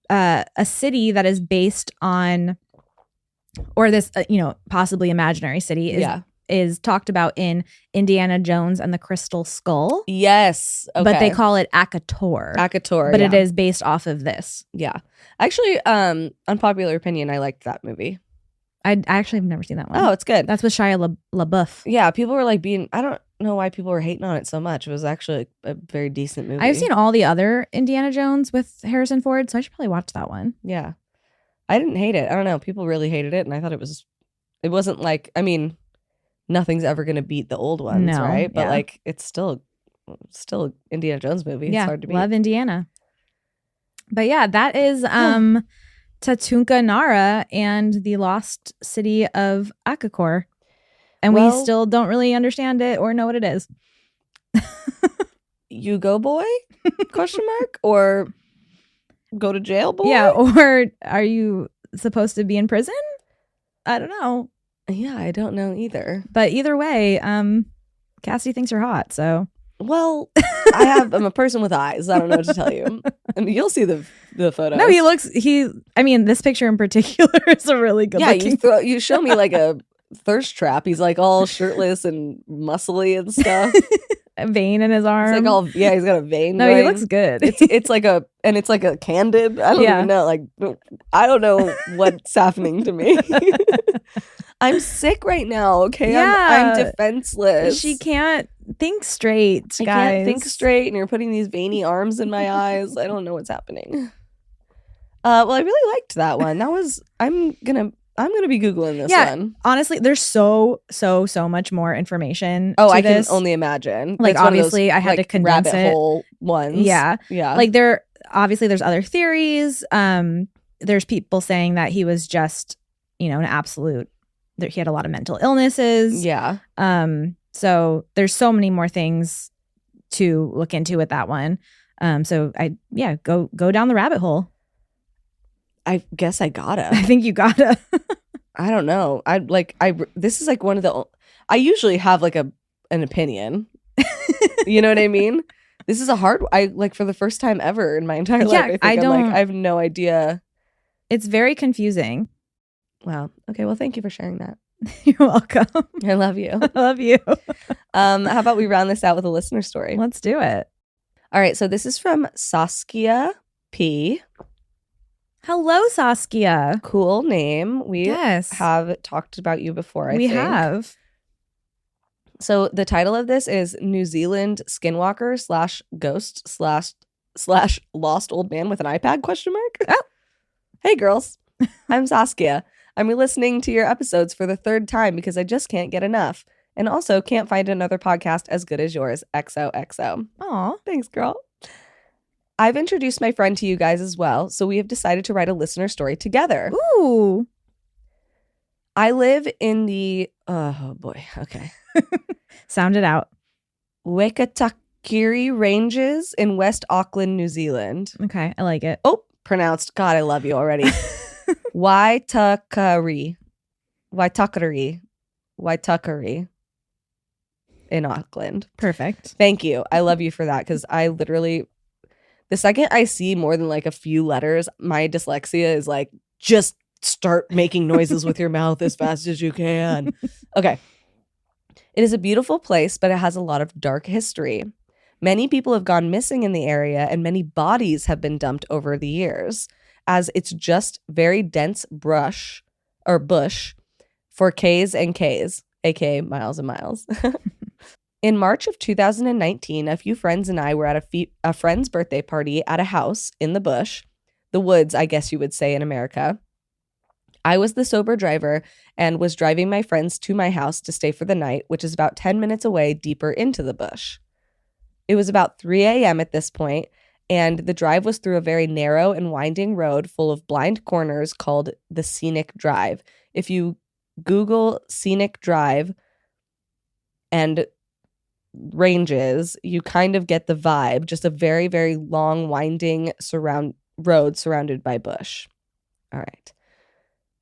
a city that is based on. Or this, possibly imaginary city is talked about in Indiana Jones and the Crystal Skull. Yes. Okay. But they call it Akator. But it is based off of this. Yeah. Actually, unpopular opinion, I liked that movie. I actually have never seen that one. Oh, it's good. That's with Shia LaBeouf. Yeah, people were like I don't know why people were hating on it so much. It was actually a very decent movie. I've seen all the other Indiana Jones with Harrison Ford, so I should probably watch that one. Yeah. I didn't hate it. I don't know. People really hated it, and I thought it wasn't like, I mean, nothing's ever going to beat the old ones, right? But like, it's still an Indiana Jones movie. It's hard to beat. Love Indiana. But yeah, that is Tatunca Nara and the lost city of Akakor. And we still don't really understand it or know what it is. You go, boy? Question mark? Or go to jail, boy? Yeah, or are you supposed to be in prison? I don't know. Yeah, I don't know either. But either way, Cassidy thinks you're hot, so. Well, I'm a person with eyes. I don't know what to tell you. I mean, you'll see the photos. No, I mean, this picture in particular is a really good looking. Yeah, you show me like a thirst trap. He's like all shirtless and muscly and stuff. A vein in his arm. It's like he's got a vein. No, he looks good. It's like a candid. I don't even know. Like, I don't know what's happening to me. I'm sick right now. Okay, I'm defenseless. She can't think straight. I can't think straight, and you're putting these veiny arms in my eyes. I don't know what's happening. Well, I really liked that one. That was. I'm gonna be Googling this one. Honestly, there's so much more information. Oh, I can only imagine. Like, obviously, I had to condense rabbit hole ones. Yeah. Like, there's other theories. There's people saying that he was just, an absolute. He had a lot of mental illnesses. Yeah. So there's so many more things to look into with that one. So go down the rabbit hole. I guess I gotta. I think you gotta. I don't know. This is like one of the. I usually have like an opinion. You know what I mean? This is a hard. For the first time ever in my entire life. I have no idea. It's very confusing. Wow. Okay. Well, thank you for sharing that. You're welcome. I love you. I love you. How about we round this out with a listener story? Let's do it. All right. So this is from Saskia P. Hello, Saskia. Cool name. We have talked about you before, I think. We have. So the title of this is New Zealand Skinwalker /ghost / lost old man with an iPad ? Oh. Hey, girls. I'm Saskia. I'm listening to your episodes for the third time because I just can't get enough. And also can't find another podcast as good as yours. XOXO. Aw. Thanks, girl. I've introduced my friend to you guys as well, so we have decided to write a listener story together. Ooh. I live in the... Oh, boy. Okay. Sound it out. Wekatakere Ranges in West Auckland, New Zealand. Okay, I like it. Oh, pronounced. God, I love you already. Waitakere in Auckland. Perfect. Thank you. I love you for that because I literally, the second I see more than like a few letters, my dyslexia is like, just start making noises with your mouth as fast as you can. Okay. It is a beautiful place, but it has a lot of dark history. Many people have gone missing in the area and many bodies have been dumped over the years, as it's just very dense bush for Ks and Ks, aka miles and miles. In March of 2019, a few friends and I were at a friend's birthday party at a house in the bush, the woods, I guess you would say in America. I was the sober driver and was driving my friends to my house to stay for the night, which is about 10 minutes away deeper into the bush. It was about 3 a.m. at this point, and the drive was through a very narrow and winding road full of blind corners called the Scenic Drive. If you Google Scenic Drive and ranges, you kind of get the vibe. Just a very, very long, winding road surrounded by bush. All right.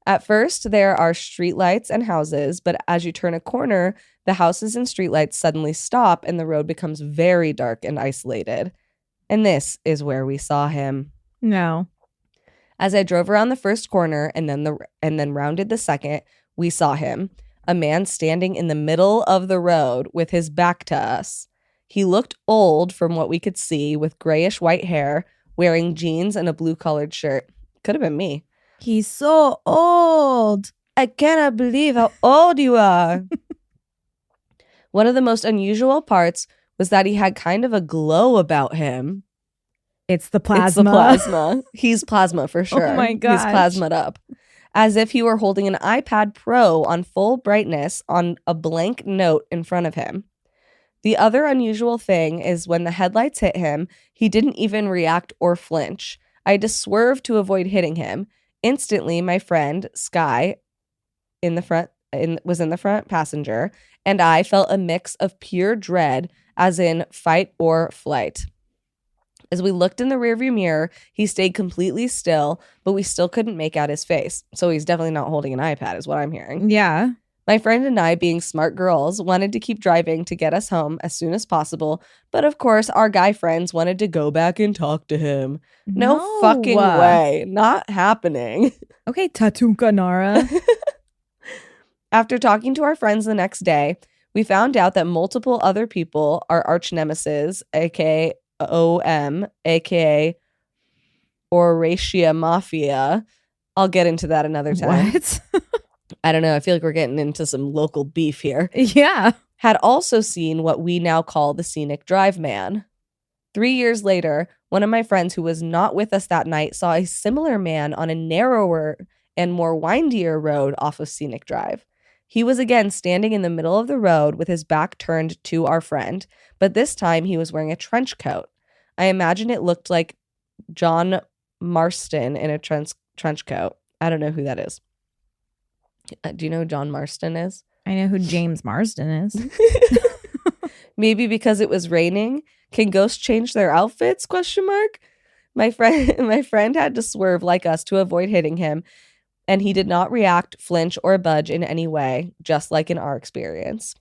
At first, there are streetlights and houses, but as you turn a corner, the houses and streetlights suddenly stop and the road becomes very dark and isolated. And this is where we saw him. No. As I drove around the first corner and then rounded the second, we saw him. A man standing in the middle of the road with his back to us. He looked old from what we could see, with grayish white hair, wearing jeans and a blue-colored shirt. Could have been me. He's so old. I cannot believe how old you are. One of the most unusual parts was that he had kind of a glow about him. It's the plasma. It's the plasma. He's plasma for sure. Oh my gosh. He's plasma'd up. As if he were holding an iPad Pro on full brightness on a blank note in front of him. The other unusual thing is when the headlights hit him, he didn't even react or flinch. I had to swerve to avoid hitting him. Instantly, my friend, Sky, was in the front passenger, and I felt a mix of pure dread, as in fight or flight. As we looked in the rearview mirror, he stayed completely still, but we still couldn't make out his face. So he's definitely not holding an iPad, is what I'm hearing. Yeah. My friend and I, being smart girls, wanted to keep driving to get us home as soon as possible. But of course, our guy friends wanted to go back and talk to him. No fucking way. Not happening. Okay, Tatunca Nara. After talking to our friends the next day, we found out that multiple other people, our arch nemesis, aka OM, aka Oratia Mafia. I'll get into that another time. What? I don't know. I feel like we're getting into some local beef here. Yeah. Had also seen what we now call the scenic drive man. 3 years later, one of my friends who was not with us that night saw a similar man on a narrower and more windier road off of Scenic Drive. He was again standing in the middle of the road with his back turned to our friend, but this time he was wearing a trench coat. I imagine it looked like John Marston in a trench coat. I don't know who that is. Do you know who John Marston is? I know who James Marsden is. Maybe because it was raining. Can ghosts change their outfits? ? My friend had to swerve like us to avoid hitting him, and he did not react, flinch, or budge in any way, just like in our experience.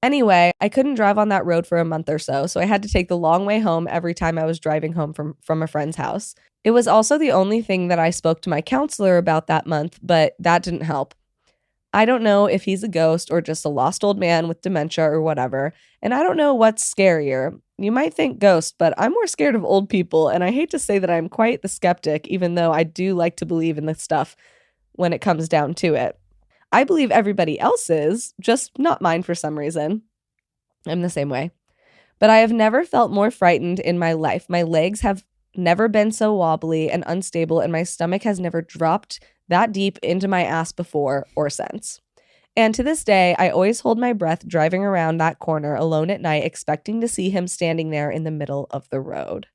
Anyway, I couldn't drive on that road for a month or so I had to take the long way home every time I was driving home from a friend's house. It was also the only thing that I spoke to my counselor about that month, but that didn't help. I don't know if he's a ghost or just a lost old man with dementia or whatever, and I don't know what's scarier. You might think ghost, but I'm more scared of old people, and I hate to say that I'm quite the skeptic, even though I do like to believe in this stuff when it comes down to it. I believe everybody else is, just not mine for some reason. I'm the same way. But I have never felt more frightened in my life. My legs have never been so wobbly and unstable, and my stomach has never dropped that deep into my ass before or since. And to this day, I always hold my breath driving around that corner alone at night, expecting to see him standing there in the middle of the road.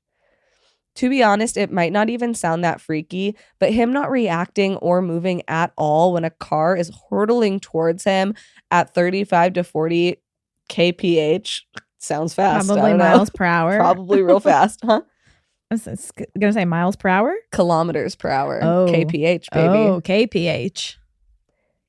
To be honest, it might not even sound that freaky, but him not reacting or moving at all when a car is hurtling towards him at 35 to 40 kph sounds fast. Probably miles per hour. Probably real fast, huh? I was going to say miles per hour? Kilometers per hour. Oh. kph, baby. Oh, kph.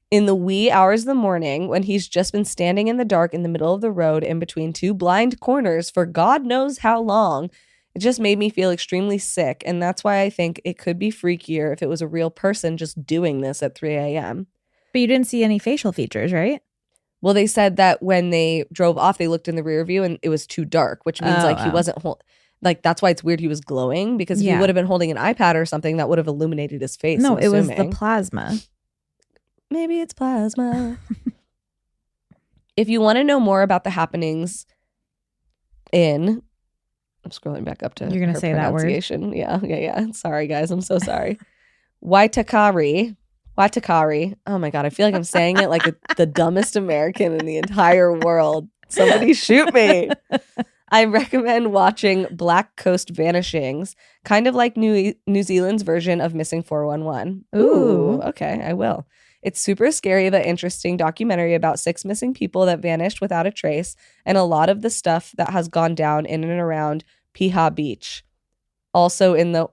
In the wee hours of the morning, when he's just been standing in the dark in the middle of the road in between two blind corners for God knows how long, it just made me feel extremely sick, and that's why I think it could be freakier if it was a real person just doing this at 3 a.m. But you didn't see any facial features, right? Well, they said that when they drove off, they looked in the rear view and it was too dark, which means he wasn't that's why it's weird he was glowing, because if he would have been holding an iPad or something, that would have illuminated his face. No, it was the plasma. Maybe it's plasma. If you want to know more about the happenings I'm scrolling back up to You're going to say that word? Yeah. Sorry, guys. I'm so sorry. Waitakere. Oh my God. I feel like I'm saying it like the dumbest American in the entire world. Somebody shoot me. I recommend watching Black Coast Vanishings, kind of like New Zealand's version of Missing 411. Ooh, okay, I will. It's super scary but interesting documentary about 6 missing people that vanished without a trace, and a lot of the stuff that has gone down in and around Piha Beach, also in the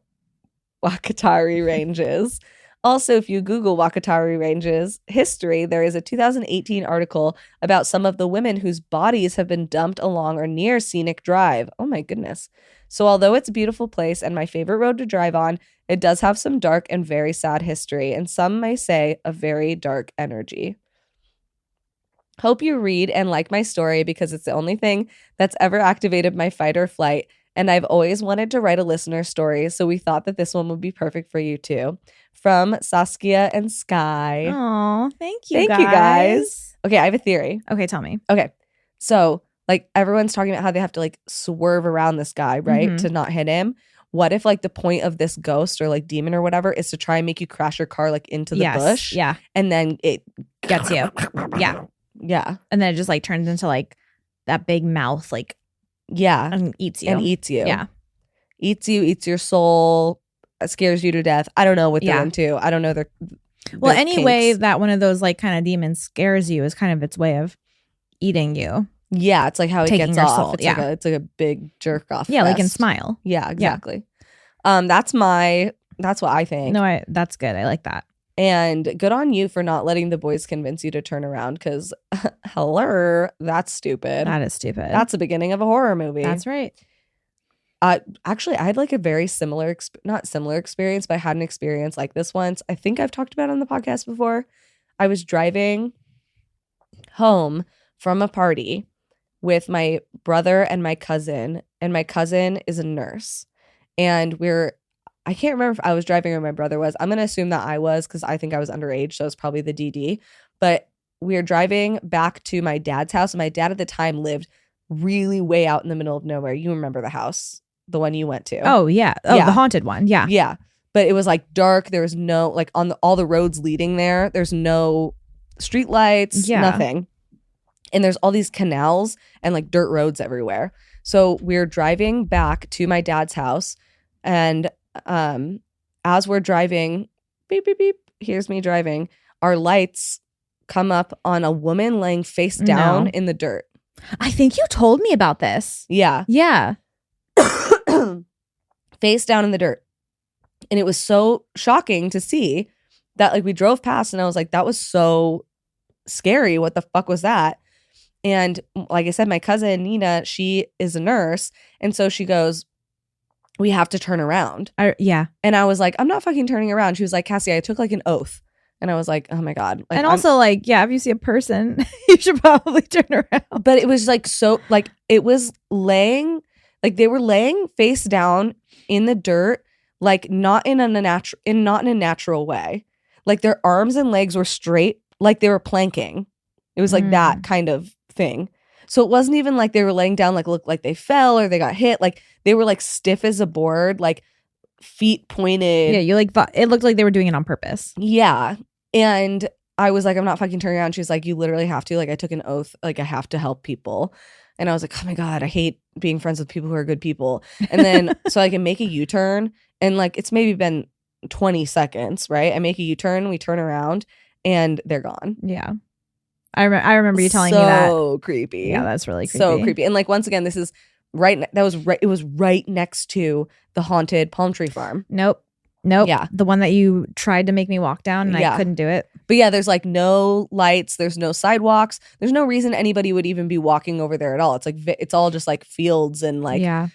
Wakatari Ranges. Also, if you Google Wakatari Ranges history, there is a 2018 article about some of the women whose bodies have been dumped along or near Scenic Drive. Oh my goodness. So although it's a beautiful place and my favorite road to drive on, it does have some dark and very sad history, and some may say a very dark energy. Hope you read and like my story, because it's the only thing that's ever activated my fight or flight, And I've always wanted to write a listener story, so we thought that this one would be perfect for you too. From Saskia and Sky. Oh, thank you, Thank you, guys. Okay, I have a theory. Okay, tell me. Okay, so like everyone's talking about how they have to like swerve around this guy, right, to not hit him. What if like the point of this ghost or like demon or whatever is to try and make you crash your car like into the bush? Yeah. And then it Gets you. Yeah. Yeah. And then it just like turns into like that big mouth, like, Yeah. and eats you. And eats you. Yeah. Eats you, eats your soul, scares you to death. I don't know what they're into. I don't know their Well, any way kinks. that one of those like kind of demons scares you is kind of its way of eating you. Yeah, it's like how it Taking gets your off. soul, It's like a big jerk off. Yeah, like in fest. Smile. Yeah, exactly. That's what I think. No, that's good. I like that. And good on you for not letting the boys convince you to turn around, because hello, that's stupid. That is stupid. That's the beginning of a horror movie. That's right. Actually, I had like a very similar, not similar experience, but I had an experience like this once. I think I've talked about it on the podcast before. I was driving home from a party with my brother and my cousin is a nurse. And I can't remember if I was driving or my brother was. I'm going to assume that I was, because I think I was underage, so it's probably the DD. But we were driving back to my dad's house, and my dad at the time lived really way out in the middle of nowhere. You remember the house, the one you went to. Oh, yeah. Oh, Yeah. the haunted one. Yeah. Yeah. But it was like dark. There was no, like on all the roads leading there's no street lights, nothing. And there's all these canals and like dirt roads everywhere. So we're driving back to my dad's house, and as we're driving, beep, beep, beep, here's me driving, our lights come up on a woman laying face down in the dirt. I think you told me about this. Yeah. Yeah. Face down in the dirt. And it was so shocking to see that, like, we drove past and I was like, that was so scary. What the fuck was that? And like I said, my cousin Nina, she is a nurse. And so she goes, we have to turn around. Yeah. And I was like, I'm not fucking turning around. She was like, Cassie, I took like an oath. And I was like, oh my God. Like, and also like, yeah, if you see a person, you should probably turn around. But it was like, so like it was laying, like they were laying face down in the dirt, like not in a natural way. Like their arms and legs were straight, like they were planking. It was like that kind of thing. So it wasn't even like they were laying down, like looked like they fell or they got hit. Like they were like stiff as a board, like feet pointed. Yeah, you like thought it looked like they were doing it on purpose. Yeah. And I was like, I'm not fucking turning around. She was like, you literally have to. Like, I took an oath. Like, I have to help people. And I was like, oh my God, I hate being friends with people who are good people. And then so I can make a U-turn. And like, it's maybe been 20 seconds, right? I make a U-turn, we turn around, and they're gone. Yeah. I remember you telling me that. So creepy. Yeah, that's really creepy. So creepy. And like, once again, this is it was right next to the haunted palm tree farm. Nope. Yeah. The one that you tried to make me walk down and I couldn't do it. But yeah, there's like no lights. There's no sidewalks. There's no reason anybody would even be walking over there at all. It's like, it's all just like fields and like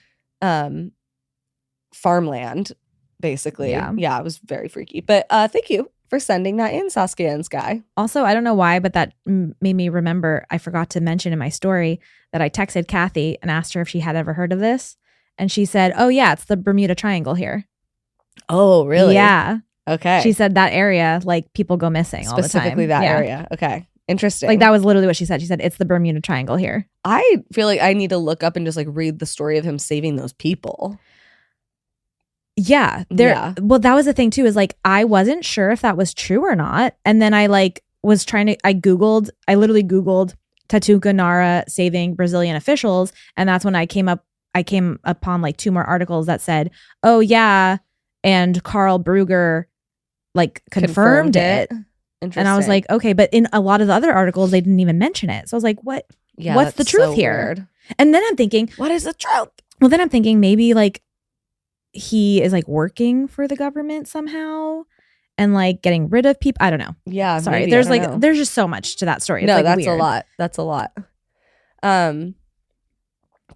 farmland, basically. Yeah, it was very freaky. But thank you for sending that in, Saskia and Sky. Also, I don't know why, but that made me remember, I forgot to mention in my story that I texted Kathy and asked her if she had ever heard of this. And she said, oh yeah, it's the Bermuda Triangle here. Oh, really? Yeah. Okay. She said that area, like people go missing all the time. Specifically that area. Okay. Interesting. Like that was literally what she said. She said, it's the Bermuda Triangle here. I feel like I need to look up and just like read the story of him saving those people. Yeah. Well, that was the thing too, is like, I wasn't sure if that was true or not. And then I like was trying to, I literally Googled Tatunca Nara saving Brazilian officials. And that's when I came upon like 2 more articles that said, oh yeah. And Carl Brugger like confirmed it. And I was like, okay, but in a lot of the other articles, they didn't even mention it. So I was like, what? Yeah, what's the truth here? Weird. And then I'm thinking, what is the truth? Well, then I'm thinking maybe like he is like working for the government somehow and like getting rid of people. I don't know. Yeah. Sorry. Maybe, there's like, there's just so much to that story. It's no, like that's weird. a lot. That's a lot.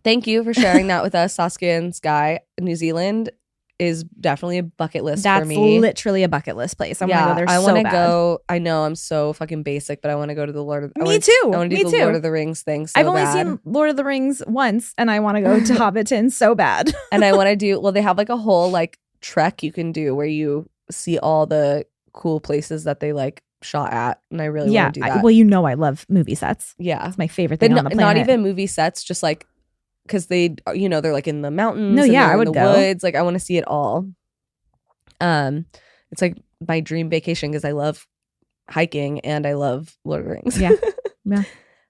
Thank you for sharing that with us, Saskia and Sky. New Zealand is definitely a bucket list That's for me. literally a bucket list place. I want to go there I so want to bad. go. I know I'm so fucking basic, but I want to go to the Lord of Me too. I want to do the Lord of the Rings thing so I've only bad. seen Lord of the Rings once, and I want to go to Hobbiton so bad. And I want to do, well, they have like a whole like trek you can do where you see all the cool places that they like shot at. And I really want to do that. Well, you know I love movie sets. Yeah. It's my favorite thing on the planet. Not even movie sets, just like, because they, you know, they're like in the mountains. No, and yeah, they're I in would the go. woods. Like I want to see it all. It's like my dream vacation because I love hiking and I love Lord of the Rings. Yeah. Yeah.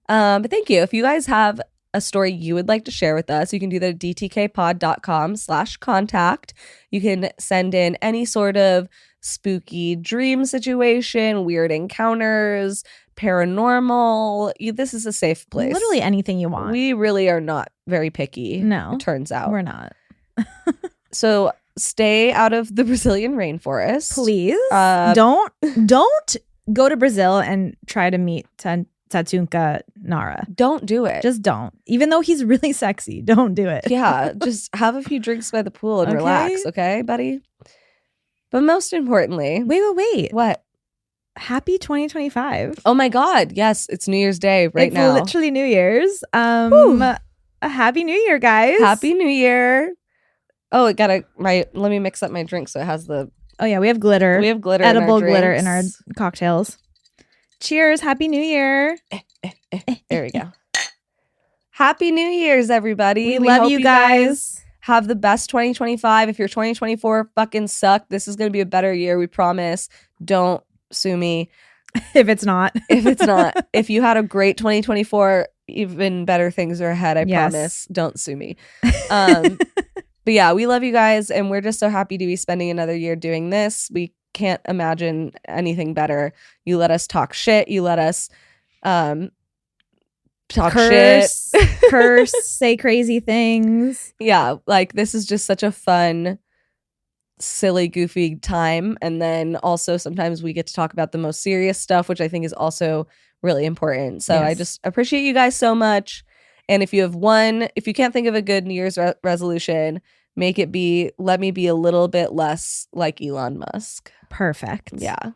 But thank you. If you guys have a story you would like to share with us, you can do that at dtkpod.com/contact. You can send in any sort of spooky dream situation, weird encounters, paranormal. This is a safe place. Literally anything you want. We really are not very picky. No. It turns out. We're not. So stay out of the Brazilian rainforest. Please. Don't go to Brazil and try to meet Tatunca Nara. Don't do it. Just don't. Even though he's really sexy, don't do it. Yeah, just have a few drinks by the pool and relax, okay, buddy? But most importantly, wait. What? Happy 2025. Oh my God, yes, it's New Year's Day right now. It's literally New Year's. A happy New Year, guys. Happy New Year. Oh, let me mix up my drink so it has the. Oh yeah, we have glitter. We have glitter. Edible glitter in our cocktails. Cheers. Happy New Year. There we go. Happy New Year's, everybody. We love you guys. Have the best 2025. If your 2024 fucking sucked, this is going to be a better year. We promise. Don't sue me. If it's not. If you had a great 2024, even better things are ahead. I promise. Don't sue me. But yeah, we love you guys. And we're just so happy to be spending another year doing this. We can't imagine anything better. You let us talk shit. You let us talk curse, shit. Say crazy things. Yeah, like this is just such a fun, silly, goofy time. And then also sometimes we get to talk about the most serious stuff, which I think is also really important. So I just appreciate you guys so much. And if you can't think of a good New Year's resolution, make it be, let me be a little bit less like Elon Musk. Perfect. Yeah.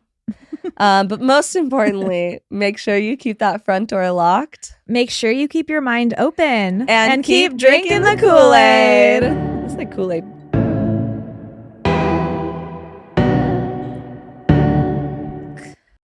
But most importantly, make sure you keep that front door locked. Make sure you keep your mind open. And keep drinking the Kool-Aid. It's like Kool-Aid.